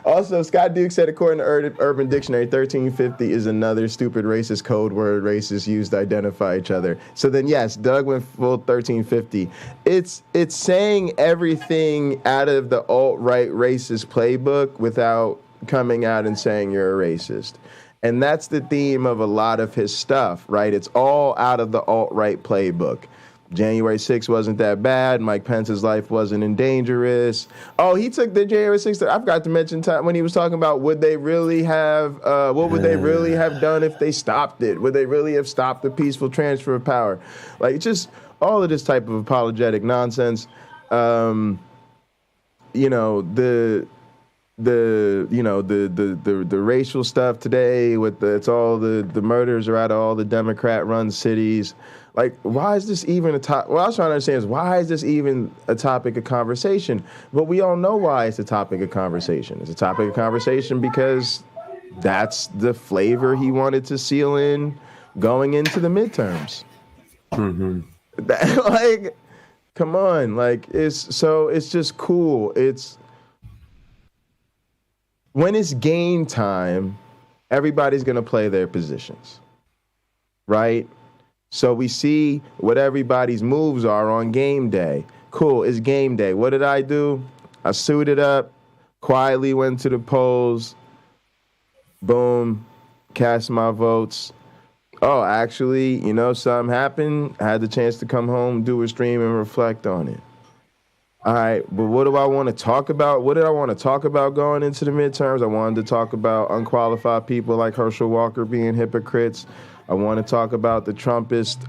Also, Scott Duke said, according to Urban Dictionary, 1350 is another stupid racist code word racists use to identify each other. So then, yes, Doug went full 1350. It's saying everything out of the alt-right racist playbook without coming out and saying you're a racist. And that's the theme of a lot of his stuff, right? It's all out of the alt-right playbook. January 6th wasn't that bad. Mike Pence's life wasn't dangerous. Oh, he took the January 6th. I forgot to mention when he was talking about would they really have, what would they really have done if they stopped it? Would they really have stopped the peaceful transfer of power? Just all of this type of apologetic nonsense. The racial stuff today with it's all the murders are out of all the Democrat-run cities. Why is this even a topic? What I was trying to understand is why is this even a topic of conversation? But we all know why it's a topic of conversation. It's a topic of conversation because that's the flavor he wanted to seal in going into the midterms. Mm-hmm. Come on, it's just cool. When it's game time, everybody's gonna play their positions, right? So we see what everybody's moves are on game day. Cool, it's game day. What did I do? I suited up, quietly went to the polls, boom, cast my votes. Oh, actually, something happened. I had the chance to come home, do a stream, and reflect on it. All right, but what do I want to talk about? What did I want to talk about going into the midterms? I wanted to talk about unqualified people like Herschel Walker being hypocrites. I want to talk about the Trumpist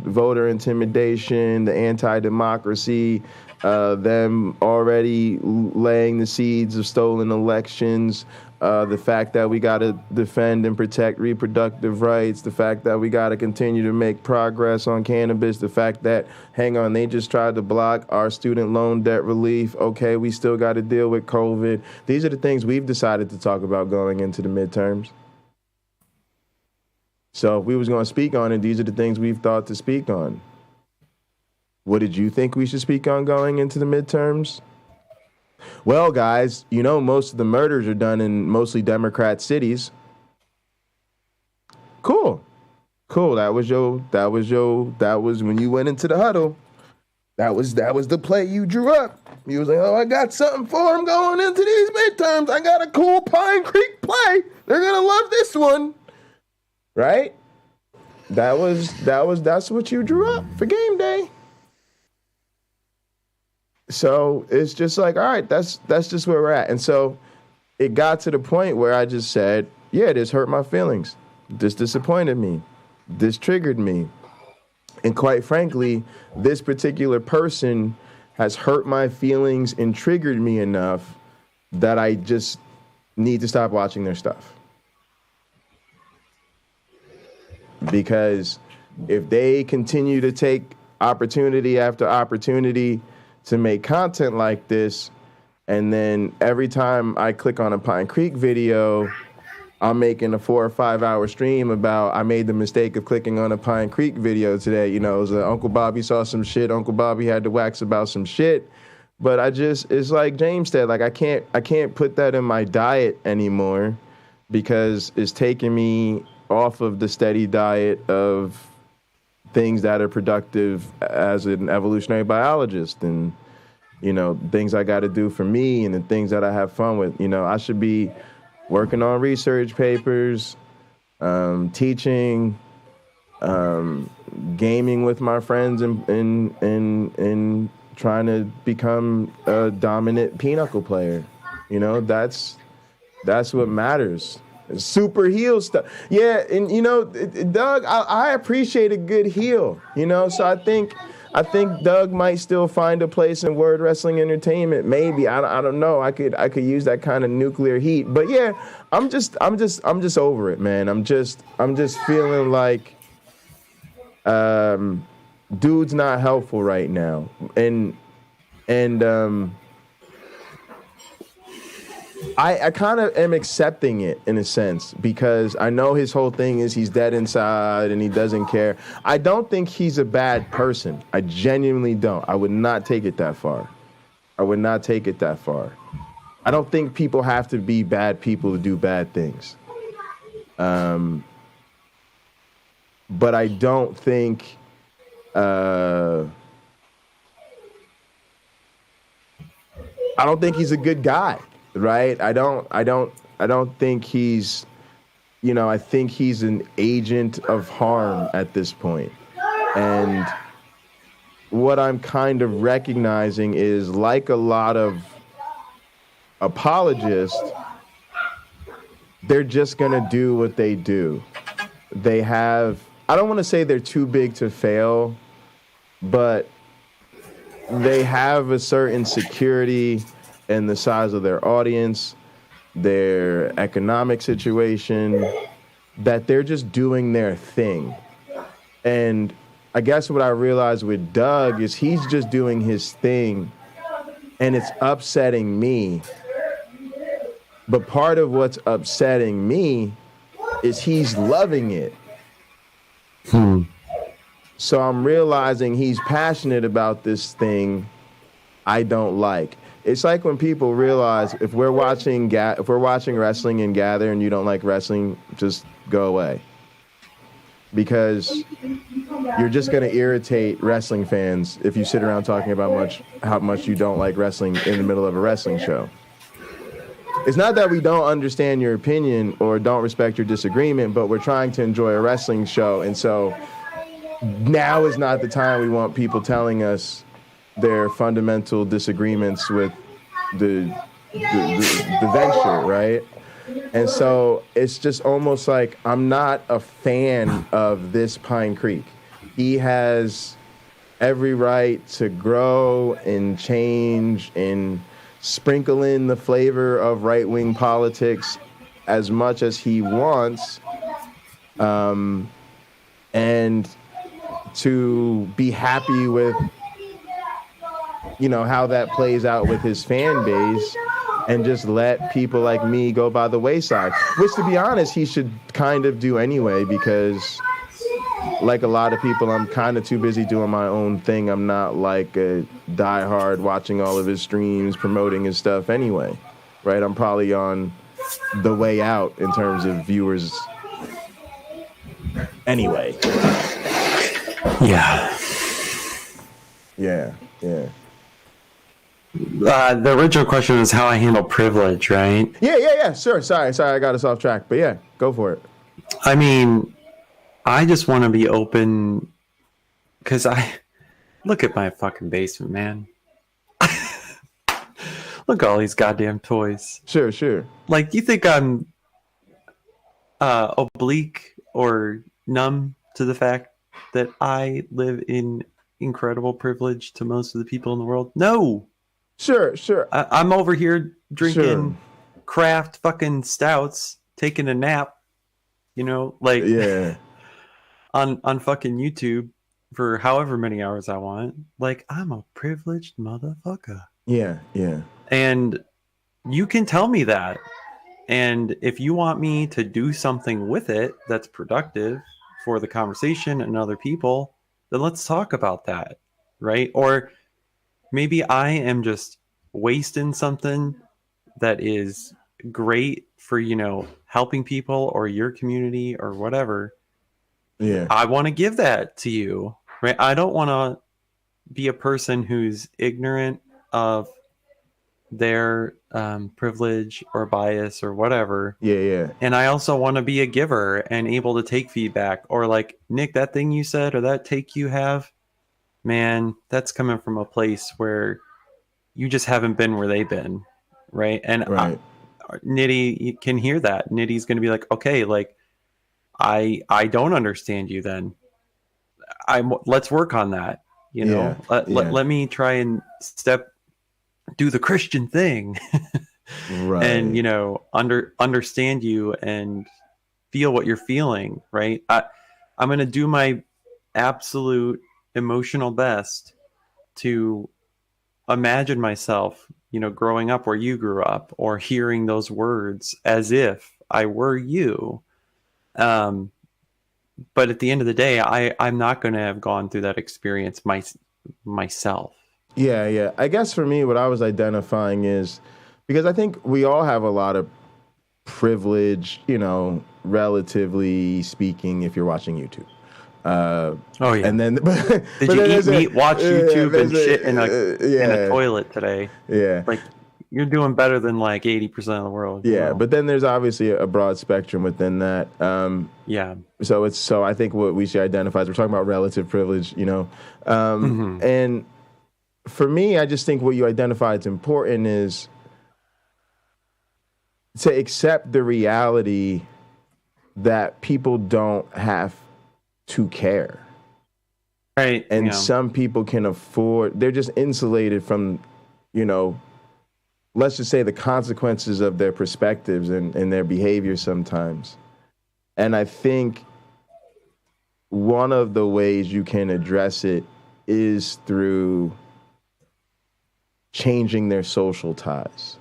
voter intimidation, the anti-democracy, them already laying the seeds of stolen elections, the fact that we got to defend and protect reproductive rights, the fact that we got to continue to make progress on cannabis, the fact that, hang on, they just tried to block our student loan debt relief. Okay, we still got to deal with COVID. These are the things we've decided to talk about going into the midterms. So if we was going to speak on it, these are the things we've thought to speak on. What did you think we should speak on going into the midterms? Well, guys, you know most of the murders are done in mostly Democrat cities. Cool. That was when you went into the huddle. That was the play you drew up. You was like, oh, I got something for them going into these midterms. I got a cool Pinecreek play. They're gonna love this one. Right? That's what you drew up for game day. So it's just like, all right, that's just where we're at. And so it got to the point where I just said, yeah, this hurt my feelings. This disappointed me. This triggered me. And quite frankly, this particular person has hurt my feelings and triggered me enough that I just need to stop watching their stuff. Because if they continue to take opportunity after opportunity to make content like this, and then every time I click on a Pinecreek video, I'm making a 4 or 5 hour stream about I made the mistake of clicking on a Pinecreek video today. You know, it was Uncle Bobby saw some shit. Uncle Bobby had to wax about some shit. But it's like James said, like I can't put that in my diet anymore because it's taking me off of the steady diet of things that are productive as an evolutionary biologist, and you know, things I got to do for me and the things that I have fun with. You know, I should be working on research papers, teaching, gaming with my friends, and trying to become a dominant pinochle player. You know, that's what matters. Super heel stuff. Yeah, and you know, Doug, I appreciate a good heel, you know, so I think Doug might still find a place in Word Wrestling Entertainment. Maybe. I don't know. I could use that kind of nuclear heat. But yeah, I'm just over it, man. I'm just feeling like dude's not helpful right now. And I kind of am accepting it in a sense because I know his whole thing is he's dead inside and he doesn't care. I don't think he's a bad person. I genuinely don't. I would not take it that far. I don't think people have to be bad people to do bad things. But I don't think he's a good guy. Right? I don't think he's, you know, I think he's an agent of harm at this point. And what I'm kind of recognizing is, like a lot of apologists, they're just going to do what they do. They have, I don't want to say they're too big to fail, but they have a certain security and the size of their audience, their economic situation, that they're just doing their thing. And I guess what I realized with Doug is he's just doing his thing, and it's upsetting me. But part of what's upsetting me is he's loving it. So I'm realizing he's passionate about this thing I don't like. It's like when people realize if we're watching wrestling and gather and you don't like wrestling, just go away. Because you're just going to irritate wrestling fans if you sit around talking about how much you don't like wrestling in the middle of a wrestling show. It's not that we don't understand your opinion or don't respect your disagreement, but we're trying to enjoy a wrestling show. And so now is not the time we want people telling us their fundamental disagreements with the venture, right? And so it's just almost like I'm not a fan of this Pinecreek. He has every right to grow and change and sprinkle in the flavor of right-wing politics as much as he wants, and to be happy with, how that plays out with his fan base, and just let people like me go by the wayside, which, to be honest, he should kind of do anyway, because like a lot of people, I'm kind of too busy doing my own thing. I'm not like a diehard watching all of his streams, promoting his stuff anyway, right? I'm probably on the way out in terms of viewers anyway. Yeah. Yeah. The original question was how I handle privilege, right? Yeah. Sure. Sorry, I got us off track. But yeah, go for it. I mean, I just want to be open because I look at my fucking basement, man. Look at all these goddamn toys. Sure. Like, you think I'm oblique or numb to the fact that I live in incredible privilege to most of the people in the world? No. Sure. I'm over here drinking craft fucking stouts, taking a nap, yeah. on fucking YouTube for however many hours I want. Like, I'm a privileged motherfucker. Yeah. And you can tell me that. And if you want me to do something with it that's productive for the conversation and other people, then let's talk about that, right? Or maybe I am just wasting something that is great for, helping people or your community or whatever. Yeah. I want to give that to you, right? I don't want to be a person who's ignorant of their privilege or bias or whatever. Yeah. And I also want to be a giver and able to take feedback, or like, Nick, that thing you said or that take you have, man, that's coming from a place where you just haven't been where they've been, right? And right. Nitty, you can hear that. Nitty's going to be like, okay, like I don't understand you then. Let's work on that, Let me try and do the Christian thing. Right. And, understand you and feel what you're feeling, right? I'm going to do my absolute emotional best to imagine myself, growing up where you grew up, or hearing those words as if I were you. But at the end of the day, I'm not going to have gone through that experience myself. Yeah. I guess for me, what I was identifying is, because I think we all have a lot of privilege, relatively speaking, if you're watching YouTube. Oh yeah. And then, did you eat meat, watch YouTube, and shit in a toilet today? Yeah. Like, you're doing better than like 80% of the world. Yeah, but then there's obviously a broad spectrum within that. Yeah. So I think what we should identify is we're talking about relative privilege, and for me, I just think what you identify is important is to accept the reality that people don't have to care. Right. And some people can afford, they're just insulated from, let's just say the consequences of their perspectives and their behavior sometimes. And I think one of the ways you can address it is through changing their social ties.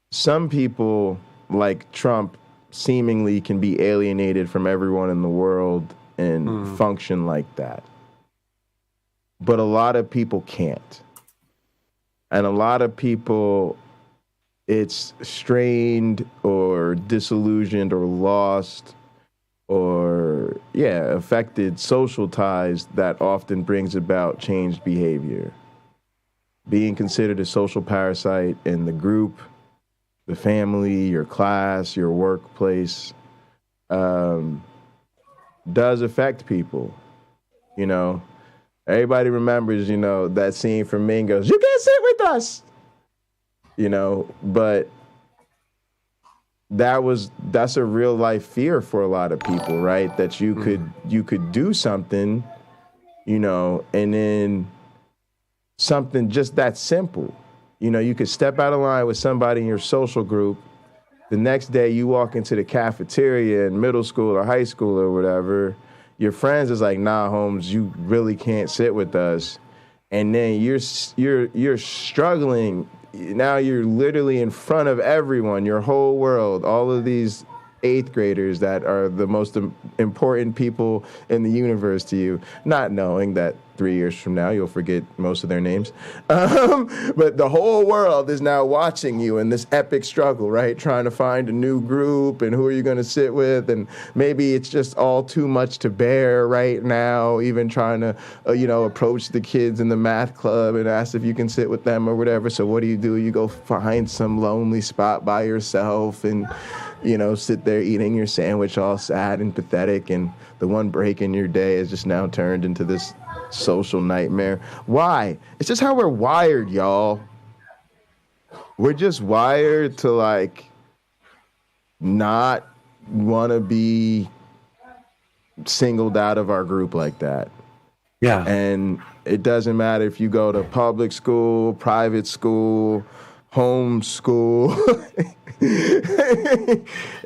Some people, like Trump, seemingly can be alienated from everyone in the world and function like that. But a lot of people can't. And a lot of people, it's strained or disillusioned or lost or, affected social ties that often brings about changed behavior. Being considered a social parasite in the group, the family, your class, your workplace, does affect people. Everybody remembers, that scene from Mean Girls, you can't sit with us, but that's a real life fear for a lot of people, right? That you could do something you know, and then something just that simple. You know, you could step out of line with somebody in your social group. The next day you walk into the cafeteria in middle school or high school or whatever. Your friends is like, nah, Holmes, you really can't sit with us. And then you're struggling. Now you're literally in front of everyone, your whole world, all of these 8th graders that are the most important people in the universe to you, not knowing that 3 years from now you'll forget most of their names. But the whole world is now watching you in this epic struggle, right? Trying to find a new group and who are you going to sit with, and maybe it's just all too much to bear right now, even trying to, approach the kids in the math club and ask if you can sit with them or whatever. So what do? You go find some lonely spot by yourself and sit there eating your sandwich all sad and pathetic, and the one break in your day is just now turned into this social nightmare. Why? It's just how we're wired, y'all. We're just wired to, like, not want to be singled out of our group like that. Yeah. And it doesn't matter if you go to public school, private school, home school.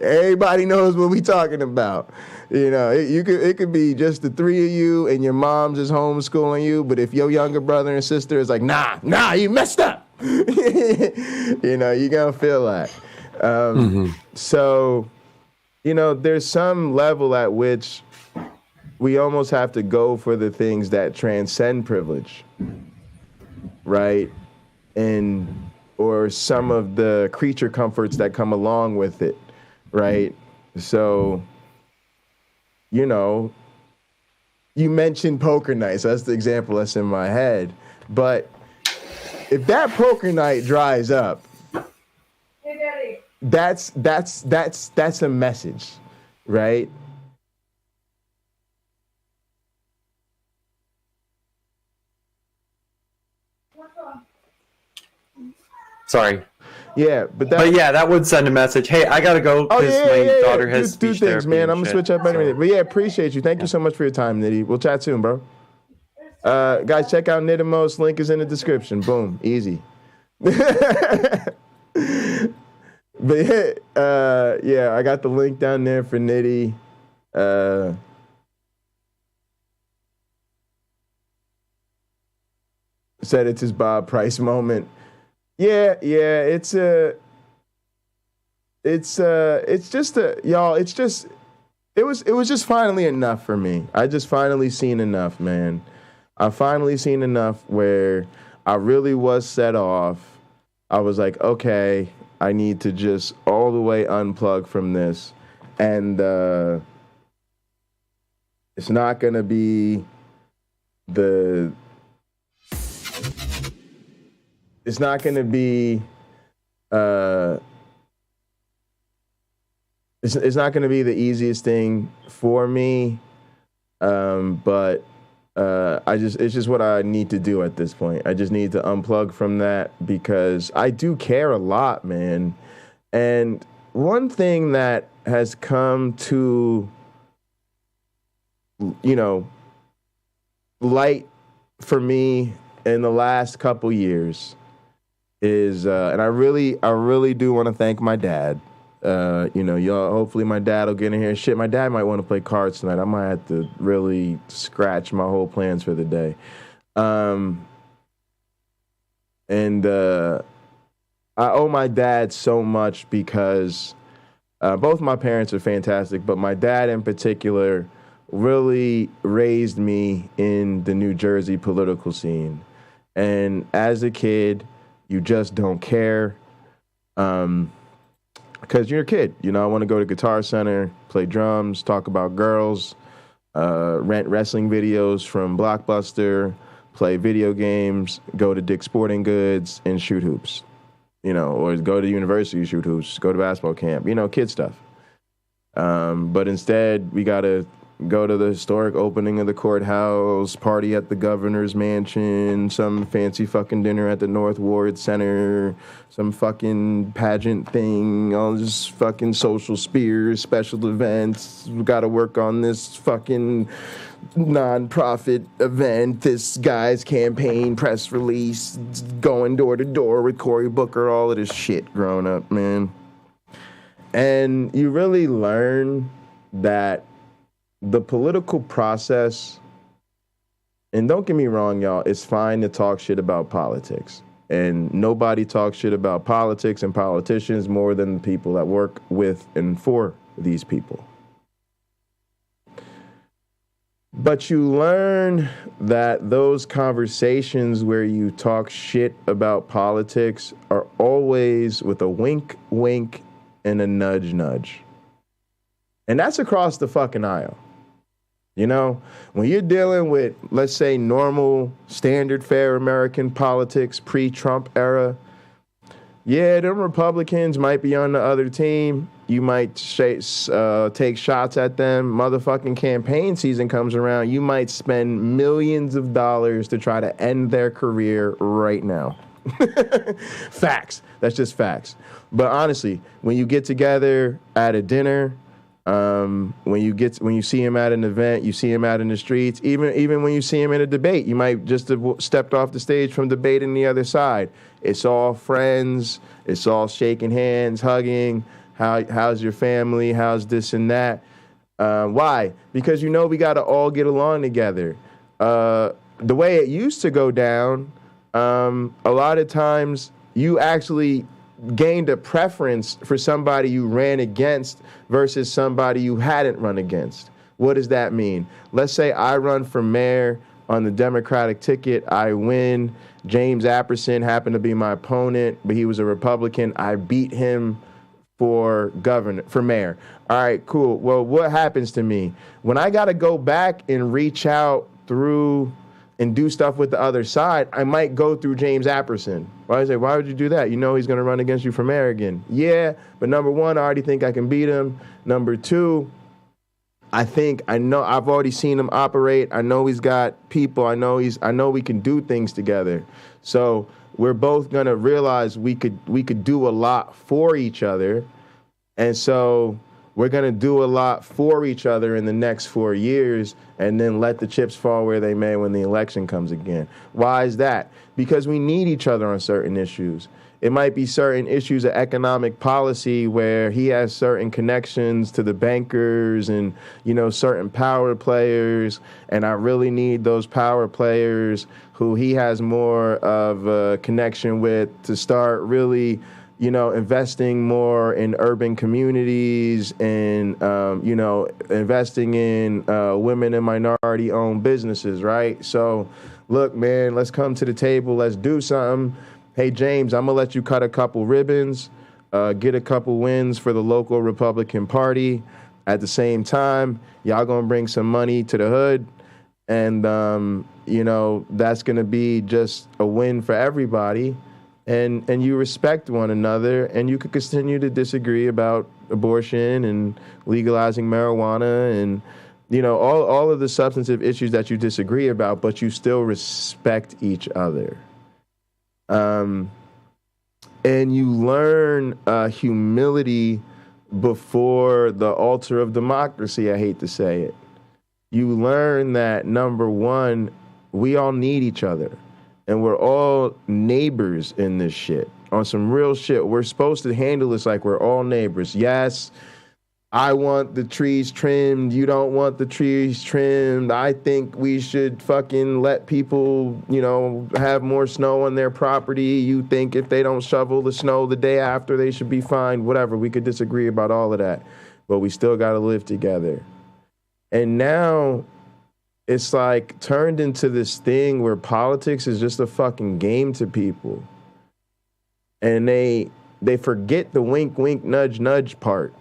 Everybody knows what we talking about. It could be just the 3 of you and your mom's is homeschooling you, but if your younger brother and sister is like, nah, you messed up, you're gonna feel that. So, there's some level at which we almost have to go for the things that transcend privilege, right? Or some of the creature comforts that come along with it, right? So, you mentioned poker night, so that's the example that's in my head. But if that poker night dries up, that's a message, right? Sorry. Yeah, but that would send a message. Hey, I gotta go because my daughter has speech do things, therapy. Man, I'm gonna switch up anyway. But yeah, appreciate you. Thank you so much for your time, Nitty. We'll chat soon, bro. Guys, check out Nittimos. Link is in the description. Boom, easy. But I got the link down there for Nitty. Said it's his Bob Price moment. Yeah, it's just y'all, it was just finally enough for me. I just finally seen enough, man. I finally seen enough where I really was set off. I was like, okay, I need to just all the way unplug from this. And it's not gonna be It's not going to be, it's not going to be the easiest thing for me, but it's just what I need to do at this point. I just need to unplug from that because I do care a lot, man. And one thing that has come to, light for me in the last couple years is, and I really do want to thank my dad. Y'all, hopefully my dad will get in here. Shit, my dad might want to play cards tonight. I might have to really scratch my whole plans for the day. I owe my dad so much because both my parents are fantastic, but my dad in particular really raised me in the New Jersey political scene. And as a kid, you just don't care because you're a kid. I want to go to Guitar Center, play drums, talk about girls, rent wrestling videos from Blockbuster, play video games, go to Dick's Sporting Goods, and shoot hoops. Or go to university, shoot hoops, go to basketball camp, kid stuff. But instead, we got to go to the historic opening of the courthouse, party at the governor's mansion, some fancy fucking dinner at the North Ward Center, some fucking pageant thing, all this fucking social spheres, special events. We got to work on this fucking non-profit event, this guy's campaign press release, going door to door with Cory Booker, all of this shit growing up, man. And you really learn that the political process, and don't get me wrong, y'all, it's fine to talk shit about politics. And nobody talks shit about politics and politicians more than the people that work with and for these people. But you learn that those conversations where you talk shit about politics are always with a wink, wink, and a nudge, nudge. And that's across the fucking aisle. You know, when you're dealing with, let's say, normal, standard fare American politics pre-Trump era, yeah, them Republicans might be on the other team. You might take shots at them. Motherfucking campaign season comes around. You might spend millions of dollars to try to end their career right now. Facts. That's just facts. But honestly, when you get together at a dinner, when you see him at an event, you see him out in the streets, even when you see him in a debate, you might just have stepped off the stage from debating the other side. It's all friends. It's all shaking hands, hugging. How's your family? How's this and that? Why? Because we got to all get along together. The way it used to go down, a lot of times you actually gained a preference for somebody you ran against versus somebody you hadn't run against. What does that mean? Let's say I run for mayor on the Democratic ticket. I win. James Apperson happened to be my opponent, but he was a Republican. I beat him for mayor. All right, cool. Well, what happens to me? When I got to go back and reach out through and do stuff with the other side, I might go through James Apperson. Why would you do that? You know he's going to run against you for mayor again. Yeah, but number one, I already think I can beat him. Number two, I've already seen him operate. I know he's got people. I know we can do things together. So we're both going to realize we could do a lot for each other. And so we're going to do a lot for each other in the next 4 years and then let the chips fall where they may when the election comes again. Why is that? Because we need each other on certain issues. It might be certain issues of economic policy where he has certain connections to the bankers and, certain power players. And I really need those power players who he has more of a connection with to start really investing more in urban communities and, investing in women and minority-owned businesses, right? So, look, man, let's come to the table. Let's do something. Hey, James, I'm going to let you cut a couple ribbons, get a couple wins for the local Republican Party. At the same time, y'all going to bring some money to the hood. And, that's going to be just a win for everybody. And you respect one another, and you could continue to disagree about abortion and legalizing marijuana and, all of the substantive issues that you disagree about, but you still respect each other. And you learn humility before the altar of democracy, I hate to say it. You learn that, number one, we all need each other. And we're all neighbors in this shit. On some real shit. We're supposed to handle this like we're all neighbors. Yes, I want the trees trimmed. You don't want the trees trimmed. I think we should fucking let people, have more snow on their property. You think if they don't shovel the snow the day after, they should be fined. Whatever. We could disagree about all of that. But we still got to live together. And now it's like turned into this thing where politics is just a fucking game to people. And they forget the wink, wink, nudge, nudge part.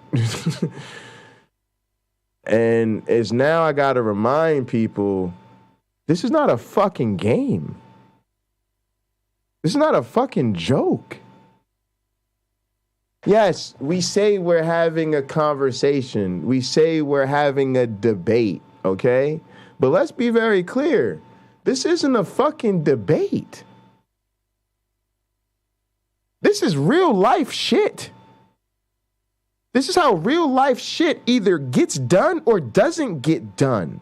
And it's now I got to remind people, this is not a fucking game. This is not a fucking joke. Yes, we say we're having a conversation. We say we're having a debate, okay? But let's be very clear. This isn't a fucking debate. This is real life shit. This is how real life shit either gets done or doesn't get done.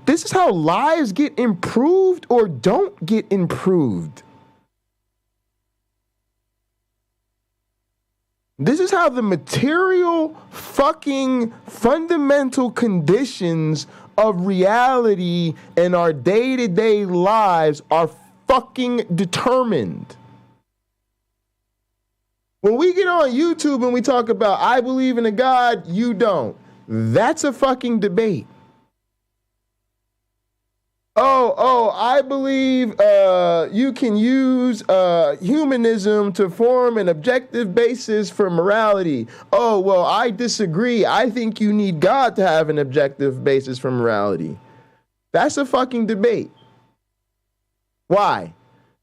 This is how lives get improved or don't get improved. This is how the material fucking fundamental conditions of reality in our day-to-day lives are fucking determined. When we get on YouTube and we talk about, I believe in a God, you don't, that's a fucking debate. I believe you can use humanism to form an objective basis for morality. Oh, well, I disagree. I think you need God to have an objective basis for morality. That's a fucking debate. Why?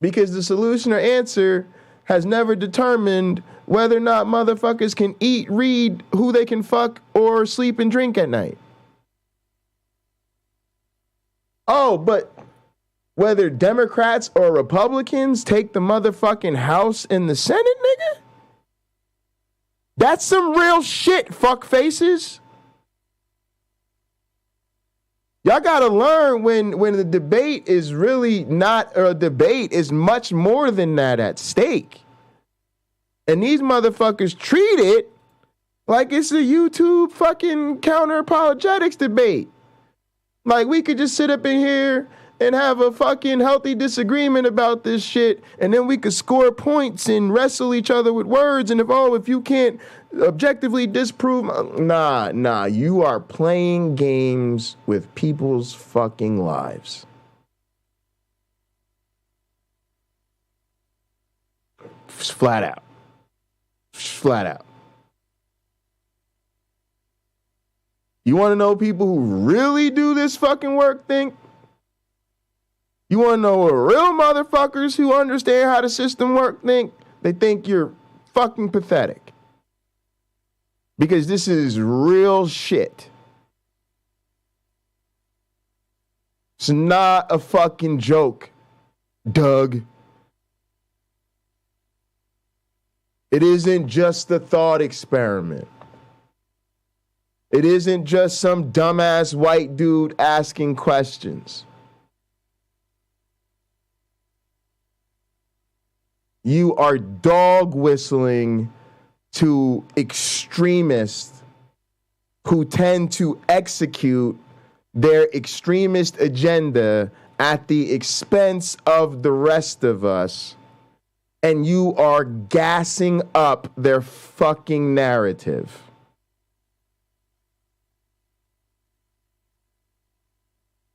Because the solution or answer has never determined whether or not motherfuckers can eat, read, who they can fuck, or sleep and drink at night. Oh, but whether Democrats or Republicans take the motherfucking House and the Senate, nigga? That's some real shit, fuck faces. Y'all gotta learn when the debate is really not a debate, is much more than that at stake. And these motherfuckers treat it like it's a YouTube fucking counter-apologetics debate. Like, we could just sit up in here and have a fucking healthy disagreement about this shit, and then we could score points and wrestle each other with words, and if you can't objectively disprove, nah, you are playing games with people's fucking lives. Flat out. You want to know people who really do this fucking work think? You want to know what real motherfuckers who understand how the system works think? They think you're fucking pathetic. Because this is real shit. It's not a fucking joke, Doug. It isn't just a thought experiment. It isn't just some dumbass white dude asking questions. You are dog whistling to extremists who tend to execute their extremist agenda at the expense of the rest of us, and you are gassing up their fucking narrative.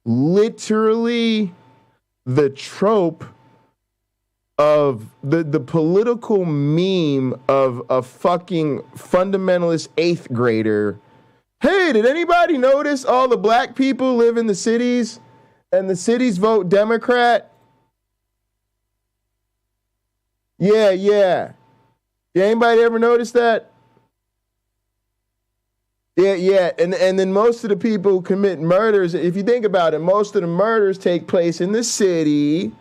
Literally, the trope of the political meme of a fucking fundamentalist 8th grader. Hey, did anybody notice all the black people live in the cities and the cities vote Democrat? Yeah. Anybody ever notice that? Yeah. And then most of the people who commit murders, if you think about it, most of the murders take place in the city.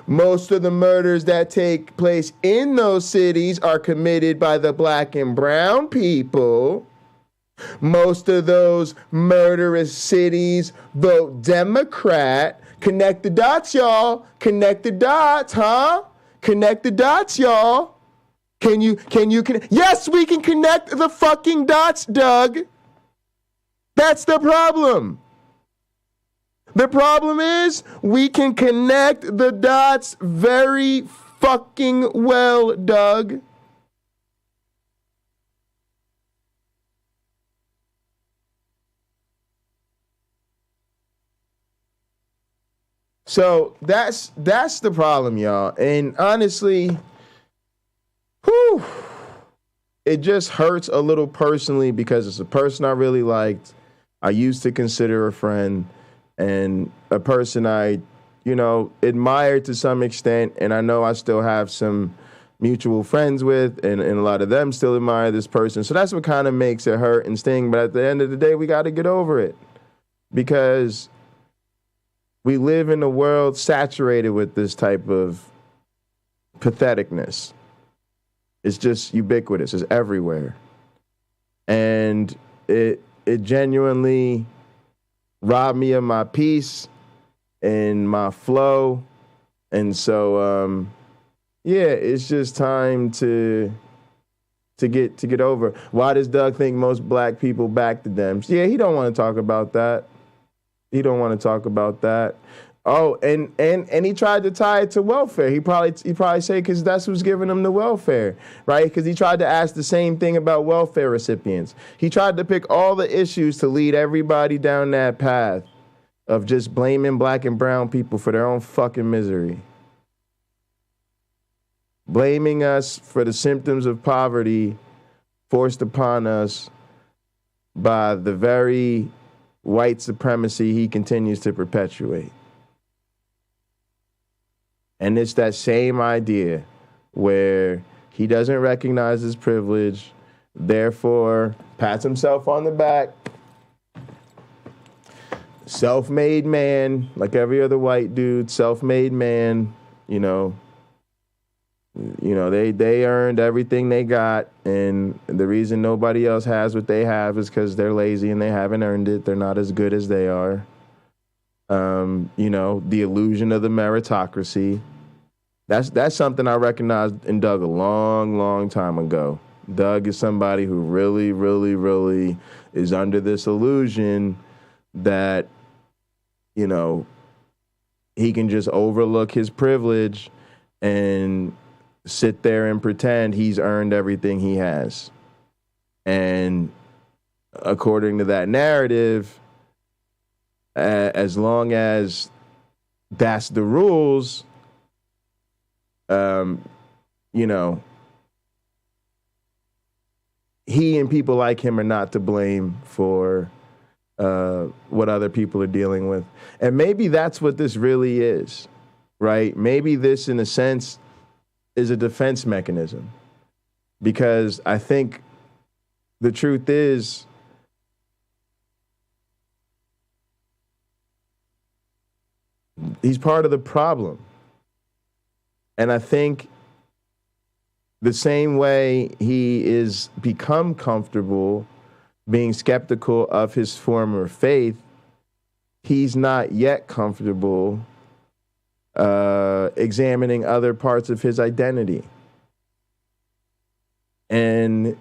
Most of the murders that take place in those cities are committed by the black and brown people. Most of those murderous cities vote Democrat. Connect the dots, y'all. Connect the dots, huh? Connect the dots, y'all. Can you connect? Yes, we can connect the fucking dots, Doug. That's the problem. The problem is we can connect the dots very fucking well, Doug. So that's the problem, y'all. And honestly, it just hurts a little personally because it's a person I really liked. I used to consider a friend and a person I, admired to some extent. And I know I still have some mutual friends with, and a lot of them still admire this person. So that's what kind of makes it hurt and sting. But at the end of the day, we got to get over it, because we live in a world saturated with this type of patheticness. It's just ubiquitous. It's everywhere. And it genuinely robbed me of my peace and my flow. And so, yeah, it's just time to get over. Why does Doug think most black people back the Dems? Yeah, he don't want to talk about that. He don't want to talk about that. Oh, and he tried to tie it to welfare. He probably say because that's who's giving him the welfare, right? Because he tried to ask the same thing about welfare recipients. He tried to pick all the issues to lead everybody down that path of just blaming black and brown people for their own fucking misery. Blaming us for the symptoms of poverty forced upon us by the very white supremacy he continues to perpetuate. And it's that same idea where he doesn't recognize his privilege, therefore pats himself on the back. Self-made man, like every other white dude, self-made man, you know, they earned everything they got, and the reason nobody else has what they have is because they're lazy and they haven't earned it. They're not as good as they are. The illusion of the meritocracy. That's something I recognized in Doug a long, long time ago. Doug is somebody who really, really, really is under this illusion that, he can just overlook his privilege and sit there and pretend he's earned everything he has. And according to that narrative, as long as that's the rules, he and people like him are not to blame for what other people are dealing with. And maybe that's what this really is, right? Maybe this, in a sense, is a defense mechanism. Because I think the truth is, he's part of the problem. And I think the same way he is become comfortable being skeptical of his former faith, he's not yet comfortable examining other parts of his identity. And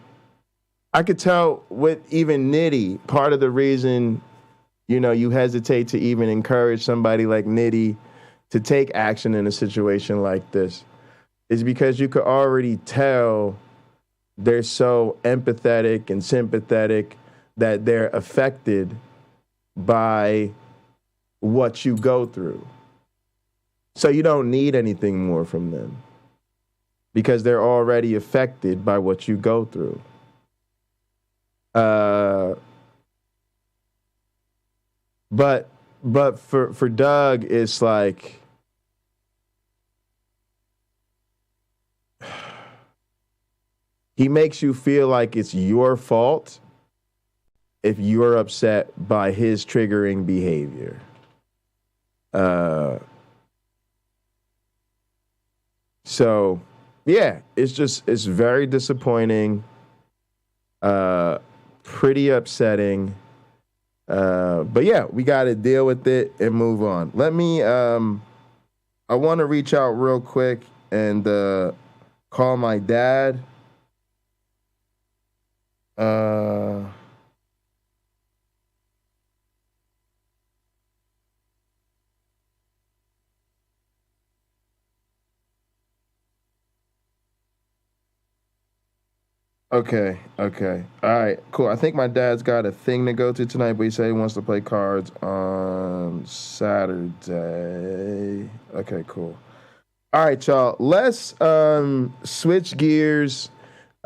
I could tell with even Nitty, part of the reason, you hesitate to even encourage somebody like Nitty to take action in a situation like this is because you could already tell they're so empathetic and sympathetic that they're affected by what you go through. So you don't need anything more from them because they're already affected by what you go through. But for Doug, it's like he makes you feel like it's your fault if you're upset by his triggering behavior. So yeah, it's very disappointing, pretty upsetting. But yeah, we got to deal with it and move on. Let me, I want to reach out real quick and call my dad. Okay. All right, cool. I think my dad's got a thing to go to tonight, but he said he wants to play cards on Saturday. Okay, cool. All right, y'all. Let's switch gears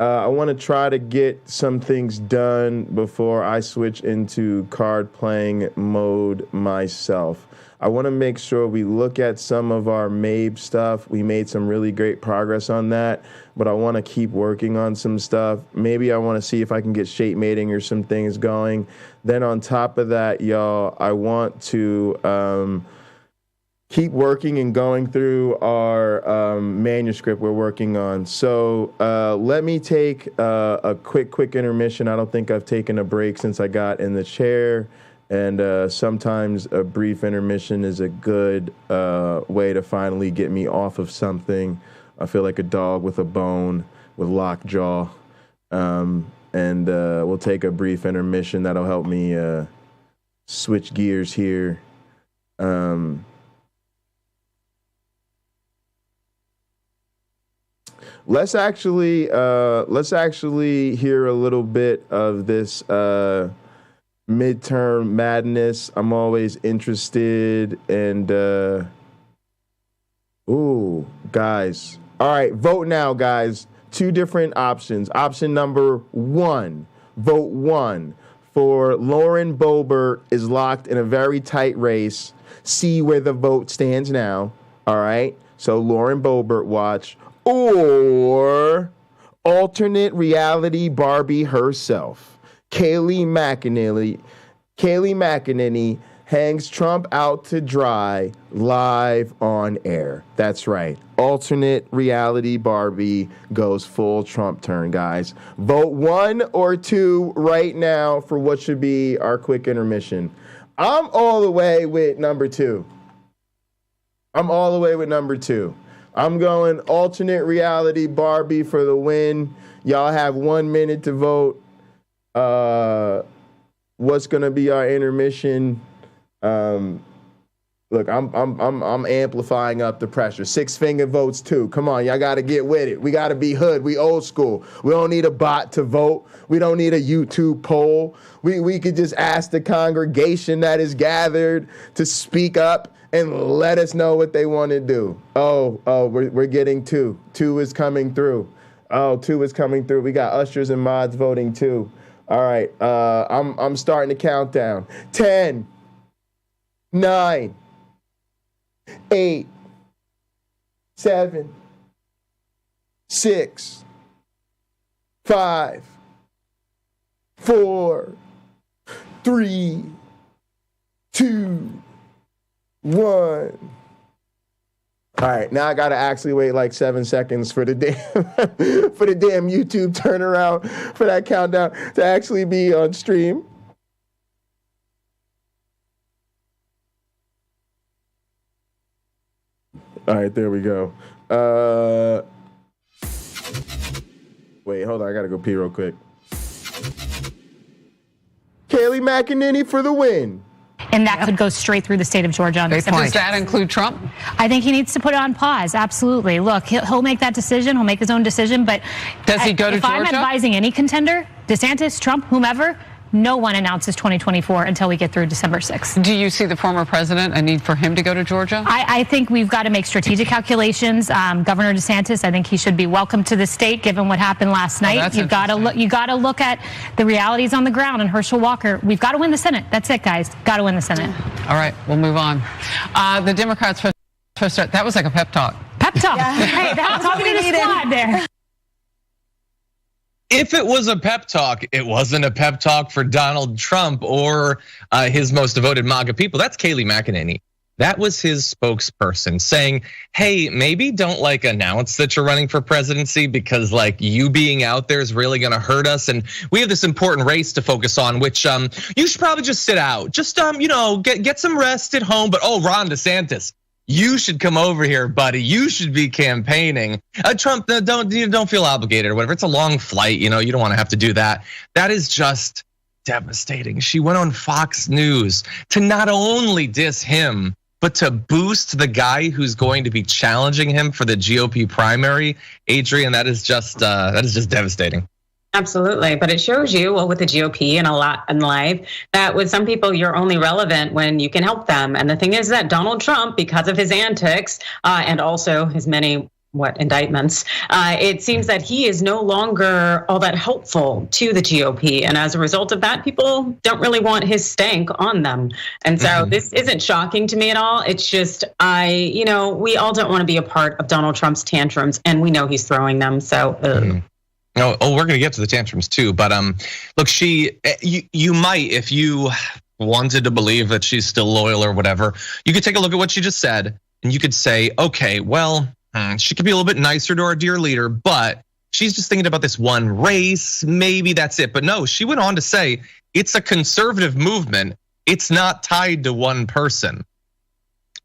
I want to try to get some things done before I switch into card playing mode myself. I want to make sure we look at some of our MABE stuff. We made some really great progress on that, but I want to keep working on some stuff. Maybe I want to see if I can get shape mating or some things going. Then on top of that, y'all, I want to keep working and going through our manuscript we're working on. So let me take a quick intermission. I don't think I've taken a break since I got in the chair. And sometimes a brief intermission is a good way to finally get me off of something. I feel like a dog with a bone, with lockjaw. And we'll take a brief intermission. That'll help me switch gears here. Let's actually hear a little bit of this midterm madness. I'm always interested, and guys. All right, vote now, guys. 2 different options. Option number 1, vote 1 for Lauren Boebert is locked in a very tight race. See where the vote stands now. All right, so Lauren Boebert watch. Or alternate reality Barbie herself, Kayleigh McEnany hangs Trump out to dry live on air. That's right. Alternate reality Barbie goes full Trump turn, guys. Vote 1 or 2 right now for what should be our quick intermission. I'm all the way with number 2. I'm going alternate reality Barbie for the win. Y'all have 1 minute to vote. What's gonna be our intermission? Look, I'm amplifying up the pressure. 6-finger votes too. Come on, y'all gotta get with it. We gotta be hood. We old school. We don't need a bot to vote. We don't need a YouTube poll. We could just ask the congregation that is gathered to speak up and let us know what they want to do. We're getting 2. 2 is coming through. 2 is coming through. We got ushers and mods voting too. All right, I'm starting the countdown. 10, 9, 8, 7, 6, 5, 4, 3, 2, 1. All right, now I gotta actually wait like 7 seconds for the damn YouTube turnaround for that countdown to actually be on stream. All right, there we go. Wait, hold on, I gotta go pee real quick. Kayleigh McEnany for the win. And that could go straight through the state of Georgia. Does that include Trump? I think he needs to put it on pause. Absolutely. Look, he'll make that decision. He'll make his own decision. But does he go to Georgia? If I'm advising any contender, DeSantis, Trump, whomever, no one announces 2024 until we get through December 6th. Do you see the former president a need for him to go to Georgia? I think we've got to make strategic calculations. Governor DeSantis, I think he should be welcome to the state given what happened last night. You got to look at the realities on the ground. And Herschel Walker, we've got to win the Senate. That's it, guys. Got to win the Senate. All right, we'll move on. The Democrats that was like a pep talk. Pep talk. Yeah. Hey, that's talking to the squad there. If it was a pep talk, it wasn't a pep talk for Donald Trump or his most devoted MAGA people. That's Kayleigh McEnany. That was his spokesperson saying, hey, maybe don't announce that you're running for presidency because you being out there is really going to hurt us. And we have this important race to focus on, which you should probably just sit out. Just, get some rest at home. But, Ron DeSantis, you should come over here, buddy. You should be campaigning. Trump, don't feel obligated or whatever. It's a long flight. You don't want to have to do that. That is just devastating. She went on Fox News to not only diss him, but to boost the guy who's going to be challenging him for the GOP primary. Adrian, that is just devastating. Absolutely. But it shows you, with the GOP and a lot in life, that with some people, you're only relevant when you can help them. And the thing is that Donald Trump, because of his antics and also his many indictments. It seems that he is no longer all that helpful to the GOP. And as a result of that, people don't really want his stank on them. And so this isn't shocking to me at all. It's just, we all don't want to be a part of Donald Trump's tantrums, and we know he's throwing them. So, we're going to get to the tantrums too. But look, you might, if you wanted to believe that she's still loyal or whatever, you could take a look at what she just said, and you could say, okay, well, she could be a little bit nicer to our dear leader, but she's just thinking about this one race. Maybe that's it. But no, she went on to say it's a conservative movement. It's not tied to one person.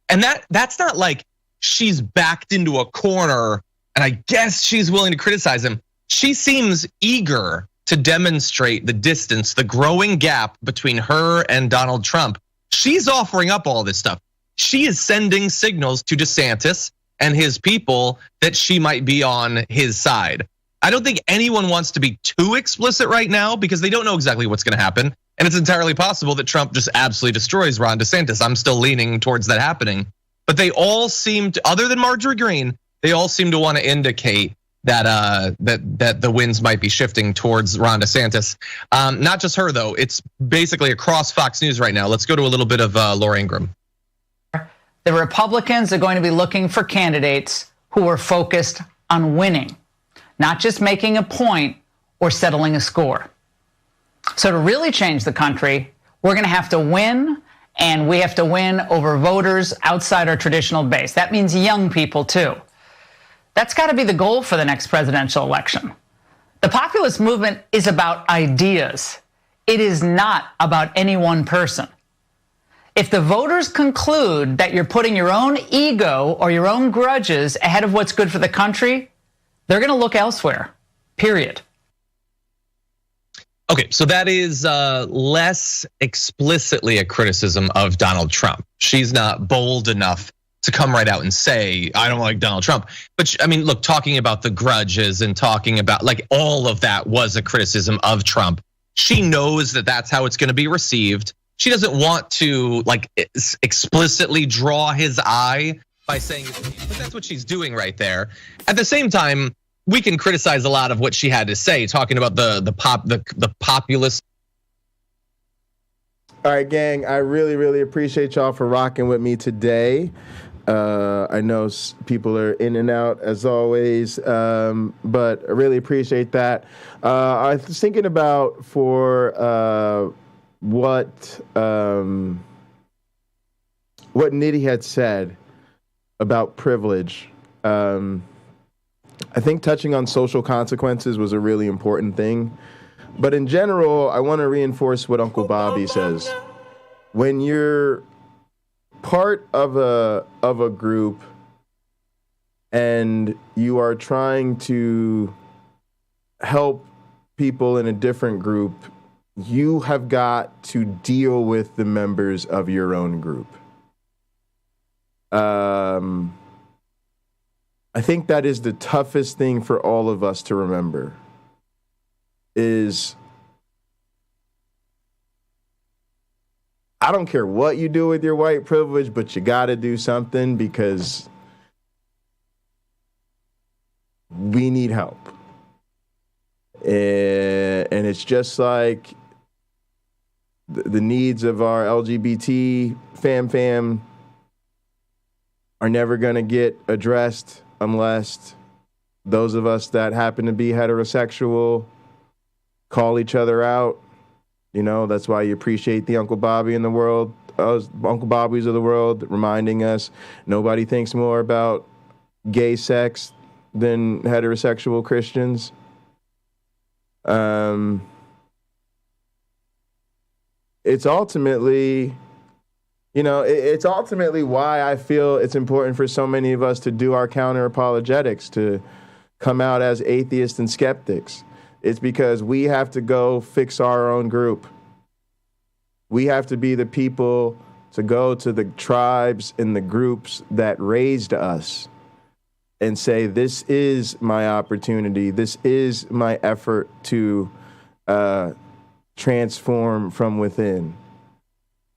And that's not like she's backed into a corner and I guess she's willing to criticize him. She seems eager to demonstrate the distance, the growing gap between her and Donald Trump. She's offering up all this stuff. She is sending signals to DeSantis and his people that she might be on his side. I don't think anyone wants to be too explicit right now because they don't know exactly what's going to happen. And it's entirely possible that Trump just absolutely destroys Ron DeSantis. I'm still leaning towards that happening. But they all seem to, other than Marjorie Greene, they all seem to want to indicate that that the winds might be shifting towards Ron DeSantis. Not just her, though. It's basically across Fox News right now. Let's go to a little bit of Laura Ingraham. The Republicans are going to be looking for candidates who are focused on winning, not just making a point or settling a score. So to really change the country, we're going to have to win, and we have to win over voters outside our traditional base. That means young people, too. That's got to be the goal for the next presidential election. The populist movement is about ideas. It is not about any one person. If the voters conclude that you're putting your own ego or your own grudges ahead of what's good for the country, they're going to look elsewhere, period. Okay, so that is less explicitly a criticism of Donald Trump. She's not bold enough to come right out and say, I don't like Donald Trump. But I mean, look, talking about the grudges and talking about like all of that was a criticism of Trump. She knows that that's how it's going to be received. She doesn't want to like explicitly draw his eye by saying, but that's what she's doing right there. At the same time, we can criticize a lot of what she had to say, talking about the populist. All right, gang, I really appreciate y'all for rocking with me today. I know people are in and out as always, but I really appreciate that. I was thinking about what Nitty had said about privilege. I think touching on social consequences was a really important thing. But in general, I want to reinforce what Uncle Bobby says. When you're part of a group and you are trying to help people in a different group, you have got to deal with the members of your own group. I think that is the toughest thing for all of us to remember is I don't care what you do with your white privilege, but you got to do something because we need help. And it's just like the needs of our LGBT fam are never going to get addressed unless those of us that happen to be heterosexual call each other out. You know, that's why you appreciate the Uncle Bobby in the world, Uncle Bobbies of the world, reminding us nobody thinks more about gay sex than heterosexual Christians. It's ultimately, it's ultimately why I feel it's important for so many of us to do our counter-apologetics, to come out as atheists and skeptics. It's because we have to go fix our own group. We have to be the people to go to the tribes and the groups that raised us and say, this is my opportunity. This is my effort to transform from within.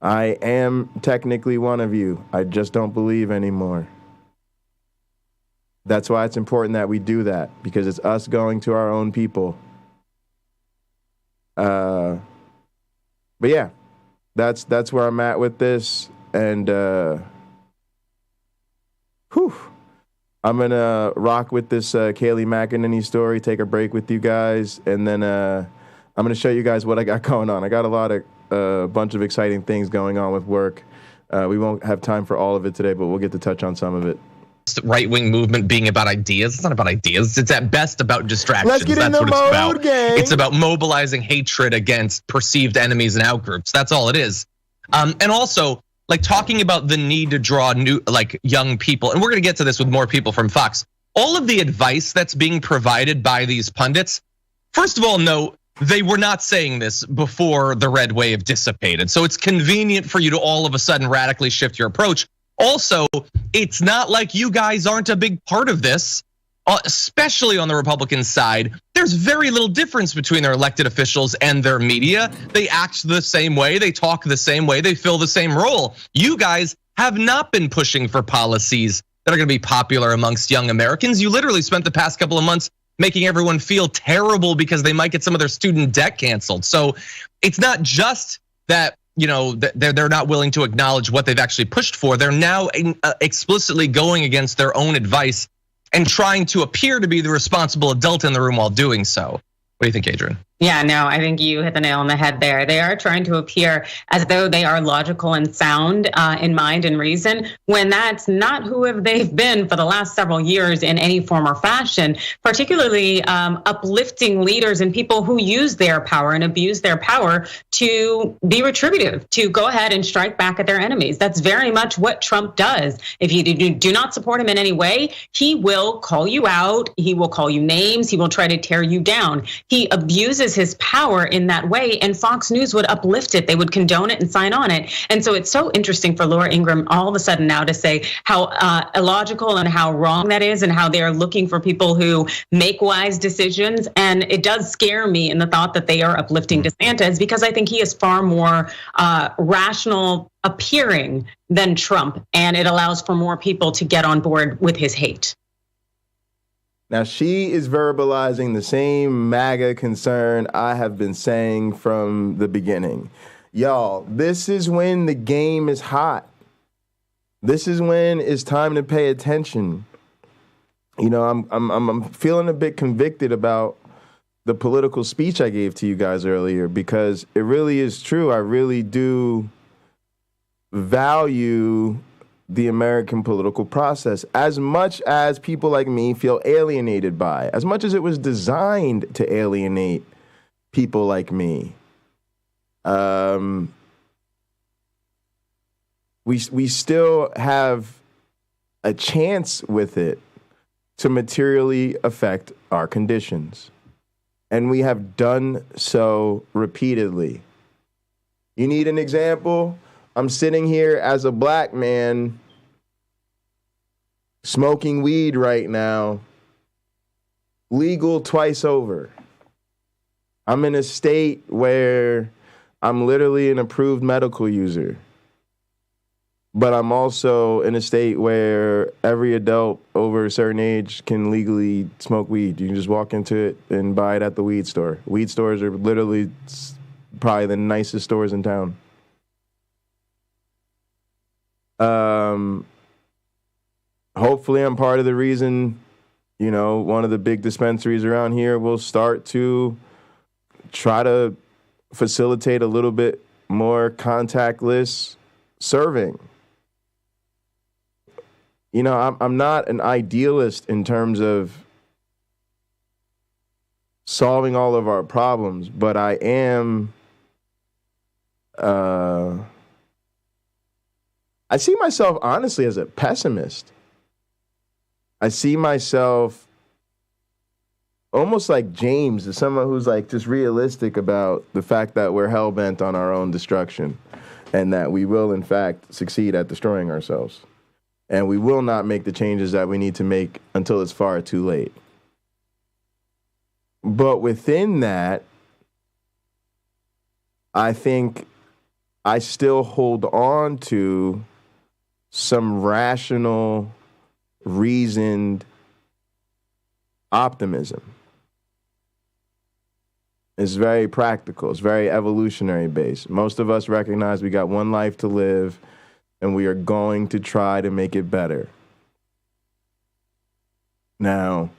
I am technically one of you. I just don't believe anymore. That's why it's important that we do that, because it's us going to our own people. But yeah, that's where I'm at with this. And I'm going to rock with this Kayleigh McEnany story, take a break with you guys, and then I'm going to show you guys what I got going on. I got a bunch of exciting things going on with work. We won't have time for all of it today, but we'll get to touch on some of it. Right-wing movement being about ideas. It's not about ideas. It's at best about distractions. Let's get That's in the what it's mode, about. gang. It's about mobilizing hatred against perceived enemies and outgroups. That's all it is. And also, like, talking about the need to draw new, like, young people, and we're going to get to this with more people from Fox. All of the advice that's being provided by these pundits, first of all, no, they were not saying this before the red wave dissipated. So it's convenient for you to all of a sudden radically shift your approach. Also, it's not like you guys aren't a big part of this, especially on the Republican side. There's very little difference between their elected officials and their media. They act the same way, they talk the same way, they fill the same role. You guys have not been pushing for policies that are going to be popular amongst young Americans. You literally spent the past couple of months making everyone feel terrible because they might get some of their student debt canceled. So it's not just that, you know, they're not willing to acknowledge what they've actually pushed for. They're now explicitly going against their own advice and trying to appear to be the responsible adult in the room while doing so. What do you think, Adrian? Yeah, no, I think you hit the nail on the head there. They are trying to appear as though they are logical and sound in mind and reason, when that's not who they've been for the last several years in any form or fashion, particularly uplifting leaders and people who use their power and abuse their power to be retributive, to go ahead and strike back at their enemies. That's very much what Trump does. If you do not support him in any way, he will call you out, he will call you names, he will try to tear you down. He abuses his power in that way, and Fox News would uplift it. They would condone it and sign on it. And so it's so interesting for Laura Ingraham all of a sudden now to say how illogical and how wrong that is, and how they're looking for people who make wise decisions. And it does scare me in the thought that they are uplifting DeSantis, because I think he is far more rational appearing than Trump, and it allows for more people to get on board with his hate. Now, she is verbalizing the same MAGA concern I have been saying from the beginning. Y'all, this is when the game is hot. This is when it's time to pay attention. You know, I'm feeling a bit convicted about the political speech I gave to you guys earlier, because it really is true. I really do value the American political process as much as people like me feel alienated by, as much as it was designed to alienate people like me. We still have a chance with it to materially affect our conditions. And we have done so repeatedly. You need an example? I'm sitting here as a black man smoking weed right now, legal twice over. I'm in a state where I'm literally an approved medical user, but I'm also in a state where every adult over a certain age can legally smoke weed. You can just walk into it and buy it at the weed store. Weed stores are literally probably the nicest stores in town. Hopefully I'm part of the reason, you know, one of the big dispensaries around here will start to try to facilitate a little bit more contactless serving. You know, I'm not an idealist in terms of solving all of our problems, but I am, I see myself honestly as a pessimist. I see myself almost like James, as someone who's like just realistic about the fact that we're hell-bent on our own destruction and that we will in fact succeed at destroying ourselves. And we will not make the changes that we need to make until it's far too late. But within that, I think I still hold on to some rational, reasoned optimism. It's very practical. It's very evolutionary based. Most of us recognize we got one life to live, and we are going to try to make it better. Now,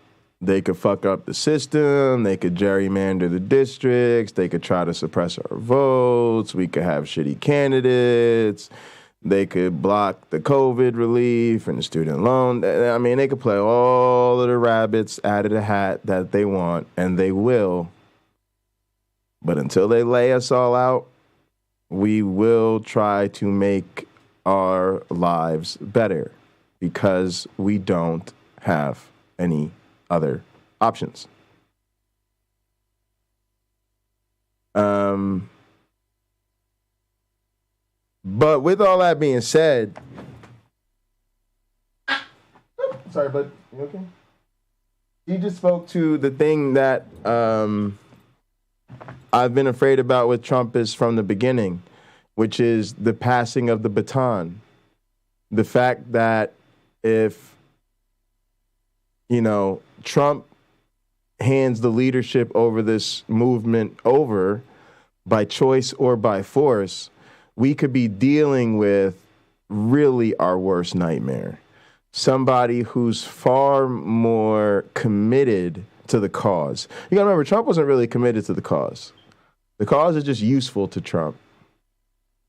they could fuck up the system. They could gerrymander the districts. They could try to suppress our votes. We could have shitty candidates. They could block the COVID relief and the student loan. I mean, they could play all of the rabbits out of the hat that they want, and they will. But until they lay us all out, we will try to make our lives better because we don't have any other options. But with all that being said, sorry, bud, you okay? You just spoke to the thing that I've been afraid about with Trumpists from the beginning, which is the passing of the baton. The fact that if, Trump hands the leadership over this movement over by choice or by force, we could be dealing with really our worst nightmare. Somebody who's far more committed to the cause. You gotta remember, Trump wasn't really committed to the cause. The cause is just useful to Trump.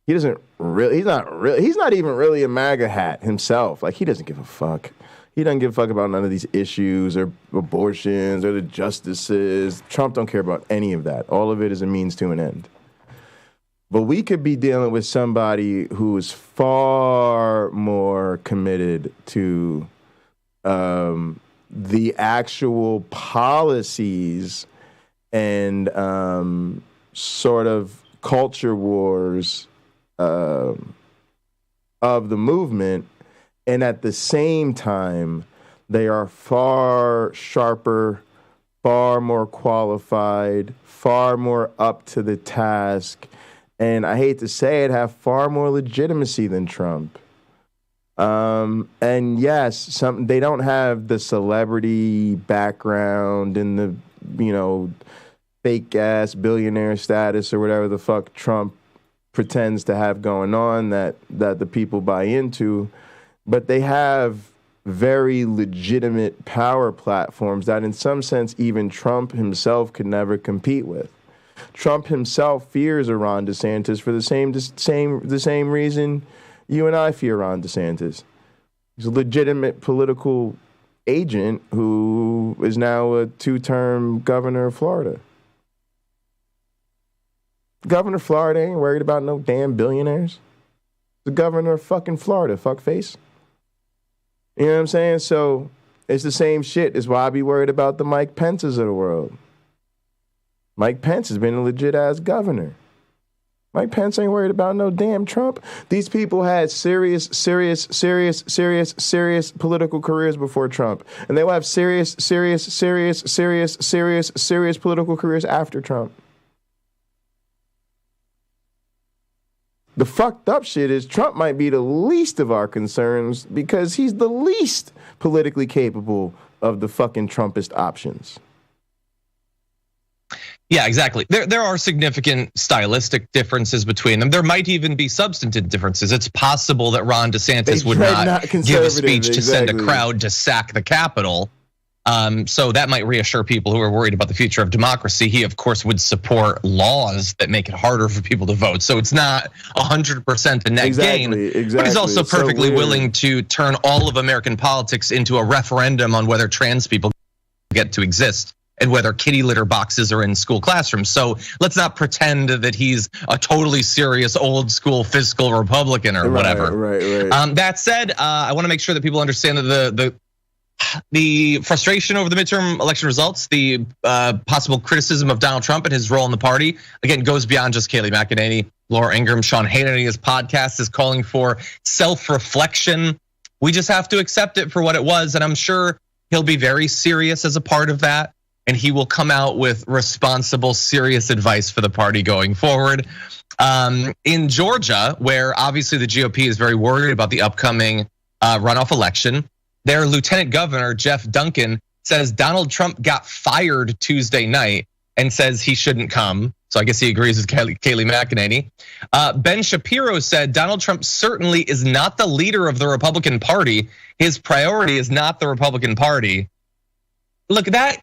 He's not even really a MAGA hat himself. Like, he doesn't give a fuck. He doesn't give a fuck about none of these issues or abortions or the justices. Trump don't care about any of that. All of it is a means to an end. But we could be dealing with somebody who is far more committed to the actual policies and sort of culture wars of the movement. And at the same time, they are far sharper, far more qualified, far more up to the task, and I hate to say it, have far more legitimacy than Trump. And yes, they don't have the celebrity background and the, fake ass billionaire status or whatever the fuck Trump pretends to have going on that the people buy into, but they have very legitimate power platforms that in some sense even Trump himself could never compete with. Trump himself fears a Ron DeSantis for the same reason you and I fear Ron DeSantis. He's a legitimate political agent who is now a 2-term governor of Florida. Governor of Florida ain't worried about no damn billionaires. The governor of fucking Florida, fuckface. You know what I'm saying? So it's the same shit. It's why I be worried about the Mike Pences of the world. Mike Pence has been a legit-ass governor. Mike Pence ain't worried about no damn Trump. These people had serious political careers before Trump. And they will have serious political careers after Trump. The fucked up shit is Trump might be the least of our concerns because he's the least politically capable of the fucking Trumpist options. Yeah, exactly. There are significant stylistic differences between them. There might even be substantive differences. It's possible that Ron DeSantis would not give a speech to send a crowd to sack the Capitol. So that might reassure people who are worried about the future of democracy. He, of course, would support laws that make it harder for people to vote. So it's not 100% a net gain. But he's also perfectly willing to turn all of American politics into a referendum on whether trans people get to exist and whether kitty litter boxes are in school classrooms. So let's not pretend that he's a totally serious old school fiscal Republican or whatever. Right. That said, I want to make sure that people understand that the frustration over the midterm election results, the possible criticism of Donald Trump and his role in the party, again, goes beyond just Kayleigh McEnany. Laura Ingraham, Sean Hannity's podcast is calling for self-reflection. We just have to accept it for what it was, and I'm sure he'll be very serious as a part of that, and he will come out with responsible, serious advice for the party going forward. In Georgia, where obviously the GOP is very worried about the upcoming runoff election, their lieutenant governor, Jeff Duncan, says Donald Trump got fired Tuesday night and says he shouldn't come. So I guess he agrees with Kayleigh McEnany. Ben Shapiro said Donald Trump certainly is not the leader of the Republican Party. His priority is not the Republican Party. Look, that,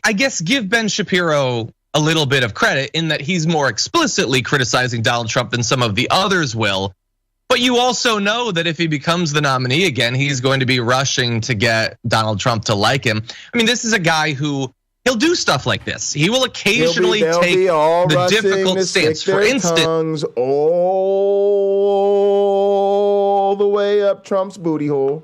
I guess, give Ben Shapiro a little bit of credit in that he's more explicitly criticizing Donald Trump than some of the others will. But you also know that if he becomes the nominee again, he's going to be rushing to get Donald Trump to like him. I mean, this is a guy who, he'll do stuff like this. He will occasionally take the difficult stance. For instance, all the way up Trump's booty hole.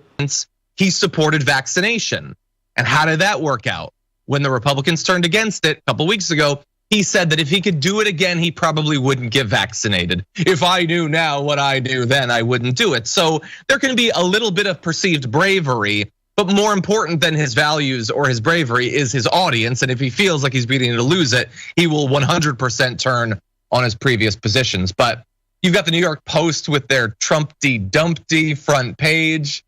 He supported vaccination. And how did that work out? When the Republicans turned against it a couple weeks ago, he said that if he could do it again, he probably wouldn't get vaccinated. If I knew now what I knew then, I wouldn't do it. So there can be a little bit of perceived bravery, but more important than his values or his bravery is his audience. And if he feels like he's beginning to lose it, he will 100% turn on his previous positions. But you've got the New York Post with their Trumpty Dumpty front page.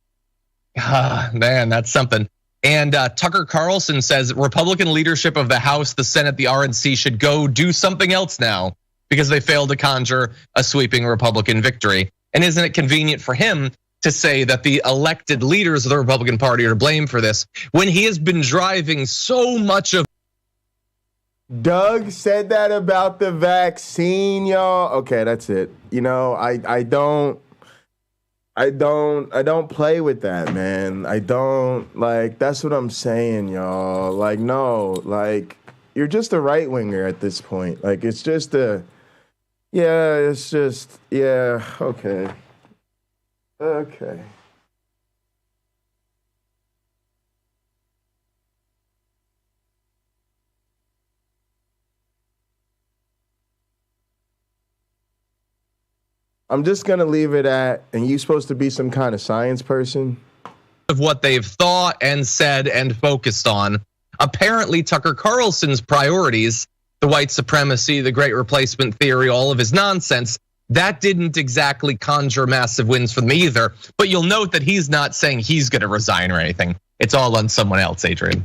Man, that's something. And Tucker Carlson says Republican leadership of the House, the Senate, the RNC should go do something else now because they failed to conjure a sweeping Republican victory. And isn't it convenient for him to say that the elected leaders of the Republican Party are to blame for this when he has been driving so much of? Doug said that about the vaccine, y'all. Okay, that's it. You know, I don't play with that, man. I don't, like, that's what I'm saying, y'all. Like, no, like, you're just a right winger at this point. Like, it's just okay. Okay. I'm just going to leave it at, and you're supposed to be some kind of science person. Of what they've thought and said and focused on. Apparently, Tucker Carlson's priorities, the white supremacy, the great replacement theory, all of his nonsense, that didn't exactly conjure massive wins for them either. But you'll note that he's not saying he's going to resign or anything. It's all on someone else, Adrian.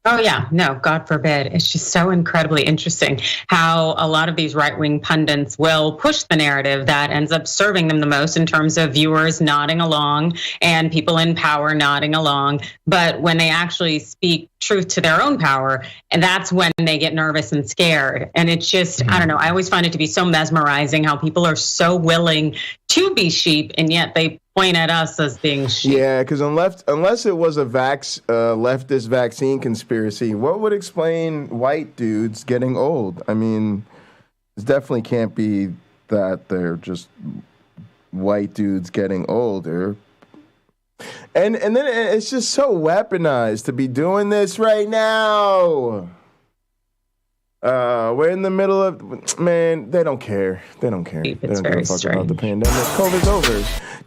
Oh, yeah. No, God forbid. It's just so incredibly interesting how a lot of these right-wing pundits will push the narrative that ends up serving them the most in terms of viewers nodding along and people in power nodding along. But when they actually speak truth to their own power, and that's when they get nervous and scared. And it's just, I don't know, I always find it to be so mesmerizing how people are so willing to be sheep, and yet they point at us as being sheep. Yeah, because unless it was a leftist vaccine conspiracy, what would explain white dudes getting old? I mean, it definitely can't be that they're just white dudes getting older. And then it's just so weaponized to be doing this right now. We're in the middle of, man, they don't care. They don't care. They don't give a fuck about the pandemic.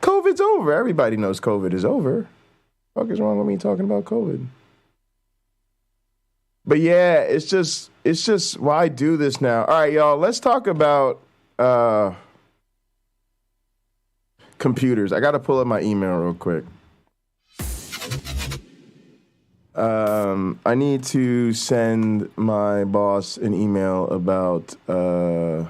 COVID's over. Everybody knows COVID is over. What the fuck is wrong with me talking about COVID? But yeah, it's just why do this now? All right, y'all, let's talk about computers. I got to pull up my email real quick. I need to send my boss an email about oh.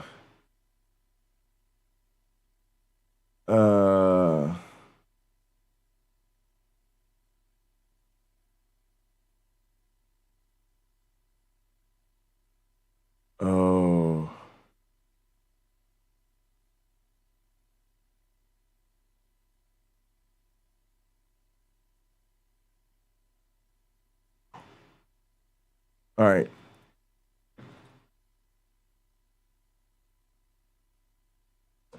All right.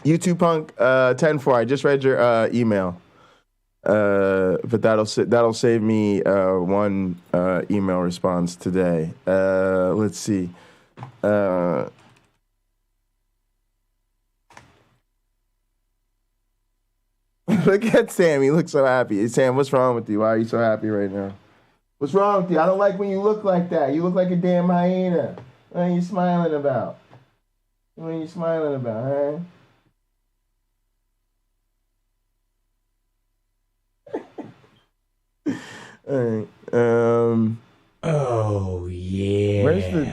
YouTube Punk 10-4. I just read your email, but that'll save me one email response today. Let's see. Look at Sam. He looks so happy. Sam, what's wrong with you? Why are you so happy right now? What's wrong with you? I don't like when you look like that. You look like a damn hyena. What are you smiling about? What are you smiling about, huh? All right. Oh yeah. Where's the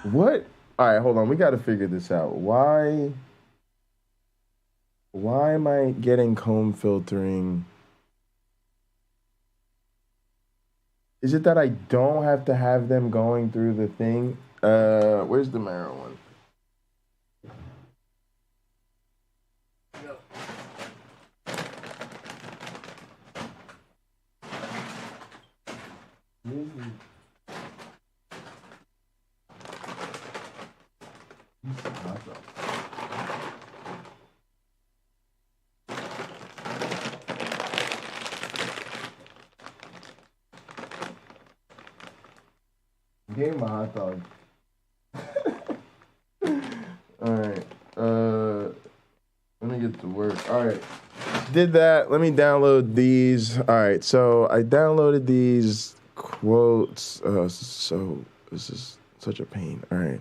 what? All right, hold on. We got to figure this out. Why am I getting comb filtering? Is it that I don't have to have them going through the thing? Where's the marrow one? Gave him a hot dog. Alright. Let me get to work. Alright. Did that. Let me download these. Alright, so I downloaded these quotes. So this is such a pain. Alright.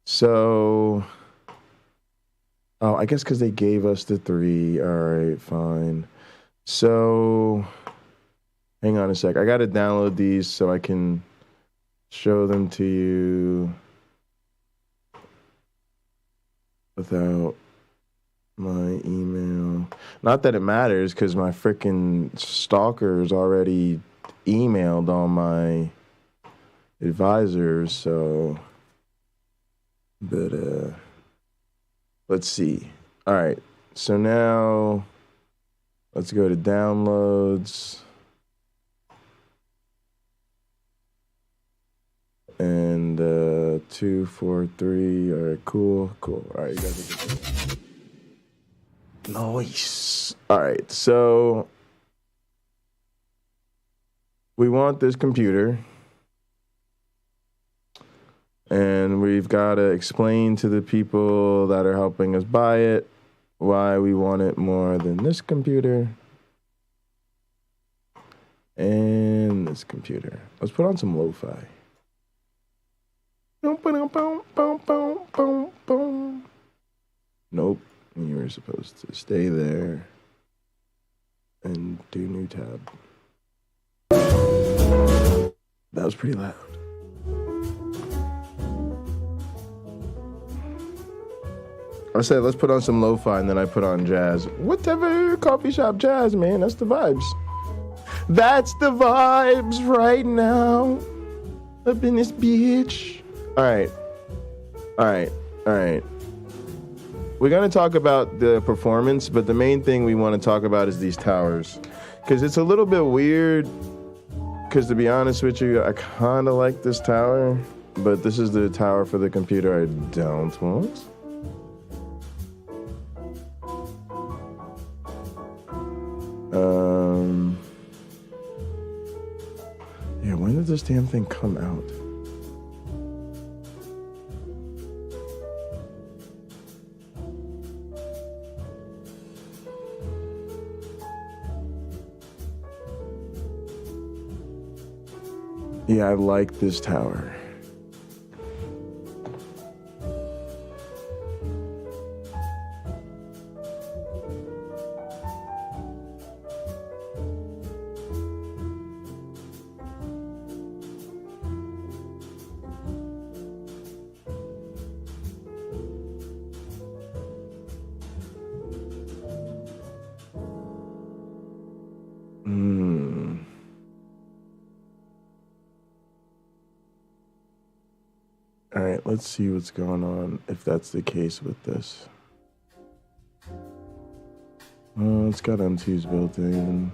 So I guess because they gave us the 3. Alright, fine. So hang on a sec. I gotta download these so I can show them to you without my email. Not that it matters, because my freaking stalkers already emailed all my advisors, so. But, let's see. All right, so now let's go to downloads. And 2, 4, 3. All right, cool. All right, you guys are good. Nice. All right, so we want this computer, and we've got to explain to the people that are helping us buy it why we want it more than this computer and this computer. Let's put on some lo-fi. Nope, you were supposed to stay there and do new tab. That was pretty loud. I said, let's put on some lo-fi, and then I put on jazz. Whatever, coffee shop jazz, man, that's the vibes. That's the vibes right now. Up in this bitch. All right. We're going to talk about the performance, but the main thing we want to talk about is these towers. Because it's a little bit weird, because to be honest with you, I kind of like this tower, but this is the tower for the computer I don't want. Yeah, when did this damn thing come out? Yeah, I like this tower. All right, let's see what's going on, if that's the case with this. Oh, it's got M2s built in.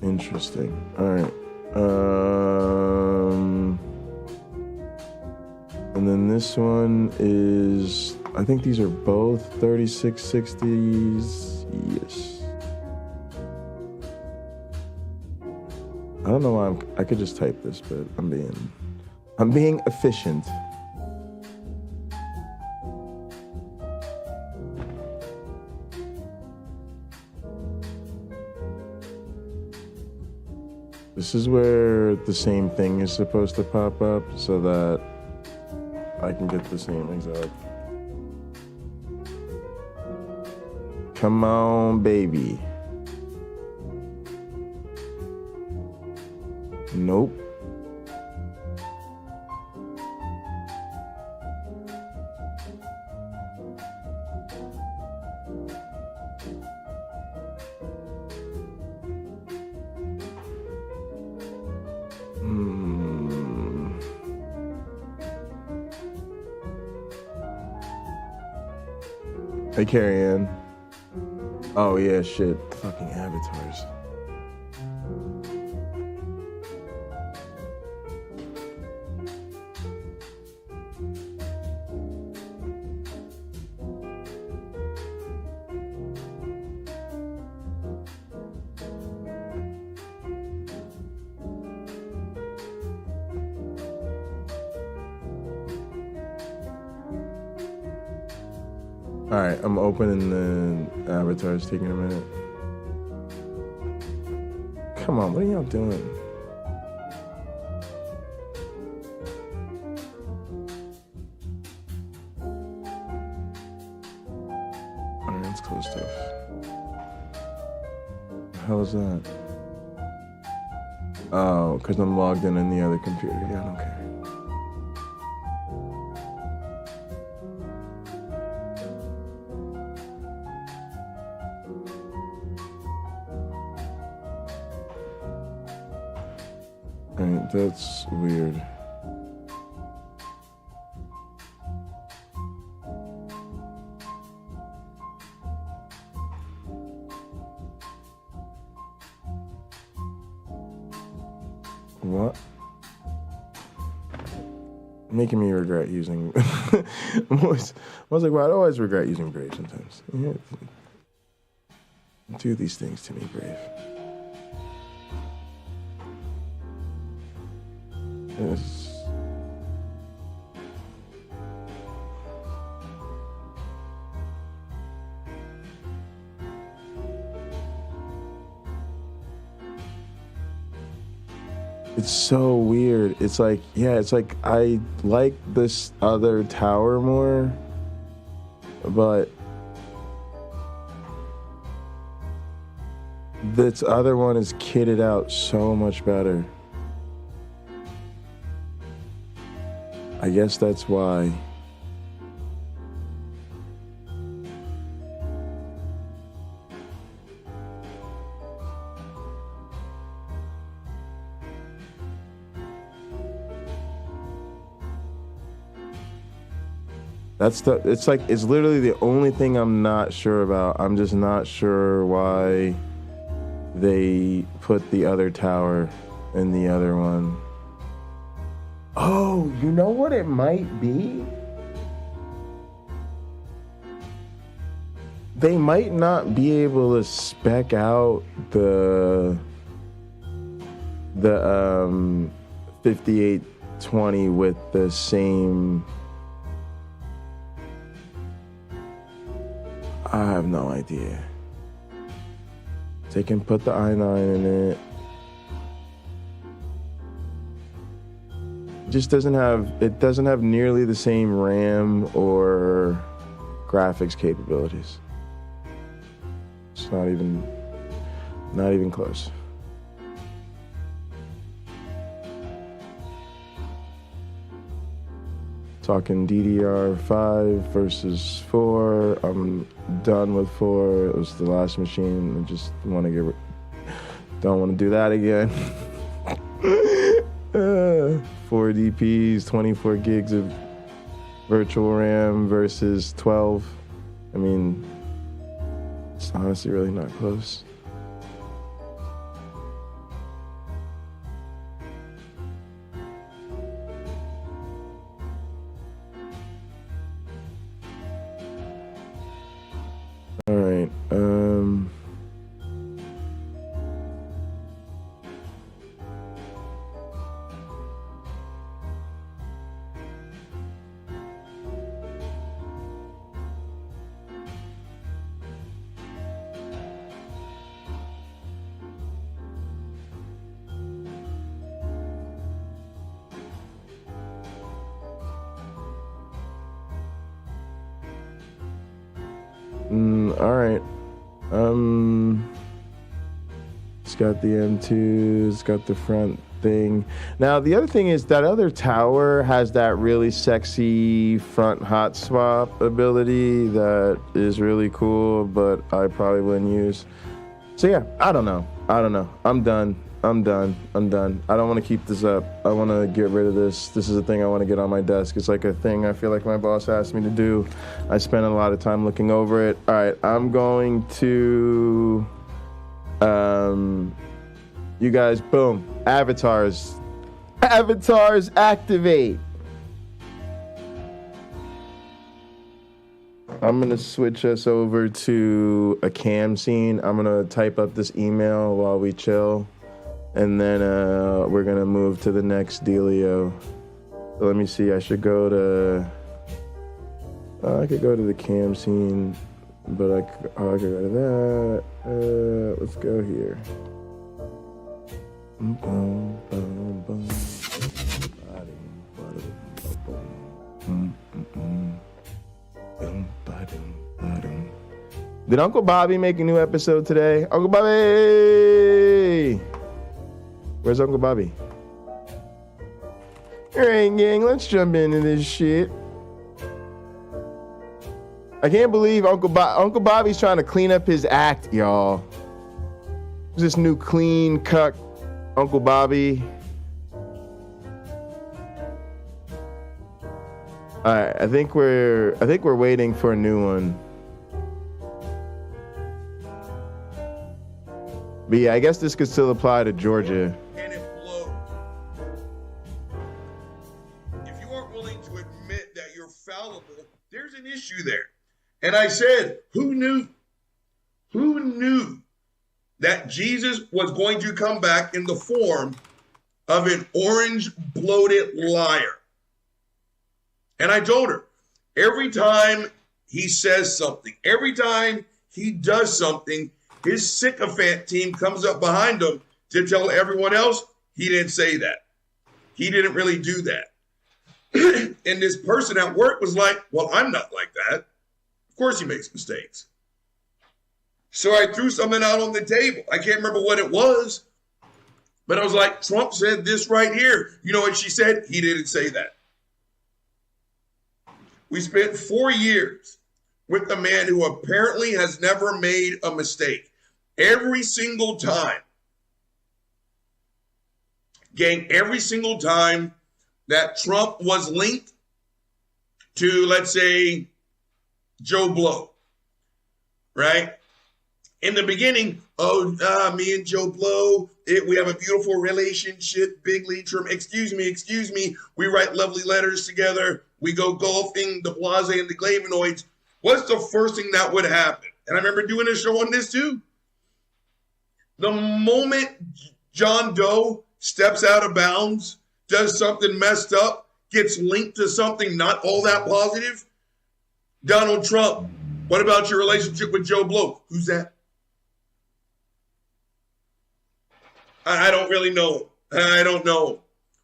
Interesting. All right. And then this one is, I think these are both 3660s. Yes. I don't know why I could just type this, but I'm being efficient. This is where the same thing is supposed to pop up so that I can get the same exact. Come on, baby. Nope. Hey, Carrie Ann. Oh, yeah, shit. Fucking avatars. All right, I'm opening the avatars, taking a minute. Come on, what are y'all doing? All right, let's close stuff. How is that? Oh, because I'm logged in the other computer. Yeah, I don't care. That's weird. What? Making me regret using. I was like, well, I always regret using Brave sometimes. Yeah. Do these things to me, Brave. Yes. It's so weird. It's like, yeah, it's like I like this other tower more, but this other one is kitted out so much better. I guess that's why. It's literally the only thing I'm not sure about. I'm just not sure why they put the other tower in the other one. Oh, you know what it might be? They might not be able to spec out the 5820 with the same. I have no idea. They can put the i9 in it. It doesn't have nearly the same RAM or graphics capabilities. It's not even close. Talking DDR5 versus 4. I'm done with 4. It was the last machine. I just want to don't want to do that again. 4 DPs, 24 gigs of virtual RAM versus 12. I mean, it's honestly really not close. All right. All right. It's got the M2. It's got the front thing. Now, the other thing is that other tower has that really sexy front hot swap ability that is really cool, but I probably wouldn't use. So yeah, I don't know. I'm done. I don't want to keep this up. I want to get rid of this. This is a thing I want to get on my desk. It's like a thing I feel like my boss asked me to do. I spent a lot of time looking over it. All right, I'm going to, you guys, boom, avatars activate. I'm going to switch us over to a cam scene. I'm going to type up this email while we chill. And then we're going to move to the next dealio. So let me see. I should go to... I could go to the cam scene, but I could go to that. Let's go here. Did Uncle Bobby make a new episode today? Uncle Bobby! Where's Uncle Bobby? All right, gang, let's jump into this shit. I can't believe Uncle Bobby's trying to clean up his act, y'all. This new clean cut Uncle Bobby. All right, I think we're waiting for a new one. But yeah, I guess this could still apply to Georgia. And it blows. If you aren't willing to admit that you're fallible, there's an issue there. And I said, who knew that Jesus was going to come back in the form of an orange bloated liar? And I told her, every time he says something, every time he does something, his sycophant team comes up behind him to tell everyone else he didn't say that. He didn't really do that. And this person at work was like, well, I'm not like that. Of course he makes mistakes. So I threw something out on the table. I can't remember what it was, but I was like, Trump said this right here. You know what she said? He didn't say that. We spent 4 years with a man who apparently has never made a mistake. Every single time, gang, every single time that Trump was linked to, let's say, Joe Blow, right? In the beginning, me and Joe Blow, we have a beautiful relationship, big lead term. Excuse me. We write lovely letters together. We go golfing, the Blase and the Glavinoids. What's the first thing that would happen? And I remember doing a show on this too. The moment John Doe steps out of bounds, does something messed up, gets linked to something not all that positive, Donald Trump, what about your relationship with Joe Blow? Who's that? I don't really know him. I don't know him.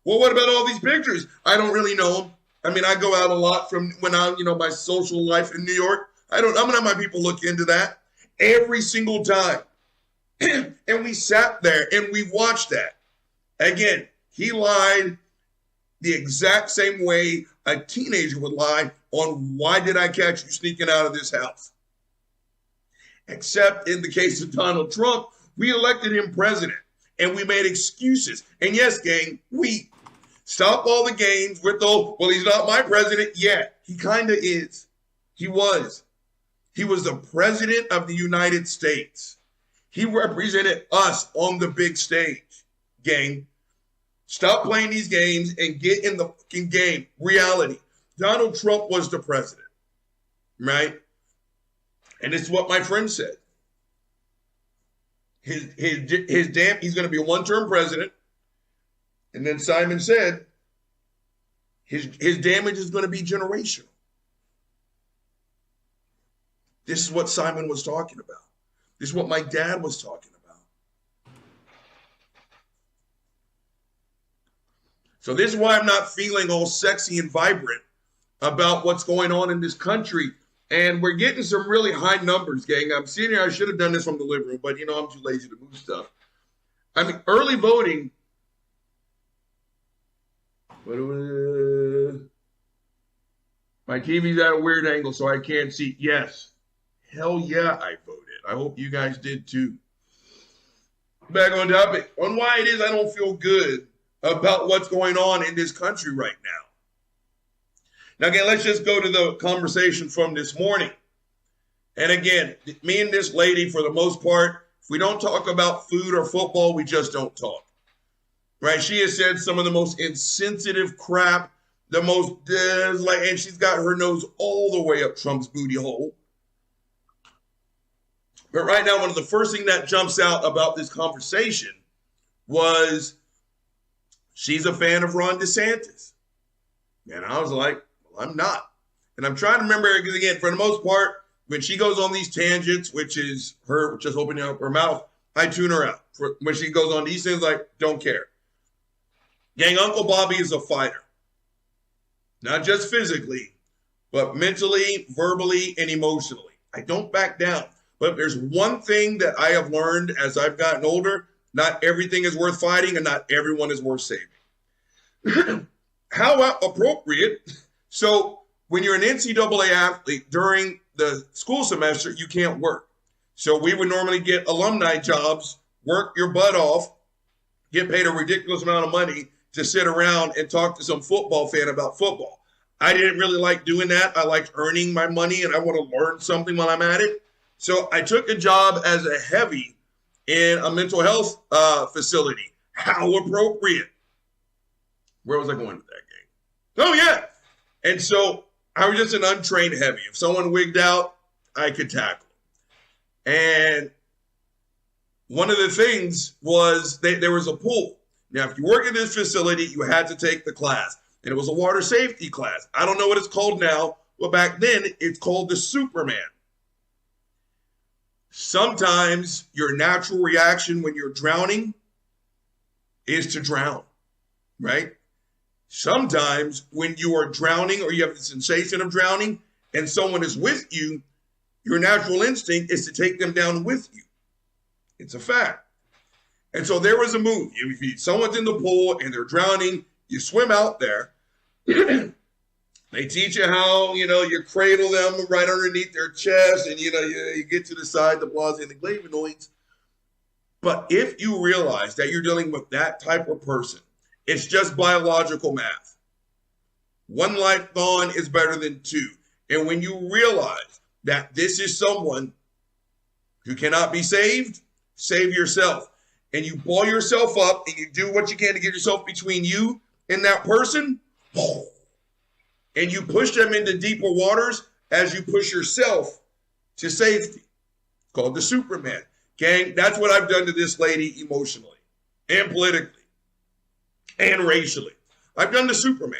Well, what about all these pictures? I don't really know him. I mean, I go out a lot from when I'm, my social life in New York. I'm gonna have my people look into that every single time. And we sat there and we watched that. Again, he lied the exact same way a teenager would lie on why did I catch you sneaking out of this house? Except in the case of Donald Trump, we elected him president and we made excuses. And yes, gang, we stop all the games with well, he's not my president yet. He kind of is. He was. He was the president of the United States. He represented us on the big stage, gang. Stop playing these games and get in the fucking game. Reality. Donald Trump was the president, right? And this is what my friend said. He's going to be a one-term president. And then Simon said his damage is going to be generational. This is what Simon was talking about. This is what my dad was talking about. So this is why I'm not feeling all sexy and vibrant about what's going on in this country. And we're getting some really high numbers, gang. I'm sitting here. I should have done this from the living room, but, you know, I'm too lazy to move stuff. I mean, early voting. My TV's at a weird angle, so I can't see. Yes. Hell yeah, I voted. I hope you guys did too. Back on topic. On why it is I don't feel good about what's going on in this country right now. Now, again, let's just go to the conversation from this morning. And again, me and this lady, for the most part, if we don't talk about food or football, we just don't talk. Right? She has said some of the most insensitive crap, the most, and she's got her nose all the way up Trump's booty hole. But right now, one of the first things that jumps out about this conversation was she's a fan of Ron DeSantis. And I was like, well, I'm not. And I'm trying to remember, because again, for the most part, when she goes on these tangents, which is her just opening up her mouth, I tune her out. When she goes on these things, like, don't care. Gang, Uncle Bobby is a fighter. Not just physically, but mentally, verbally, and emotionally. I don't back down. But there's one thing that I have learned as I've gotten older: not everything is worth fighting and not everyone is worth saving. How appropriate. So when you're an NCAA athlete during the school semester, you can't work. So we would normally get alumni jobs, work your butt off, get paid a ridiculous amount of money to sit around and talk to some football fan about football. I didn't really like doing that. I liked earning my money, and I want to learn something while I'm at it. So I took a job as a heavy in a mental health facility. How appropriate. Where was I going with that game? Oh, yeah. And so I was just an untrained heavy. If someone wigged out, I could tackle. And one of the things was there was a pool. Now, if you work in this facility, you had to take the class. And it was a water safety class. I don't know what it's called now, but back then it's called the Superman. Sometimes your natural reaction when you're drowning is to drown, right? Sometimes when you are drowning or you have the sensation of drowning and someone is with you, your natural instinct is to take them down with you. It's a fact. And so there was a move. If someone's in the pool and they're drowning, you swim out there. They teach you how, you cradle them right underneath their chest and, you get to the side, the blase and the flavonoids. But if you realize that you're dealing with that type of person, it's just biological math. One life gone is better than two. And when you realize that this is someone who cannot be saved, save yourself. And you ball yourself up and you do what you can to get yourself between you and that person, and you push them into deeper waters as you push yourself to safety. It's called the Superman. Gang, that's what I've done to this lady emotionally and politically and racially. I've done the Superman.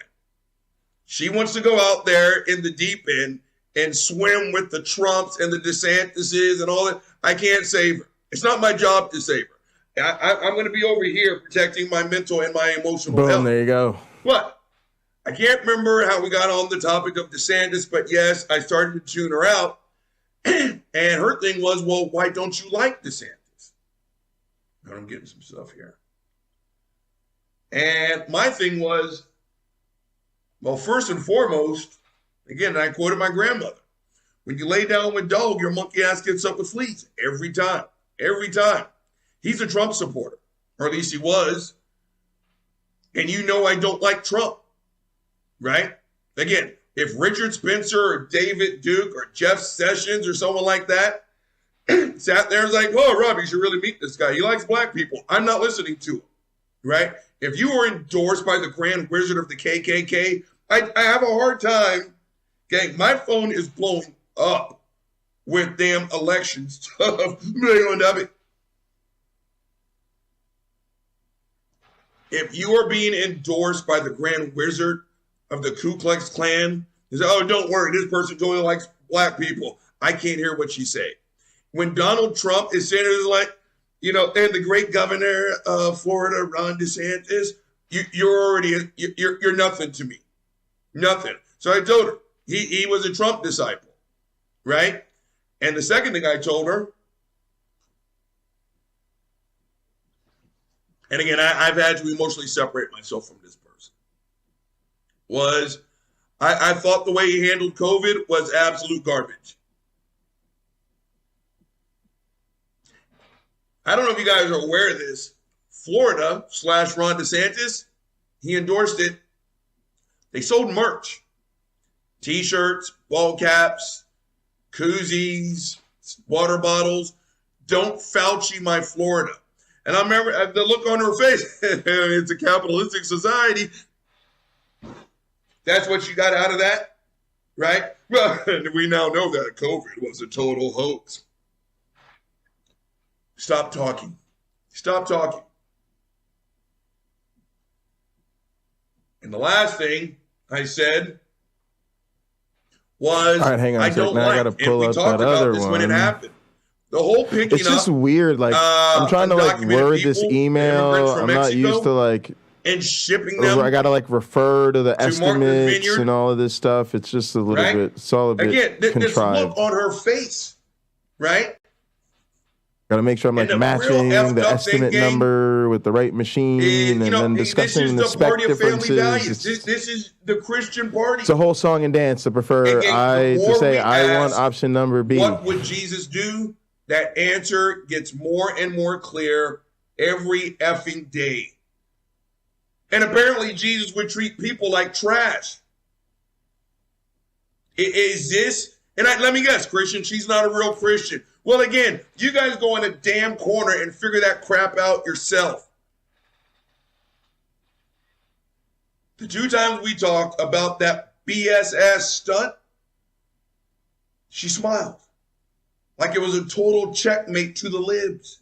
She wants to go out there in the deep end and swim with the Trumps and the DeSantises and all that. I can't save her. It's not my job to save her. I'm going to be over here protecting my mental and my emotional health. Boom, there you go. What? I can't remember how we got on the topic of DeSantis, but yes, I started to tune her out. And her thing was, well, why don't you like DeSantis? I'm getting some stuff here. And my thing was, well, first and foremost, again, I quoted my grandmother. When you lay down with dog, your monkey ass gets up with fleas. Every time. Every time. He's a Trump supporter, or at least he was. And I don't like Trump, right? Again, if Richard Spencer or David Duke or Jeff Sessions or someone like that sat there and was like, oh, Rob, you should really meet this guy. He likes black people. I'm not listening to him, right? If you were endorsed by the Grand Wizard of the KKK, I have a hard time. Gang, my phone is blowing up with damn election stuff. If you are being endorsed by the Grand Wizard of the Ku Klux Klan, you say, oh, don't worry, this person totally likes black people. I can't hear what you say. When Donald Trump is saying it like, and the great governor of Florida, Ron DeSantis, you're nothing to me. Nothing. So I told her, he was a Trump disciple. right? And the second thing I told her, and again, I've had to emotionally separate myself from this person, was I thought the way he handled COVID was absolute garbage. I don't know if you guys are aware of this. Florida / Ron DeSantis, he endorsed it. They sold merch, T-shirts, ball caps, koozies, water bottles. Don't Fauci my Florida. And I remember the look on her face. It's a capitalistic society. That's what you got out of that, right? Well, we now know that COVID was a total hoax. Stop talking. Stop talking. And the last thing I said was, all right, hang on I a don't second. Now like, I gotta pull and we up talked that about other this one. when it happened. The whole picking It's just up, weird. Like I'm trying to like undocumented word this people, email. immigrants from I'm not Mexico, used to like and shipping them. I gotta like refer to the Martha's estimates Vineyard. and all of this stuff. It's just a little Right? bit. It's all a bit Again, this contrived. look on her face, right? Gotta make sure I'm like And the matching real the effed up estimate thing, gang, number with the right machine, and then this discussing is the the spec party of family differences. values. This is the Christian party. It's a whole song and dance to prefer Again, the to more say we I want ask, option number B. What would Jesus do? That answer gets more and more clear every effing day. And apparently Jesus would treat people like trash. Is this, and let me guess, Christian, she's not a real Christian. Well, again, you guys go in a damn corner and figure that crap out yourself. The 2 times we talked about that BS ass stunt, she smiled. Like it was a total checkmate to the libs.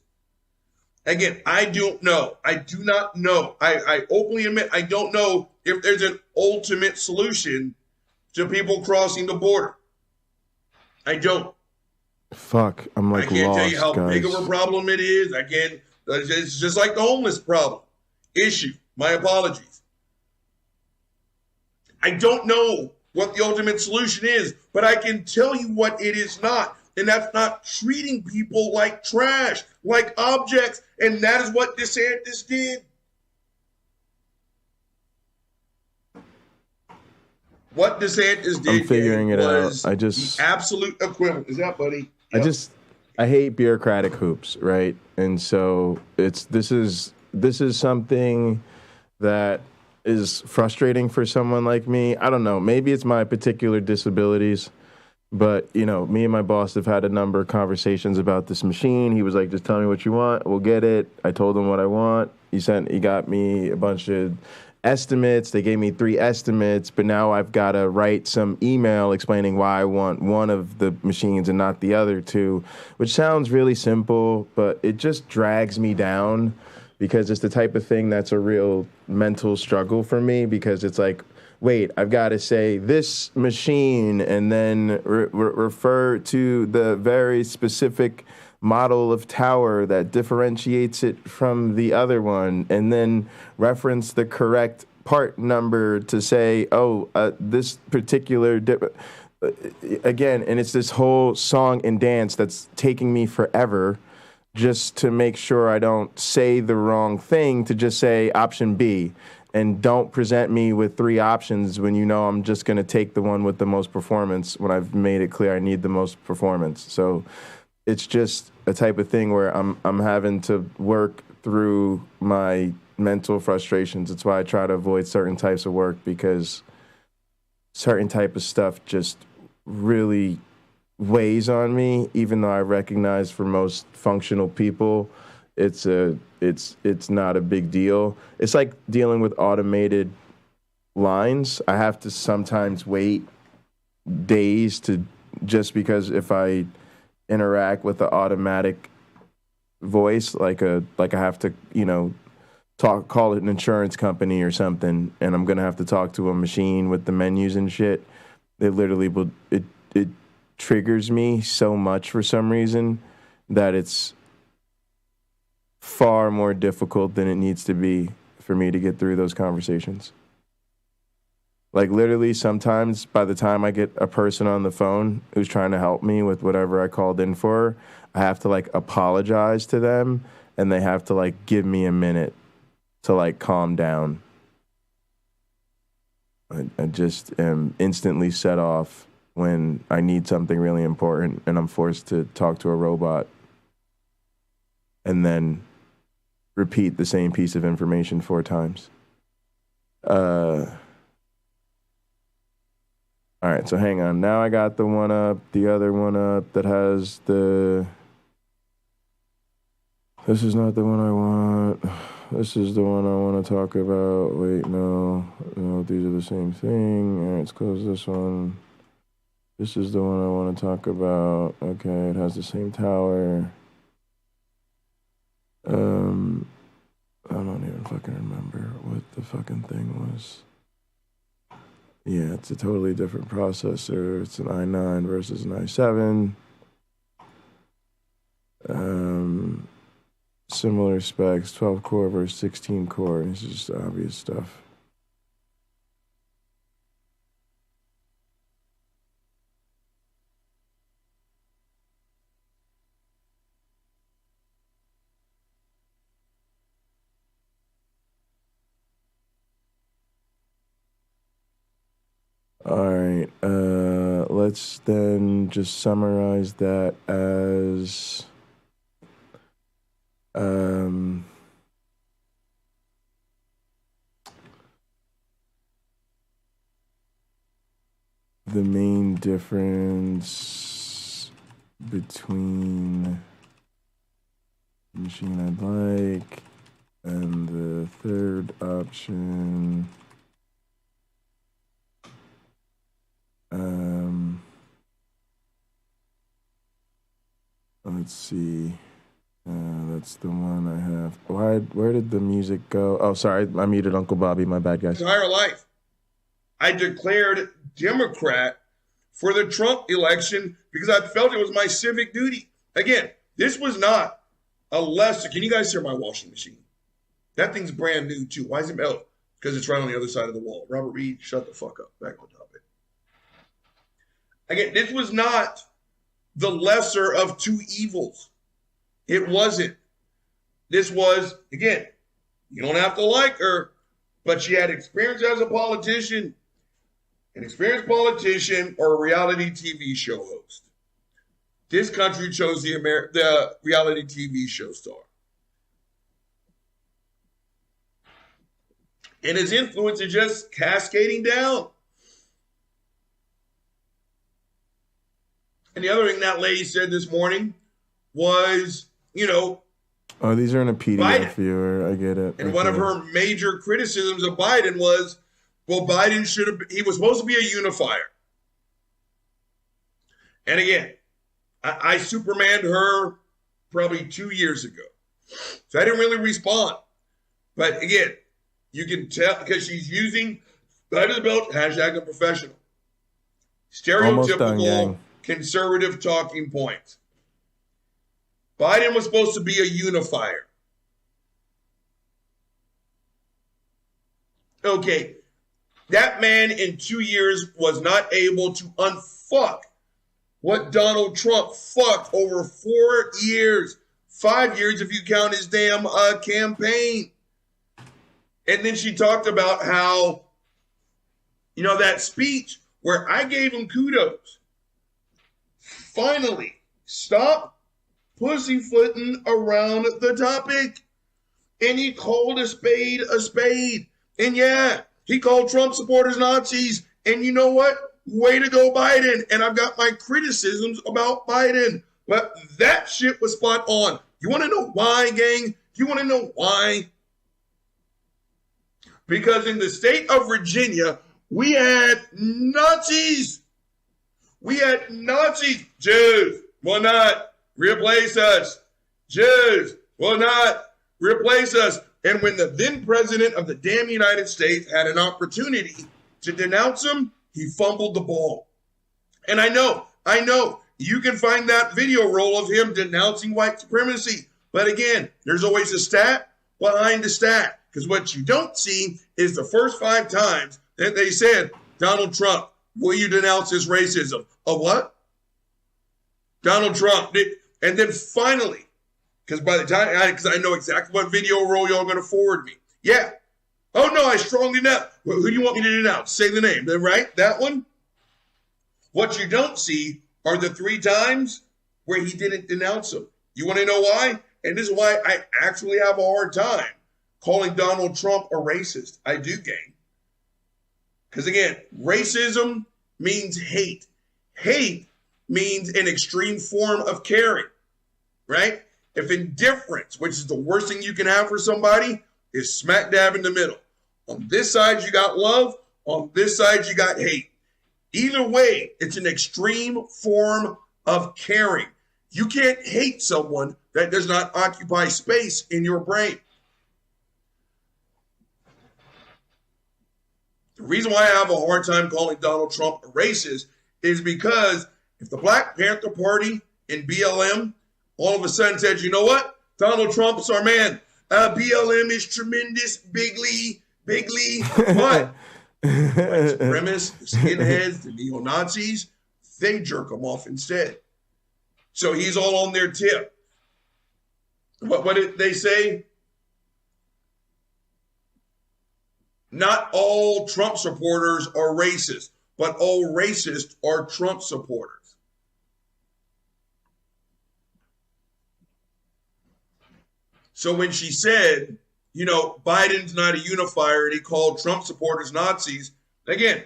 Again, I don't know. I do not know. I openly admit I don't know if there's an ultimate solution to people crossing the border. I don't. Fuck, I'm like I can't lost, tell you how guys. big of a problem it is. Again, it's just like the homeless problem. Issue. My apologies. I don't know what the ultimate solution is, but I can tell you what it is not. And that's not treating people like trash, like objects. And that is what DeSantis did. What DeSantis did I'm figuring it out. was I just the absolute equivalent. Is that, buddy? I hate bureaucratic hoops, right? And so this is something that is frustrating for someone like me. I don't know. Maybe it's my particular disabilities, but me and my boss have had a number of conversations about this machine. He was like, "Just tell me what you want. We'll get it." I told him what I want. He got me a bunch of estimates. They gave me 3 estimates, but now I've got to write some email explaining why I want one of the machines and not the other 2, which sounds really simple, but it just drags me down because it's the type of thing that's a real mental struggle for me, because it's like, wait, I've got to say this machine and then refer to the very specific model of tower that differentiates it from the other one, and then reference the correct part number to say, this particular again, and it's this whole song and dance that's taking me forever just to make sure I don't say the wrong thing, to just say option B, and don't present me with 3 options when I'm just going to take the one with the most performance when I've made it clear I need the most performance. So it's just a type of thing where I'm having to work through my mental frustrations. It's why I try to avoid certain types of work, because certain type of stuff just really weighs on me, even though I recognize for most functional people it's not a big deal. It's like dealing with automated lines. I have to sometimes wait days just because if I interact with the automatic voice, like I have to, call it an insurance company or something, and I'm gonna have to talk to a machine with the menus and shit. It literally it triggers me so much for some reason that it's far more difficult than it needs to be for me to get through those conversations. Like literally sometimes by the time I get a person on the phone who's trying to help me with whatever I called in for, I have to like apologize to them and they have to like give me a minute to like calm down. I just am instantly set off when I need something really important and I'm forced to talk to a robot and then repeat the same piece of information 4 times. All right, so hang on. Now I got the one up, the other one up that has the... This is not the one I want. This is the one I want to talk about. Wait, no, these are the same thing. All right, let's close this one. This is the one I want to talk about. Okay, it has the same tower. I don't even fucking remember what the fucking thing was. Yeah, it's a totally different processor. It's an i9 versus an i7. Similar specs, 12 core versus 16 core. This is just obvious stuff. All right, let's then just summarize that as the main difference between the machine I'd like and the third option. Let's see. That's the one I have. Where did the music go? Oh, sorry, I muted Uncle Bobby. My bad, guys. Entire life, I declared Democrat for the Trump election because I felt it was my civic duty. Again, this was not a lesser. Can you guys hear my washing machine? That thing's brand new too. Why is it melting? Because it's right on the other side of the wall. Robert Reed, shut the fuck up. Back on topic. Again, this was not the lesser of two evils. It wasn't. This was, again, you don't have to like her, but she had experience as a politician, an experienced politician, or a reality TV show host. This country chose the reality TV show star. And his influence is just cascading down. And the other thing that lady said this morning was, oh, these are in a PDF Biden. viewer. I get it. And one of her major criticisms of Biden was, well, Biden he was supposed to be a unifier. And again, I Supermaned her probably 2 years ago. So I didn't really respond. But again, you can tell because she's using Biden's belt, hashtag unprofessional. Stereotypical conservative talking points. Biden was supposed to be a unifier. Okay, that man in 2 years was not able to unfuck what Donald Trump fucked over 4 years, 5 years if you count his damn campaign. And then she talked about how, that speech where I gave him kudos. Finally, stop pussyfooting around the topic. And he called a spade a spade. And yeah, he called Trump supporters Nazis. And you know what? Way to go, Biden. And I've got my criticisms about Biden. But that shit was spot on. You want to know why, gang? You want to know why? Because in the state of Virginia, we had Nazis. We had Nazis. Jews will not replace us. Jews will not replace us. And when the then president of the damn United States had an opportunity to denounce him, he fumbled the ball. And I know, you can find that video roll of him denouncing white supremacy. But again, there's always a stat behind the stat. Because what you don't see is the first 5 times that they said Donald Trump, will you denounce this racism? A what? Donald Trump did, and then finally, because by the time, because I know exactly what video roll y'all going to forward me. Yeah. Oh no, I strongly denounce. Well, who do you want me to denounce? Say the name, right? That one. What you don't see are the 3 times where he didn't denounce him. You want to know why? And this is why I actually have a hard time calling Donald Trump a racist. I do, gang. Because again, racism means hate. Hate means an extreme form of caring, right? If indifference, which is the worst thing you can have for somebody, is smack dab in the middle. On this side, you got love. On this side, you got hate. Either way, it's an extreme form of caring. You can't hate someone that does not occupy space in your brain. The reason why I have a hard time calling Donald Trump a racist is because if the Black Panther Party in BLM all of a sudden said, you know what? Donald Trump's our man. BLM is tremendous, bigly. What? White supremacists, the skinheads, the neo-Nazis, they jerk him off instead. So he's all on their tip. What did they say? Not all Trump supporters are racist, but all racists are Trump supporters. So when she said, you know, Biden's not a unifier and he called Trump supporters Nazis, again,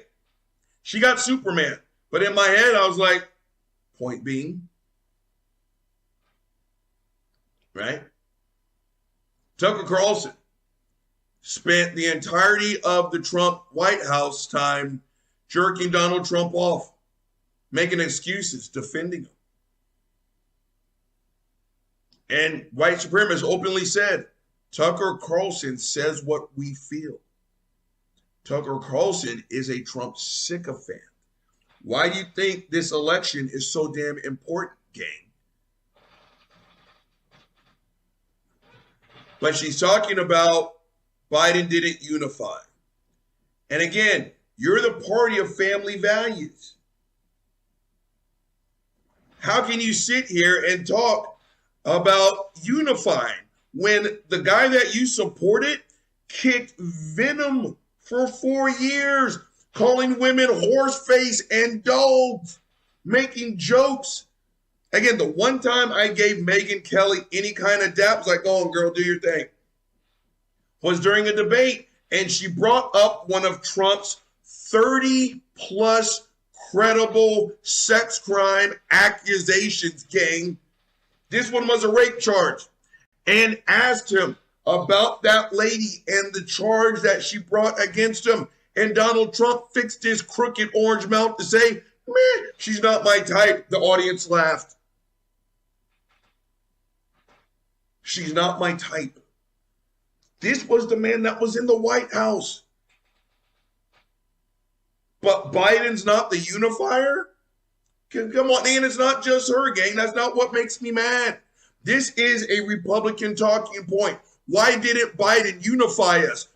she got Superman. But in my head, I was like, point being, right? Tucker Carlson spent the entirety of the Trump White House time jerking Donald Trump off, making excuses, defending him. And white supremacists openly said, Tucker Carlson says what we feel. Tucker Carlson is a Trump sycophant. Why do you think this election is so damn important, gang? But she's talking about Biden didn't unify. And again, you're the party of family values. How can you sit here and talk about unifying when the guy that you supported kicked venom for 4 years, calling women horseface and dogs, making jokes? Again, the one time I gave Megyn Kelly any kind of dap, was like, go on, girl, do your thing, was during a debate, and she brought up one of Trump's 30-plus credible sex crime accusations, gang. This one was a rape charge, and asked him about that lady and the charge that she brought against him. And Donald Trump fixed his crooked orange mouth to say, meh, she's not my type. The audience laughed. She's not my type. This was the man that was in the White House. But Biden's not the unifier? Come on, and it's not just her, gang. That's not what makes me mad. This is a Republican talking point. Why didn't Biden unify us?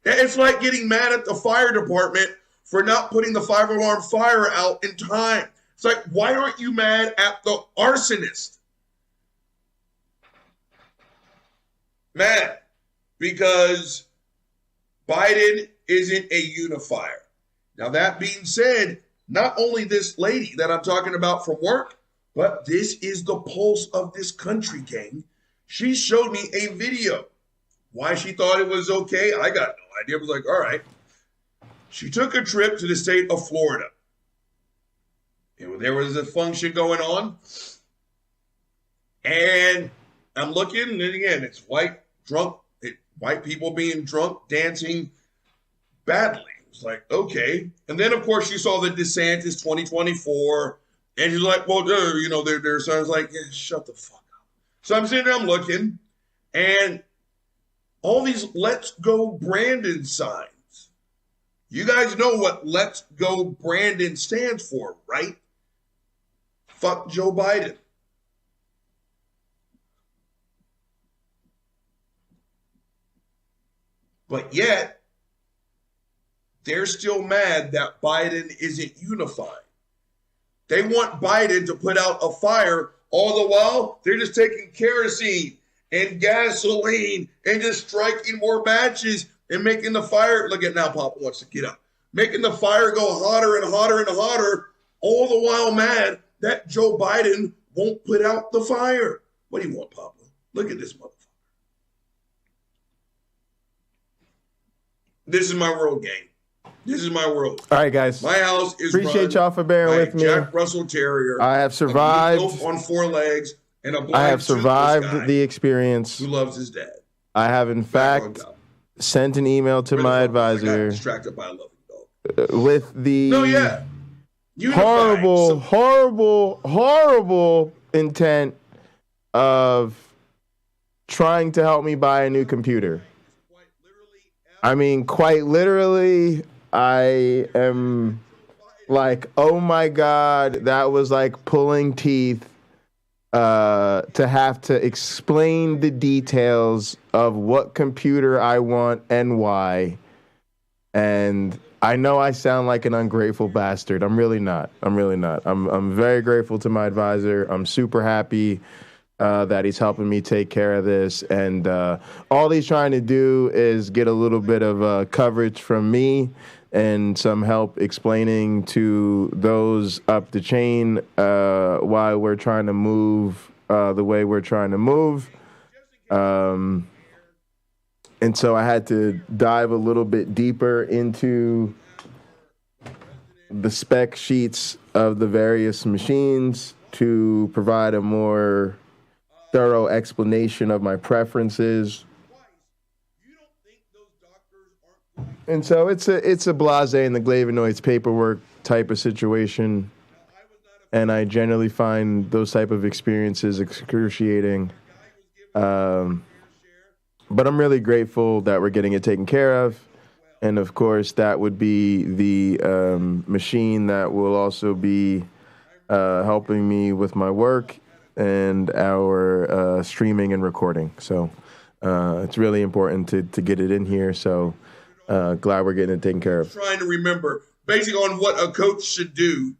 It's like getting mad at the fire department for not putting the 5-alarm fire out in time. It's like, why aren't you mad at the arsonist? Mad because Biden isn't a unifier. Now, that being said, not only this lady that I'm talking about from work, but this is the pulse of this country, gang. She showed me a video. Why she thought it was okay, I got no idea. I was like, all right. She took a trip to the state of Florida. And there was a function going on. And I'm looking, and again, it's white people being drunk, dancing badly. It's like, okay. And then, of course, you saw the DeSantis 2024. And she's like, well, you know, their son's like, yeah, shut the fuck up. So I'm sitting there, I'm looking, and all these Let's Go Brandon signs. You guys know what Let's Go Brandon stands for, right? Fuck Joe Biden. But yet, they're still mad that Biden isn't unifying. They want Biden to put out a fire. All the while, they're just taking kerosene and gasoline and just striking more matches and making the fire. Look at now, Papa wants to get up. Making the fire go hotter and hotter and hotter, all the while mad that Joe Biden won't put out the fire. What do you want, Papa? Look at this motherfucker. This is my world, gang. This is my world. All right, guys. My house is Appreciate y'all for bearing with me. Jack Russell Terrier. I have survived. On 4 legs and a blind I have survived guy the experience. who loves his dad. I have, in fact, sent an email to my advisor Distracted by a loving dog. with the horrible intent of trying to help me buy a new computer. I mean, quite literally, I am like, oh my God, that was like pulling teeth to have to explain the details of what computer I want and why. And I know I sound like an ungrateful bastard. I'm really not. I'm very grateful to my advisor. I'm super happy that he's helping me take care of this. And all he's trying to do is get a little bit of coverage from me and some help explaining to those up the chain why we're trying to move the way we're trying to move. And so I had to dive a little bit deeper into the spec sheets of the various machines to provide a more thorough explanation of my preferences. And so it's a blasé and the Glavinoids paperwork type of situation. And I generally find those type of experiences excruciating. But I'm really grateful that we're getting it taken care of. And of course, that would be the machine that will also be helping me with my work and our streaming and recording. So it's really important to get it in here. So glad we're getting it taken care of. Trying to remember basically on what a coach should do.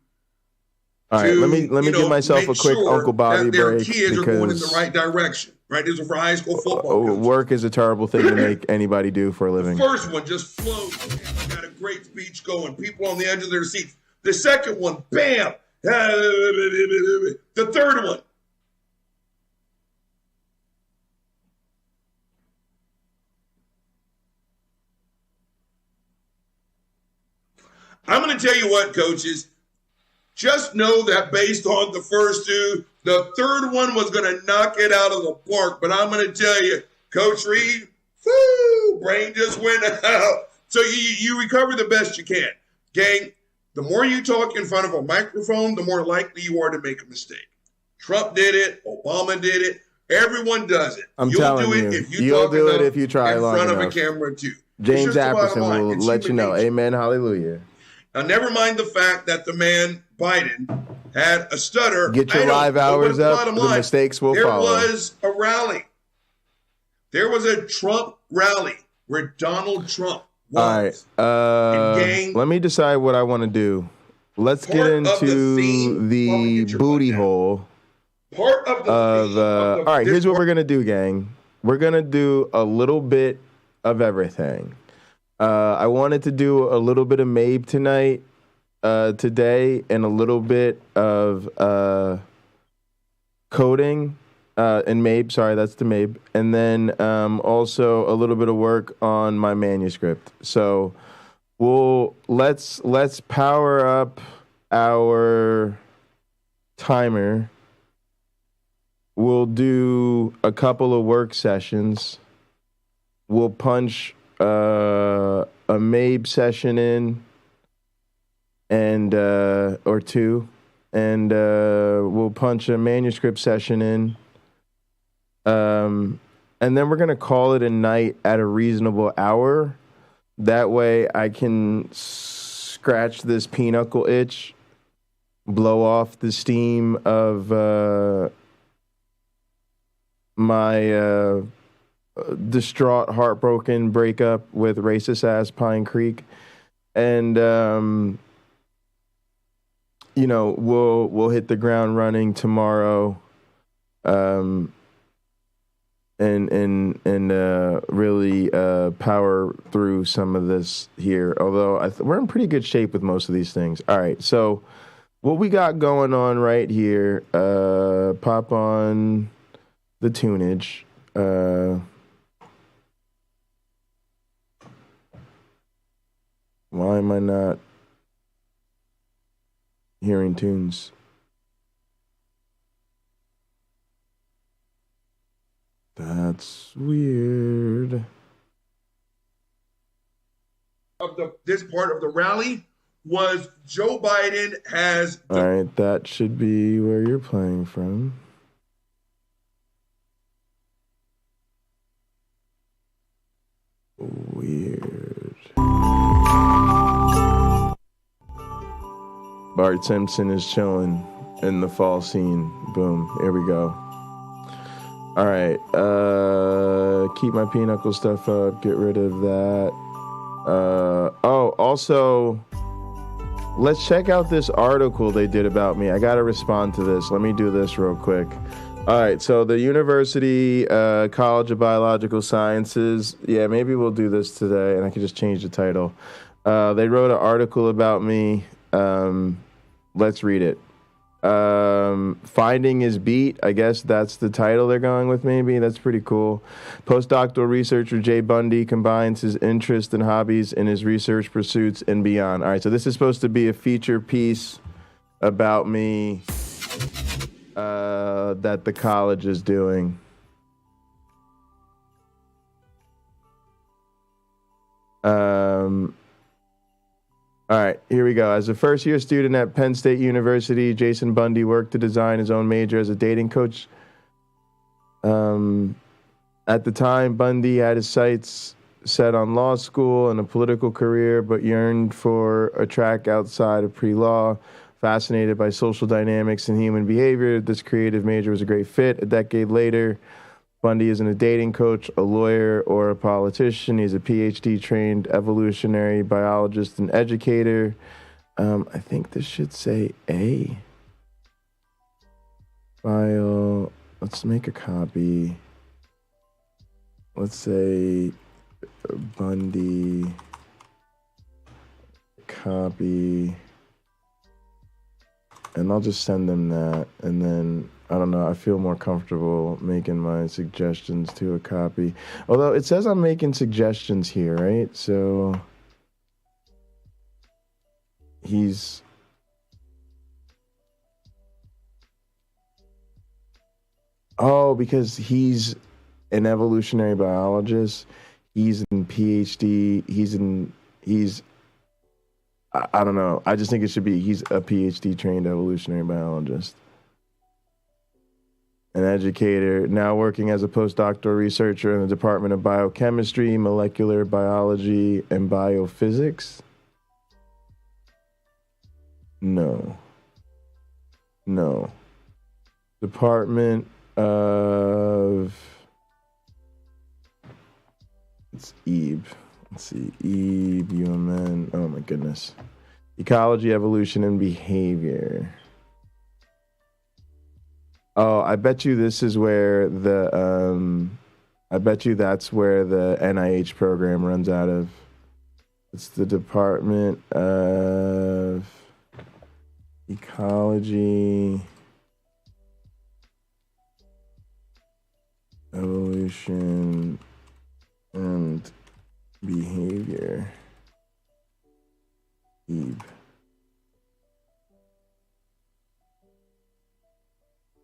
All right, let me give myself a quick Uncle Bobby their break kids are going in the because right direction. Right, this is for high school football. Work is a terrible thing to make anybody do for a living. The first one just flowed. Got a great speech going. People on the edge of their seats. The second one, bam. The third one. I'm going to tell you what, coaches. Just know that based on the first two, the third one was going to knock it out of the park. But I'm going to tell you, Coach Reed, brain just went out. So you recover the best you can. Gang, the more you talk in front of a microphone, the more likely you are to make a mistake. Trump did it. Obama did it. Everyone does it. I'm telling you, if you you'll talk do enough it if you try in long front enough. of a camera too. James Apperson will It's let you human know. nature. Amen. Hallelujah. Now, never mind the fact that the man, Biden, had a stutter. Get your live hours up. The mistakes will follow. There was a rally. There was a Trump rally where Donald Trump was. All right. Let me decide what I want to do. Let's get into the booty hole. Part of the all right, here's what we're going to do, gang. We're going to do a little bit of everything. I wanted to do a little bit of MABE tonight, today, and a little bit of coding in MABE. Sorry, that's the MABE. And then also a little bit of work on my manuscript. So let's power up our timer. We'll do a couple of work sessions. We'll punch a MABE session in and or two, and we'll punch a manuscript session in, and then we're gonna call it a night at a reasonable hour. That way I can scratch this pinochle itch, blow off the steam of my distraught, heartbroken breakup with racist ass Pinecreek, And you know, we'll hit the ground running tomorrow, and really power through some of this here. Although we're in pretty good shape with most of these things. All right, so what we got going on right here? Pop on the tunage. Why am I not hearing tunes? That's weird. Of this part of the rally was Joe Biden has. All right, that should be where you're playing from. Weird. Bart Simpson is chilling in the fall scene. Boom. Here we go. All right. Keep my pinochle stuff up. Get rid of that. Also, let's check out this article they did about me. I got to respond to this. Let me do this real quick. All right. So the University College of Biological Sciences. Yeah, maybe we'll do this today, and I can just change the title. They wrote an article about me. Let's read it. Finding his beat. I guess that's the title they're going with, maybe. That's pretty cool. Postdoctoral researcher Jay Bundy combines his interests and hobbies in his research pursuits and beyond. All right, so this is supposed to be a feature piece about me that the college is doing. All right, here we go. As a first-year student at Penn State University, Jason Bundy worked to design his own major as a dating coach. At the time, Bundy had his sights set on law school and a political career, but yearned for a track outside of pre-law. Fascinated by social dynamics and human behavior, this creative major was a great fit. A decade later, Bundy isn't a dating coach, a lawyer, or a politician. He's a PhD-trained evolutionary biologist and educator. I think this should say A. File. Let's make a copy. Let's say Bundy. Copy. And I'll just send them that, and then I don't know, I feel more comfortable making my suggestions to a copy. Although it says I'm making suggestions here, right? So he's... Oh, because he's an evolutionary biologist. He's in PhD. He's I don't know. I just think it should be he's a PhD trained evolutionary biologist. An educator, now working as a postdoctoral researcher in the Department of Biochemistry, Molecular Biology, and Biophysics. No. Department of... It's EBE. Let's see. EBE, UMN. Oh my goodness. Ecology, Evolution, and Behavior. Oh, I bet you this is where the I bet you that's where the NIH program runs out of. It's the Department of Ecology, Evolution, and Behavior. EBE.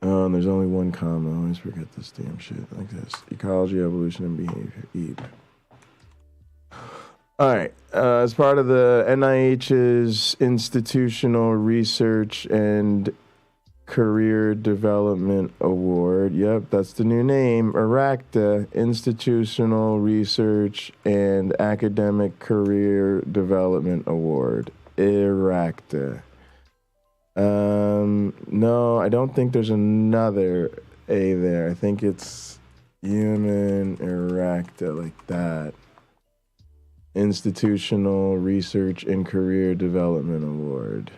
Oh, and there's only one comma. I always forget this damn shit like this. Ecology, Evolution, and Behavior. EBE. All right. As part of the NIH's Institutional Research and Career Development Award. Yep, that's the new name. IRACDA, Institutional Research and Academic Career Development Award. IRACDA. No, I don't think there's another A there. I think it's UMN IRACDA, like that. Institutional Research and Career Development Award.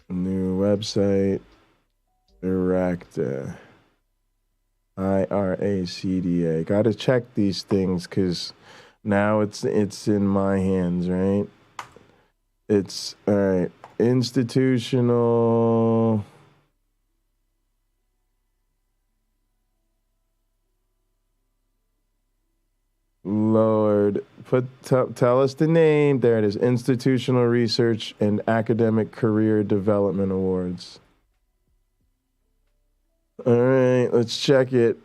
New website, IRACDA. IRACDA. Got to check these things because now it's in my hands, right? It's all right. Institutional. Lord, tell us the name. There it is. Institutional Research and Academic Career Development Awards. All right, let's check it.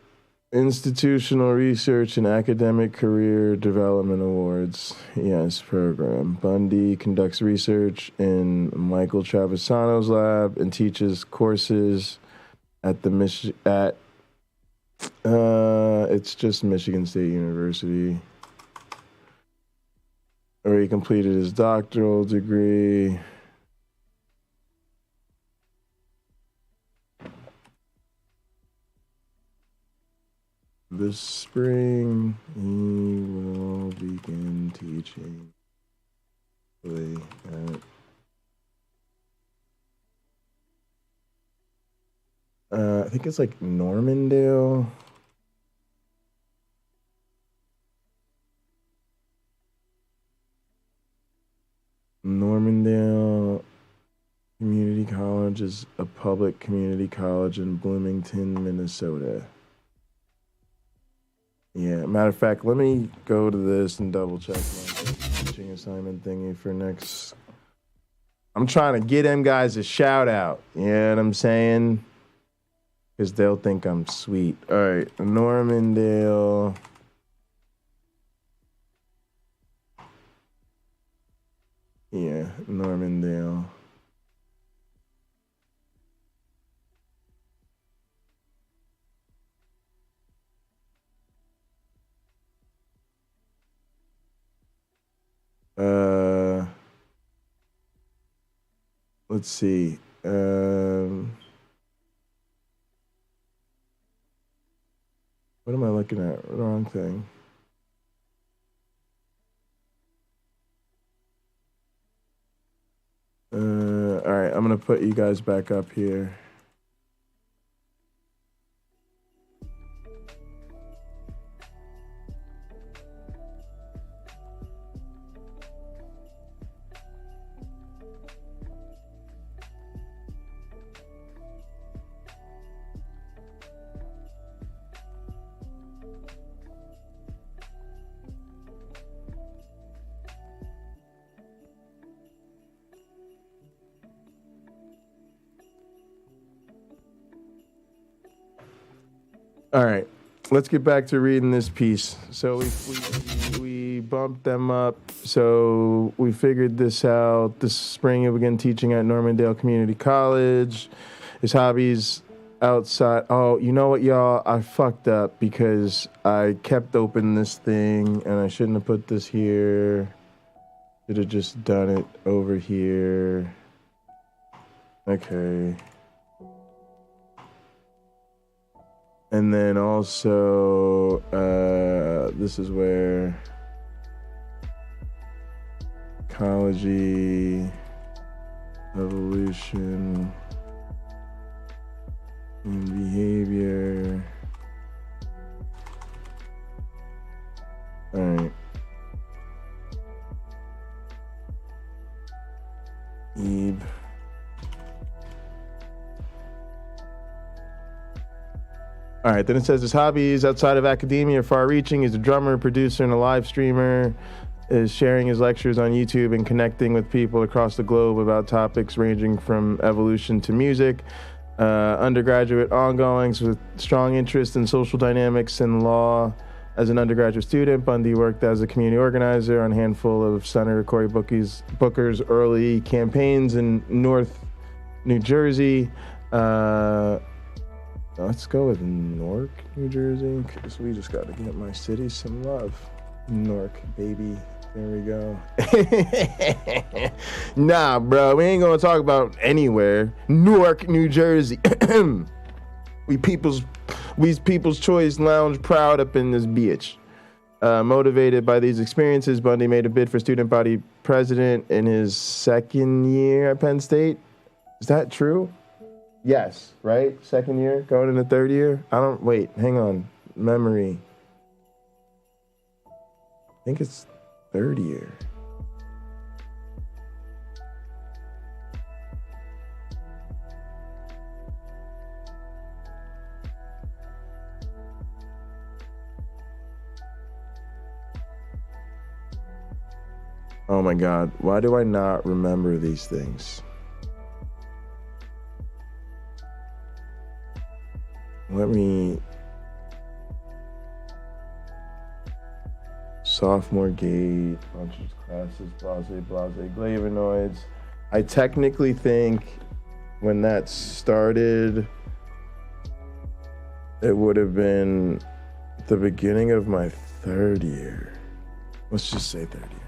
Institutional Research and Academic Career Development Awards. Yes, program. BUNDY conducts research in Michael Travisano's lab and teaches courses at the it's just Michigan State University, where he completed his doctoral degree. This spring, he will begin teaching. I think it's like Normandale. Normandale Community College is a public community college in Bloomington, Minnesota. Yeah, matter of fact, let me go to this and double check my teaching assignment thingy for next. I'm trying to get them guys a shout out. You know what I'm saying? Because they'll think I'm sweet. All right, Normandale. Yeah, Normandale. Let's see. What am I looking at? Wrong thing. All right, I'm gonna put you guys back up here. All right, let's get back to reading this piece. So we bumped them up. So we figured this out. This spring he'll begin teaching at Normandale Community College. His hobbies outside. Oh, you know what, y'all? I fucked up because I kept open this thing and I shouldn't have put this here. Should have just done it over here. Okay. And then also, this is where ecology, evolution, and behavior. All right. Ebe. All right, then it says his hobbies outside of academia are far-reaching. He's a drummer, producer, and a live streamer. Is sharing his lectures on YouTube and connecting with people across the globe about topics ranging from evolution to music. Undergraduate ongoings with strong interest in social dynamics and law. As an undergraduate student, Bundy worked as a community organizer on a handful of Senator Cory Booker's early campaigns in North New Jersey. Let's go with Newark, New Jersey, because we just got to get my city some love. Newark, baby. There we go. Nah, bro, we ain't gonna talk about anywhere. Newark, New Jersey. we people's choice lounge proud up in this bitch. Motivated by these experiences, Bundy made a bid for student body president in his second year at Penn State. Is that true? Yes, right? Second year, going into third year? Hang on. Memory. I think it's third year. Oh my God, why do I not remember these things? Let me... Sophomore gate, bunch of classes, blase, flavonoids. I technically think when that started, it would have been the beginning of my third year. Let's just say third year.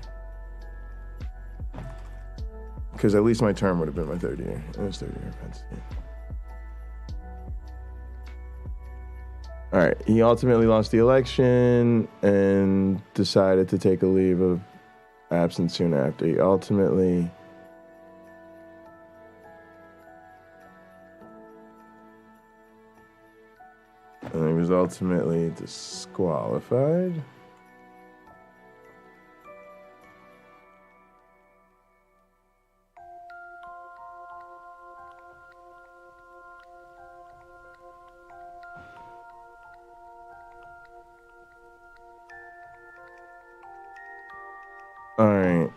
Because at least my term would have been my third year. It was third year at Penn State. All right, he ultimately lost the election and decided to take a leave of absence soon after. He ultimately disqualified. All right.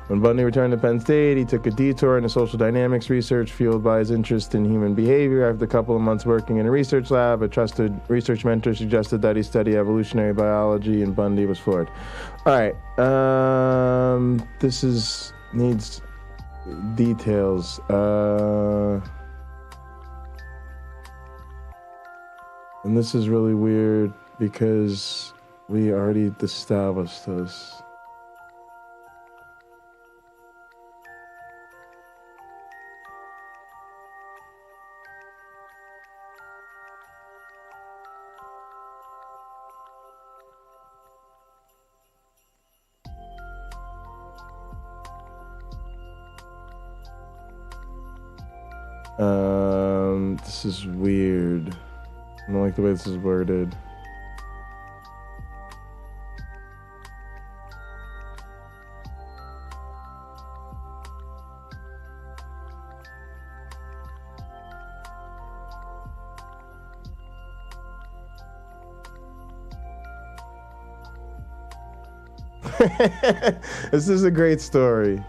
When Bundy returned to Penn State, he took a detour into social dynamics research fueled by his interest in human behavior. After a couple of months working in a research lab, a trusted research mentor suggested that he study evolutionary biology, and Bundy was floored. All right, this needs details. And this is really weird because we already established this. This is weird. I don't like the way this is worded. This is a great story.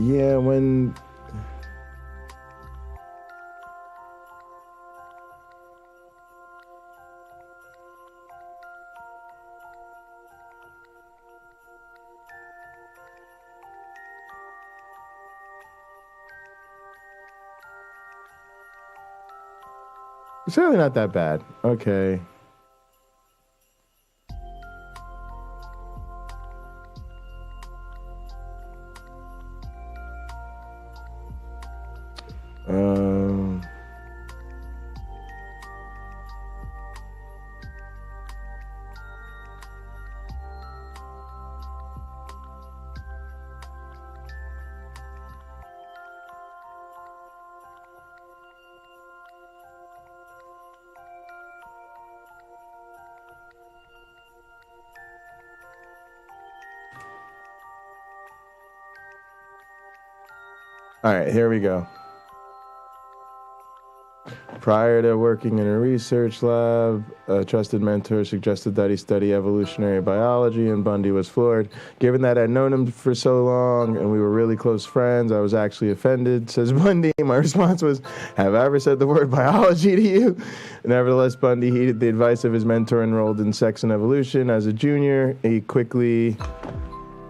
Yeah, when it's really not that bad. Okay. All right, here we go. Prior to working in a research lab, a trusted mentor suggested that he study evolutionary biology, and Bundy was floored. Given that I'd known him for so long and we were really close friends, I was actually offended, says Bundy. My response was, have I ever said the word biology to you? Nevertheless, Bundy heeded the advice of his mentor, enrolled in sex and evolution. As a junior, he quickly,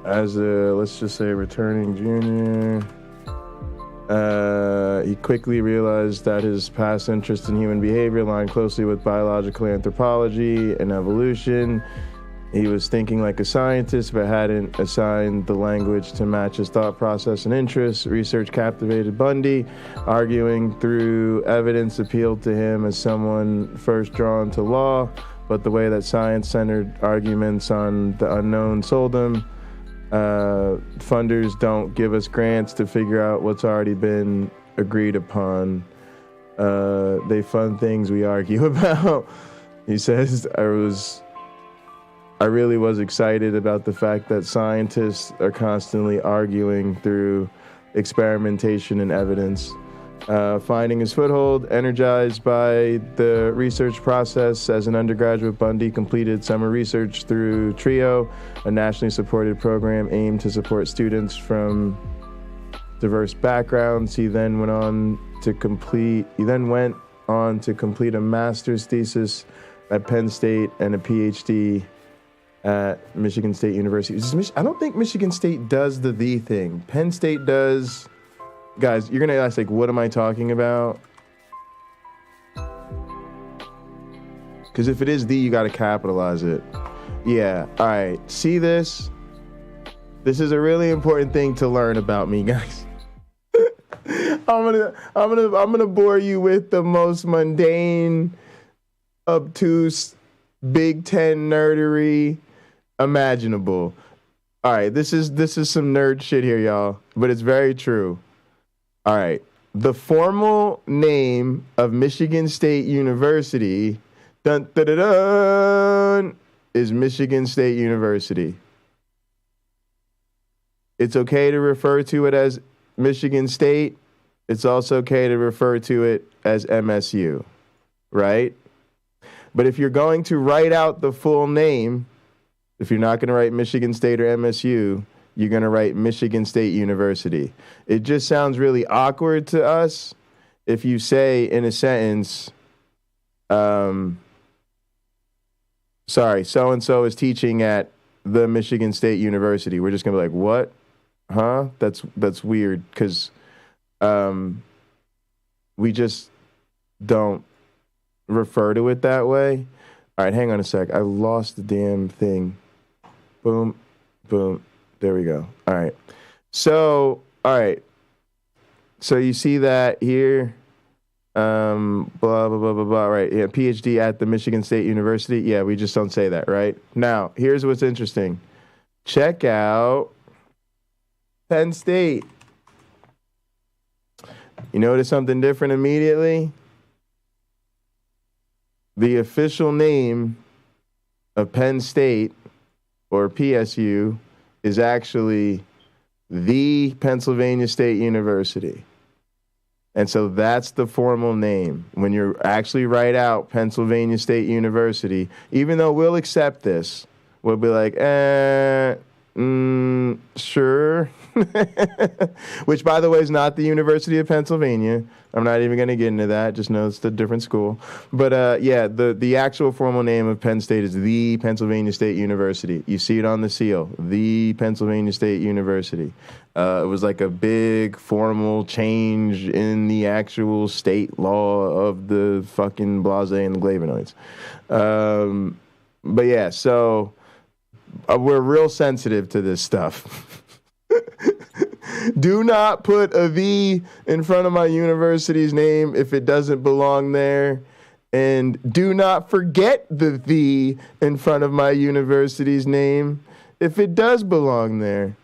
as a, let's just say, returning junior, he quickly realized that his past interest in human behavior aligned closely with biological anthropology and evolution. He was thinking like a scientist, but hadn't assigned the language to match his thought process and interests. Research captivated Bundy. Arguing through evidence appealed to him as someone first drawn to law, but the way that science-centered arguments on the unknown sold him. Funders don't give us grants to figure out what's already been agreed upon. They fund things we argue about. He says, I really was excited about the fact that scientists are constantly arguing through experimentation and evidence. Finding his foothold, energized by the research process as an undergraduate, Bundy completed summer research through TRIO, a nationally supported program aimed to support students from diverse backgrounds. He then went on to complete a master's thesis at Penn State and a PhD at Michigan State University. I don't think Michigan State does the thing. Penn State does. Guys, you're going to ask, like, what am I talking about? Because if it is the, you got to capitalize it. Yeah, all right. See this? This is a really important thing to learn about me, guys. I'm gonna bore you with the most mundane, obtuse, Big Ten nerdery imaginable. All right, this is some nerd shit here, y'all, but it's very true. All right, the formal name of Michigan State University, is Michigan State University. It's okay to refer to it as Michigan State. It's also okay to refer to it as MSU, right? But if you're going to write out the full name, if you're not going to write Michigan State or MSU, you're going to write Michigan State University. It just sounds really awkward to us if you say in a sentence, sorry, so-and-so is teaching at the Michigan State University. We're just going to be like, what? Huh? That's weird because we just don't refer to it that way. All right, hang on a sec. I lost the damn thing. Boom, boom. There we go. All right. So, all right. So you see that here. Blah, blah, blah, blah, blah. Right. Yeah. PhD at the Michigan State University. Yeah, we just don't say that, right? Now, here's what's interesting. Check out Penn State. You notice something different immediately? The official name of Penn State, or PSU, is actually the Pennsylvania State University. And so that's the formal name. When you actually write out Pennsylvania State University, even though we'll accept this, we'll be like, sure. Which, by the way, is not the University of Pennsylvania. I'm not even going to get into that. Just know it's a different school. But yeah, the actual formal name of Penn State is the Pennsylvania State University. You see it on the seal, the Pennsylvania State University. It was like a big formal change in the actual state law of the fucking Blase and the Glavinoids. But yeah, so we're real sensitive to this stuff. Do not put a V in front of my university's name if it doesn't belong there. And do not forget the V in front of my university's name if it does belong there.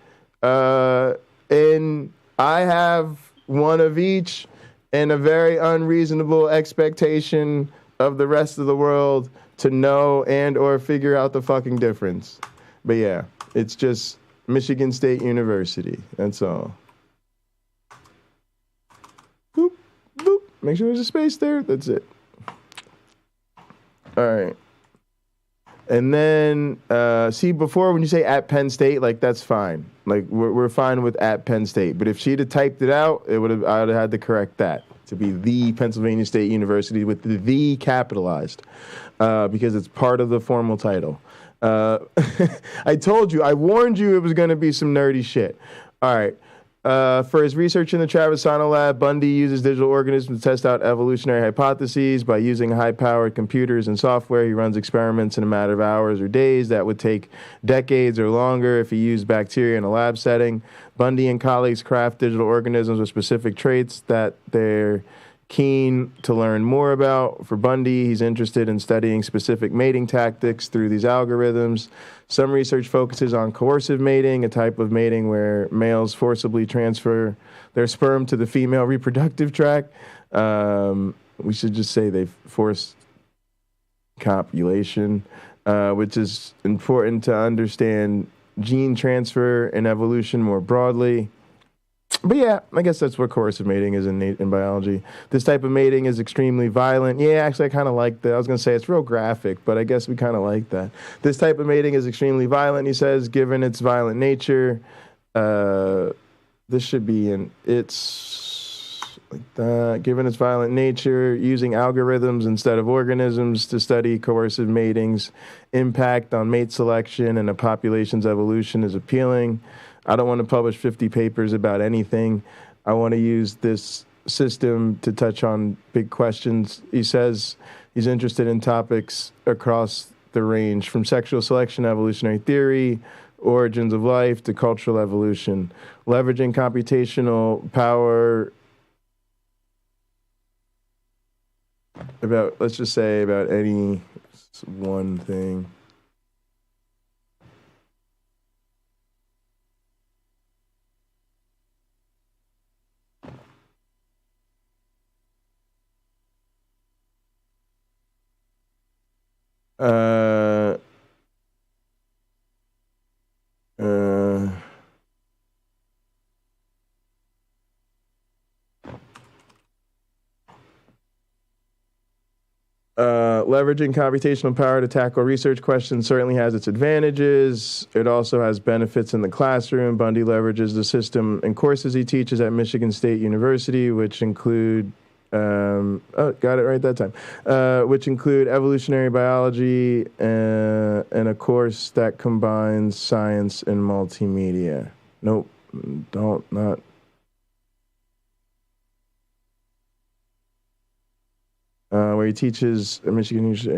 And I have one of each and a very unreasonable expectation of the rest of the world to know and or figure out the fucking difference. But yeah, it's just Michigan State University. That's all. Boop, boop. Make sure there's a space there. That's it. All right. And then, see, before when you say at Penn State, like, that's fine. Like, we're fine with at Penn State. But if she'd have typed it out, I would have had to correct that to be the Pennsylvania State University with the capitalized, because it's part of the formal title. I told you, I warned you it was going to be some nerdy shit. All right. For his research in the Travisano lab, Bundy uses digital organisms to test out evolutionary hypotheses. By using high-powered computers and software, he runs experiments in a matter of hours or days that would take decades or longer if he used bacteria in a lab setting. Bundy and colleagues craft digital organisms with specific traits that they're keen to learn more about. For Bundy, he's interested in studying specific mating tactics through these algorithms. Some research focuses on coercive mating, a type of mating where males forcibly transfer their sperm to the female reproductive tract. We should just say they force copulation, which is important to understand gene transfer and evolution more broadly. But yeah, I guess that's what coercive mating is in biology. This type of mating is extremely violent. Yeah, actually, I kind of like that. I was going to say it's real graphic, but I guess we kind of like that. This type of mating is extremely violent, he says, given its violent nature. This should be in its like that. Given its violent nature, using algorithms instead of organisms to study coercive mating's impact on mate selection and a population's evolution is appealing. I don't want to publish 50 papers about anything. I want to use this system to touch on big questions. He says he's interested in topics across the range, from sexual selection, evolutionary theory, origins of life, to cultural evolution. Leveraging computational power about, let's just say, about any one thing. Leveraging computational power to tackle research questions certainly has its advantages. It also has benefits in the classroom. Bundy leverages the system in courses he teaches at Michigan State University, which include got it right that time. Which include evolutionary biology and a course that combines science and multimedia. Nope, not. Where he teaches at Michigan University.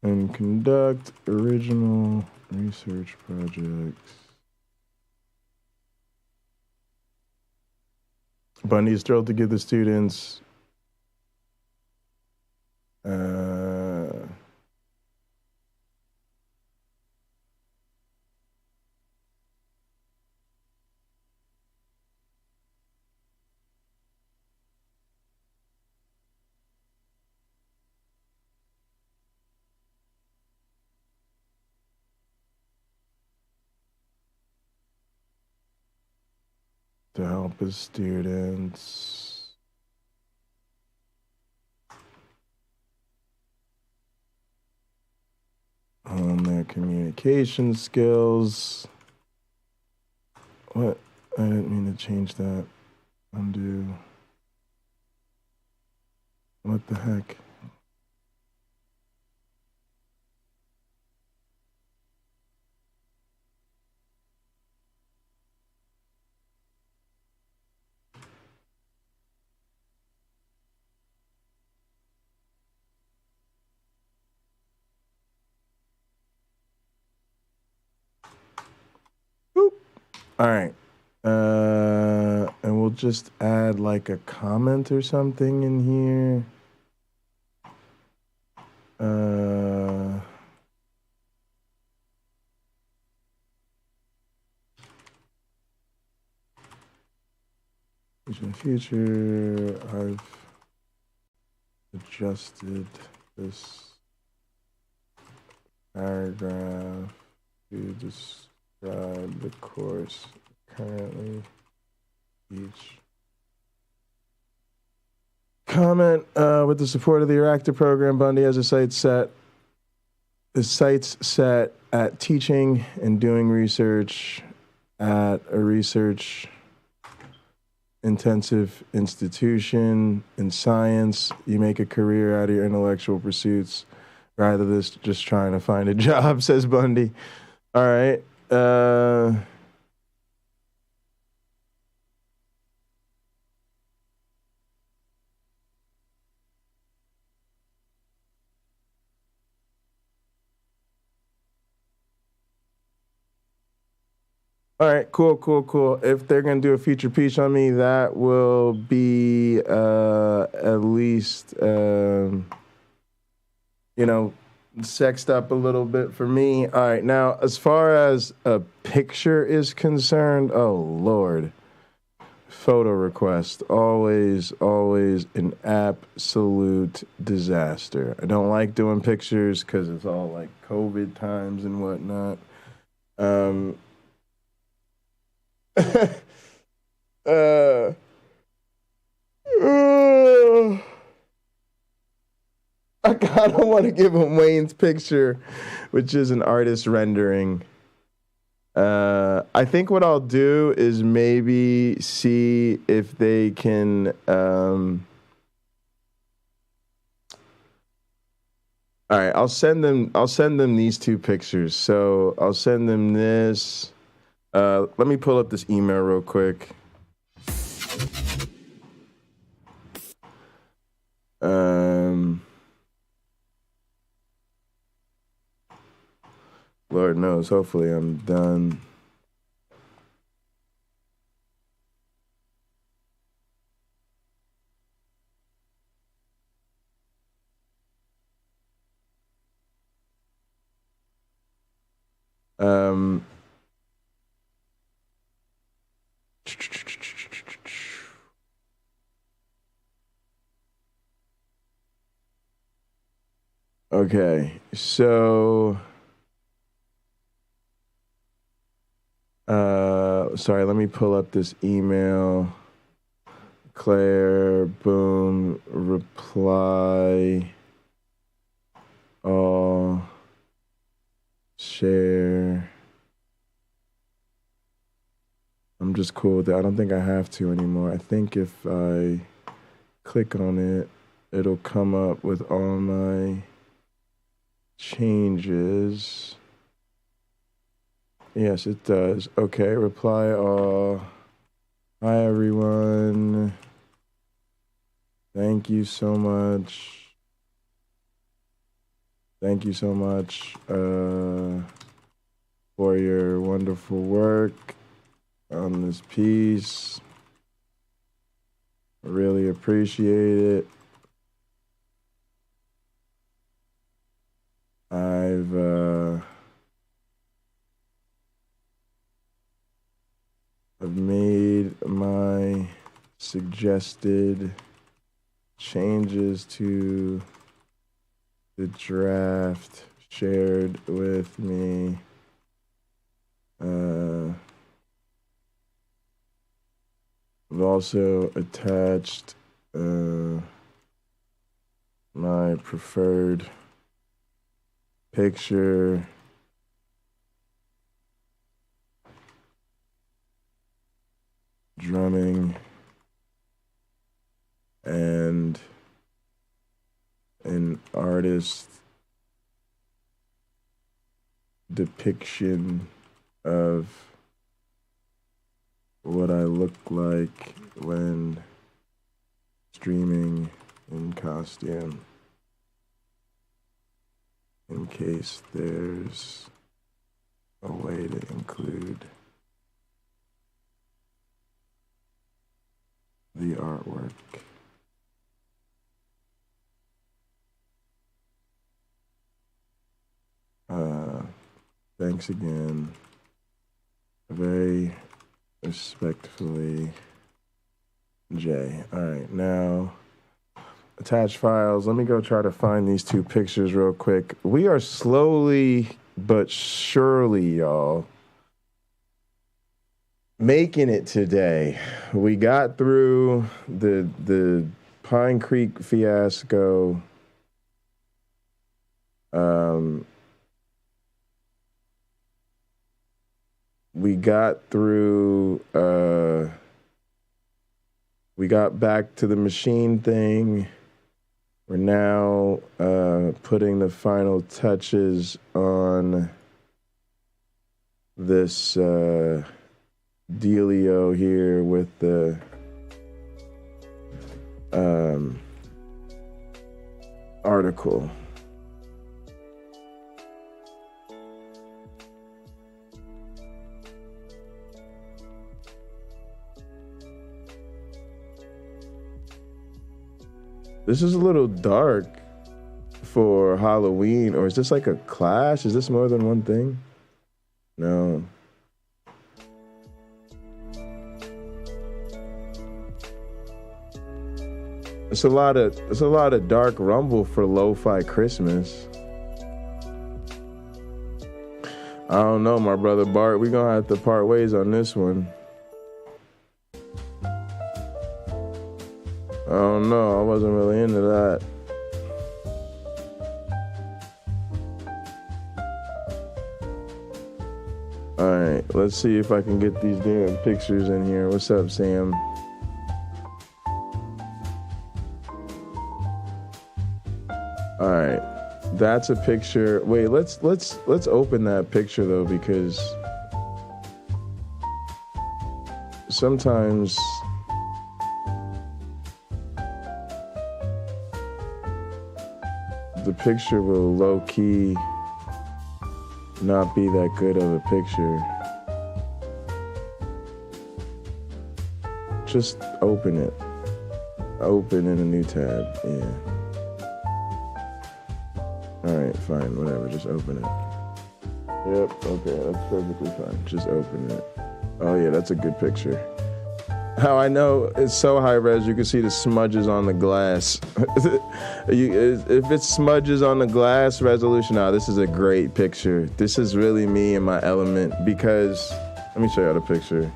and conduct original research projects. Bundy is thrilled to give the students to help his students on their communication skills. What? I didn't mean to change that. Undo. What the heck? All right. And we'll just add like a comment or something in here. In the future, I've adjusted this paragraph to describe the course currently teach. Comment, with the support of the Reactor program, Bundy has a sights set at teaching and doing research at a research intensive institution in science. You make a career out of your intellectual pursuits rather than just trying to find a job, says Bundy. All right. All right, cool. If they're going to do a feature piece on me, that will be at least, sexed up a little bit for me. All right, now, as far as a picture is concerned, oh, Lord. Photo request, always an absolute disaster. I don't like doing pictures because it's all like COVID times and whatnot. I kind of want to give him Wayne's picture, which is an artist rendering. I think what I'll do is maybe see if they can. All right, I'll send them these two pictures. So I'll send them this. Let me pull up this email real quick. Lord knows, hopefully I'm done. Okay, so sorry, let me pull up this email. Claire, boom, reply, all, share. I'm just cool with that. I don't think I have to anymore. I think if I click on it, it'll come up with all my changes. Yes, it does. Okay, reply all. Hi, everyone. Thank you so much. Thank you so much for your wonderful work on this piece. I really appreciate it. I've made my suggested changes to the draft shared with me. I've also attached my preferred picture drumming and an artist depiction of what I look like when streaming in costume, in case there's a way to include the artwork. Thanks again. Very respectfully, Jay. All right, now, attached files. Let me go try to find these two pictures real quick. We are slowly but surely, y'all, making it today. We got through the Pinecreek fiasco. We got through, we got back to the machine thing. We're now putting the final touches on this dealio here with the article. This is a little dark for Halloween, or is this like a clash? Is this more than one thing? No. It's a lot of dark rumble for lo-fi Christmas. I don't know, my brother Bart. We're gonna have to part ways on this one. I don't know. I wasn't really into that. All right, let's see if I can get these damn pictures in here. What's up, Sam? All right, that's a picture. Wait, let's open that picture though, because sometimes the picture will low-key not be that good of a picture. Just open it. Open in a new tab, yeah. Alright, fine, whatever, just open it. Yep, okay, that's perfectly fine. Just open it. Oh yeah, that's a good picture. How I know it's so high res, you can see the smudges on the glass. If it's smudges on the glass resolution, this is a great picture. This is really me in my element, because, let me show you the picture.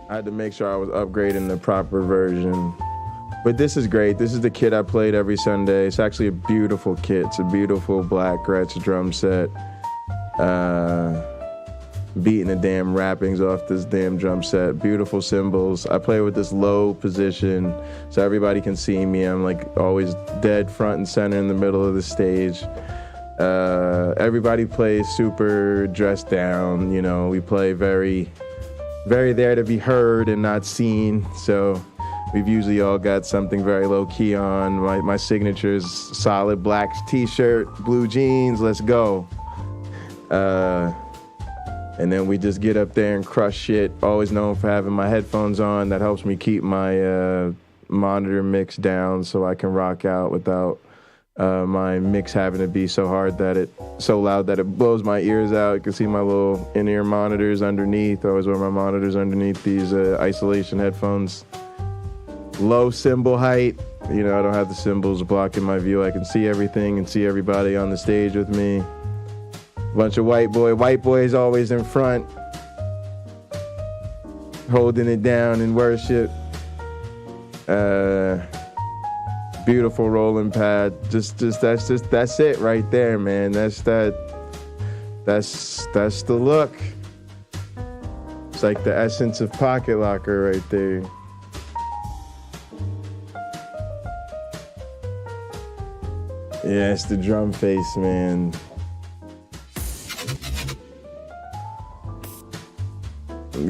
I had to make sure I was upgrading the proper version. But this is great. This is the kit I played every Sunday. It's actually a beautiful kit. It's a beautiful black Gretsch drum set. Beating the damn wrappings off this damn drum set. Beautiful cymbals. I play with this low position so everybody can see me. I'm like always dead front and center in the middle of the stage. Everybody plays super dressed down. You know, we play very, very there to be heard and not seen. So We've usually all got something very low key on. My signature is solid black t-shirt, blue jeans, let's go. And then we just get up there and crush shit. Always known for having my headphones on. That helps me keep my monitor mix down so I can rock out without my mix having to be so loud that it blows my ears out. You can see my little in-ear monitors underneath. I always wear my monitors underneath these isolation headphones. Low cymbal height. You know, I don't have the cymbals blocking my view. I can see everything and see everybody on the stage with me. Bunch of white boys always in front, holding it down in worship. Beautiful rolling pad. That's it right there, man. That's the look. It's like the essence of Pocket Locker right there. Yeah, it's the drum face, man.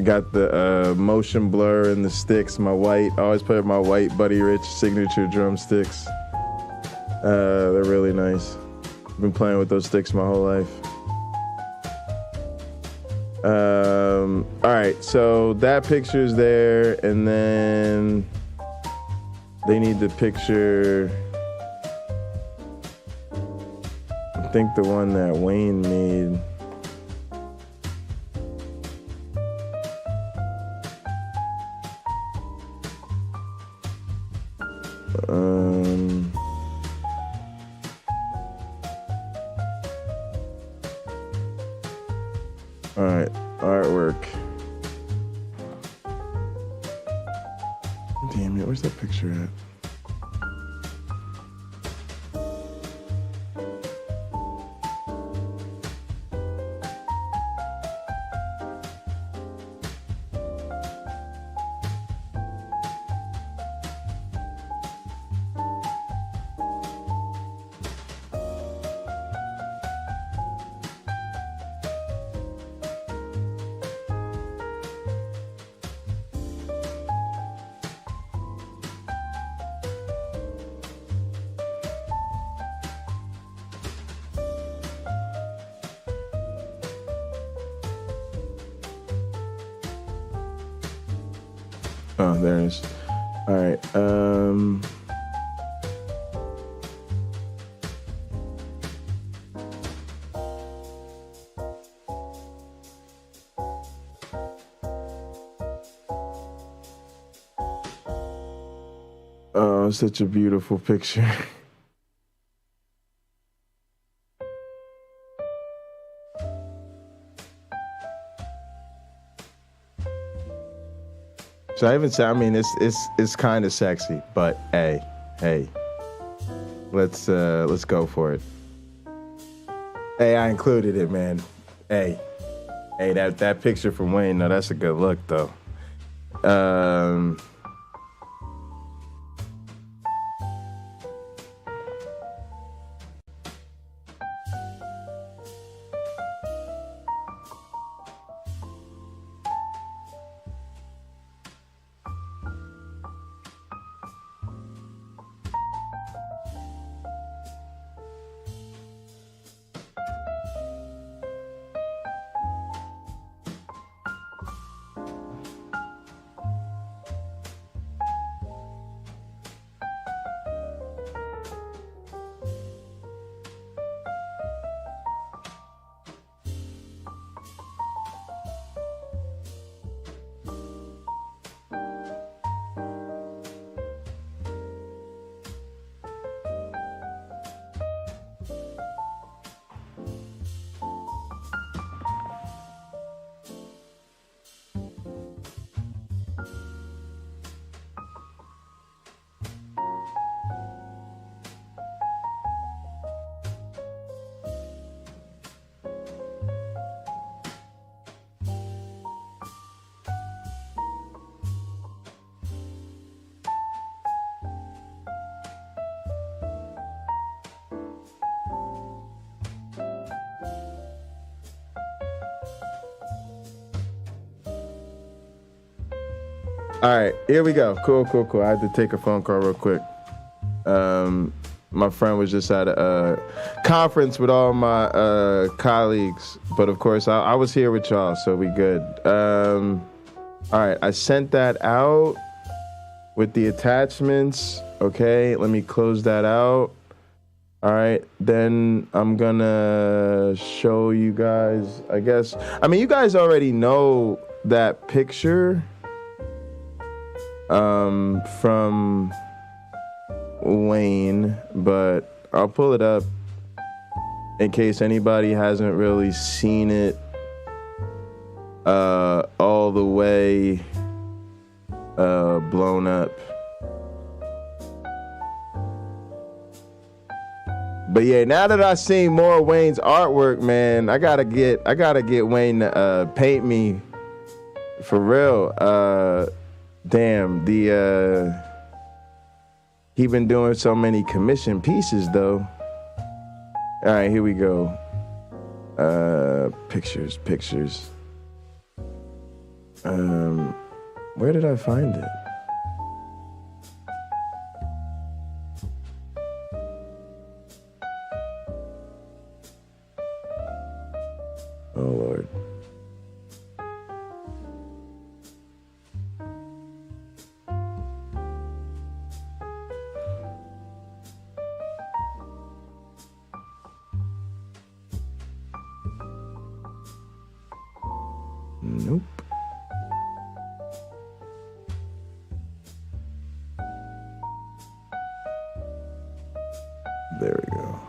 Got the motion blur and the sticks. I always play with my white Buddy Rich signature drumsticks. They're really nice. I've been playing with those sticks my whole life. All right, so that picture's there, and then they need the picture. I think the one that Wayne made. All right, artwork. Damn it, where's that picture at? Oh, there it is. All right. Oh, such a beautiful picture. So I even say, I mean, it's kind of sexy, but hey, let's go for it. Hey, I included it, man. Hey, that picture from Wayne, no, that's a good look though. All right, here we go. Cool. I had to take a phone call real quick. My friend was just at a conference with all my colleagues, but of course I was here with y'all, so we good. All right, I sent that out with the attachments. Okay, let me close that out. All right, then I'm gonna show you guys, I guess. I mean, you guys already know that picture from Wayne, but I'll pull it up in case anybody hasn't really seen it all the way blown up. But yeah, now that I seen more of Wayne's artwork, man, I gotta get Wayne to paint me for real. Damn, he been doing so many commission pieces though. All right, here we go. Pictures. Where did I find it? Oh Lord. Nope. There we go.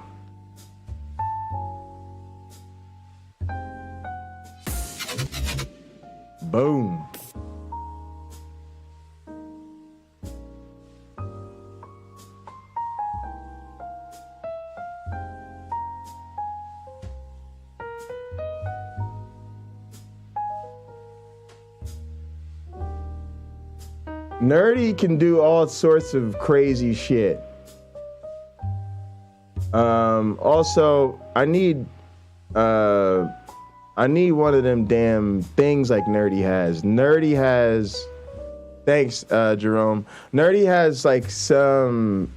Boom. Nerdy can do all sorts of crazy shit. Also, I need one of them damn things like Nerdy has. Nerdy has, thanks, Jerome. Nerdy has like some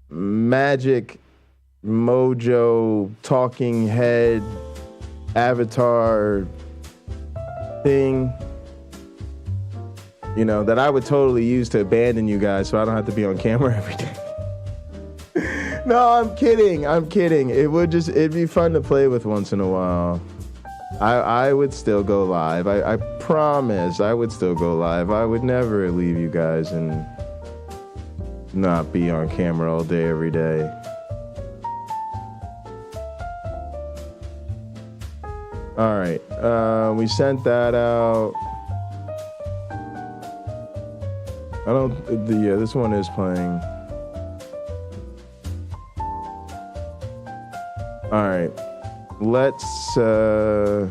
magic mojo talking head avatar thing, you know, that I would totally use to abandon you guys so I don't have to be on camera every day. No, I'm kidding. It'd be fun to play with once in a while. I would still go live. I promise I would still go live. I would never leave you guys and not be on camera all day, every day. All right, we sent that out. This one is playing. All right, let's all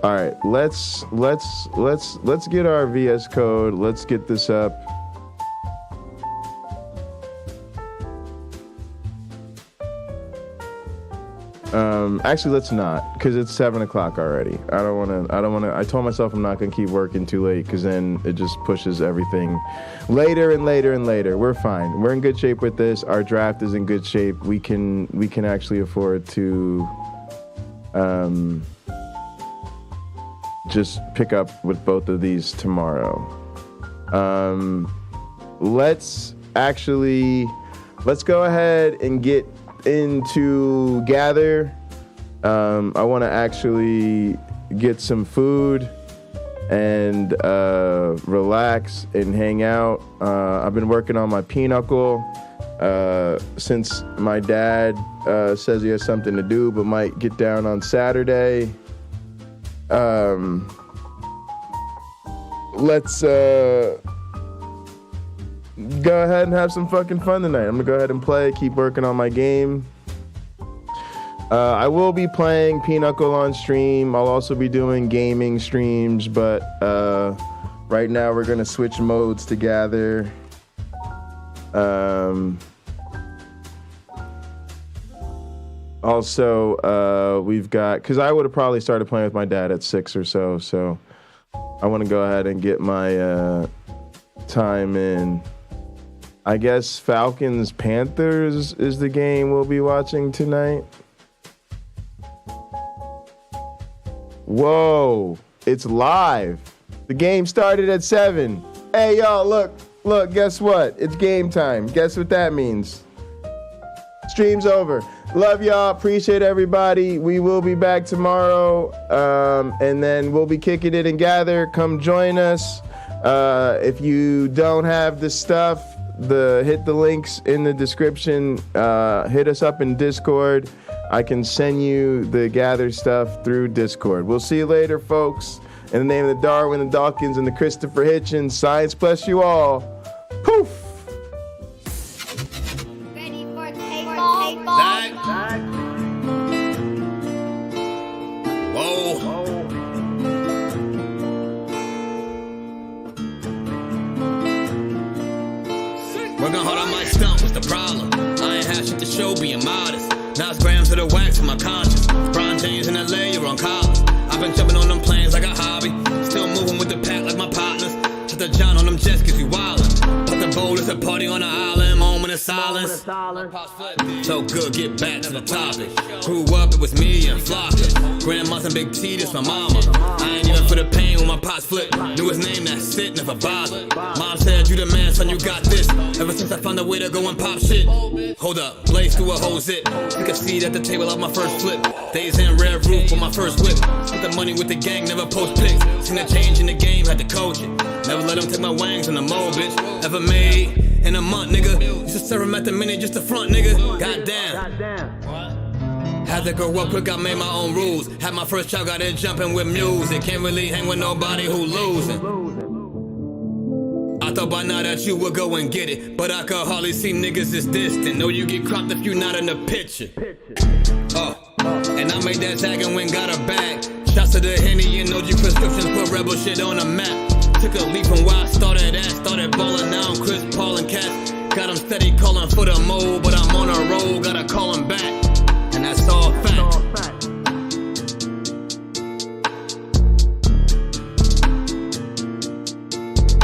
right, let's get our VS Code. Let's get this up. Actually, let's not, because it's 7 o'clock already. I don't want to. I told myself I'm not going to keep working too late, because then it just pushes everything later and later and later. We're fine. We're in good shape with this. Our draft is in good shape. We can actually afford to just pick up with both of these tomorrow. Let's go ahead and get into Gather. I want to actually get some food and relax and hang out. I've been working on my pinochle since my dad says he has something to do but might get down on Saturday. Let's go ahead and have some fucking fun tonight. I'm gonna go ahead and play, keep working on my game. I will be playing Pinochle on stream. I'll also be doing gaming streams, but right now we're gonna switch modes to Gather. Also, we've got, because I would have probably started playing with my dad at 6 or so. So I want to go ahead and get my time in. I guess Falcons Panthers is the game we'll be watching tonight. Whoa, it's live. The game started at 7. Hey, y'all, look, guess what? It's game time. Guess what that means? Stream's over. Love y'all. Appreciate everybody. We will be back tomorrow, and then we'll be kicking it and gather. Come join us. If you don't have the stuff, hit the links in the description. Hit us up in Discord. I can send you the gather stuff through Discord. We'll see you later, folks. In the name of the Darwin, the Dawkins, and the Christopher Hitchens, science bless you all. Poof! Ready for takeoff? Whoa. Working hard on my stump, what's the problem? I ain't had shit to show, being modest. Now it's grams of the wax for my conscience. LeBron James in LA, you're on college. I've been jumping on them planes like a hobby. Still moving with the pack like my partners. Took the John on them jets cause we wildin'. Put the bowl as a party on the island. Moment of silence. So good, get back to the topic. Grew up, it was me and Flocka. Grandma's and Big T, this my mama. I ain't even for the pain when my pots flip. Knew his name, that's it, never bothered. Mom said, you the man, son, you got this. Ever since I found a way to go and pop shit. Hold up, blaze through a whole zip. Took a seat at the table of my first flip. Days in red roof for my first whip. Spent the money with the gang, never post pics. Seen a change in the game, had to coach it. Never let them take my wangs in the mold, bitch. Ever made in a month, nigga. Used to serve him at the minute, just the front, nigga. Goddamn. Had to grow up quick, I made my own rules. Had my first child, got it jumping with music. Can't really hang with nobody who losing. I thought by now that you would go and get it, but I could hardly see niggas as distant. Know you get cropped if you not in the picture. And I made that tag and went got a bag. Shots to the Henny and OG prescriptions, put rebel shit on the map. Took a leap from where I started at. Started ballin' now, I'm Chris Paul and Cats. Got him steady calling for the mold, but I'm on a roll, gotta call him back. And that's all fact.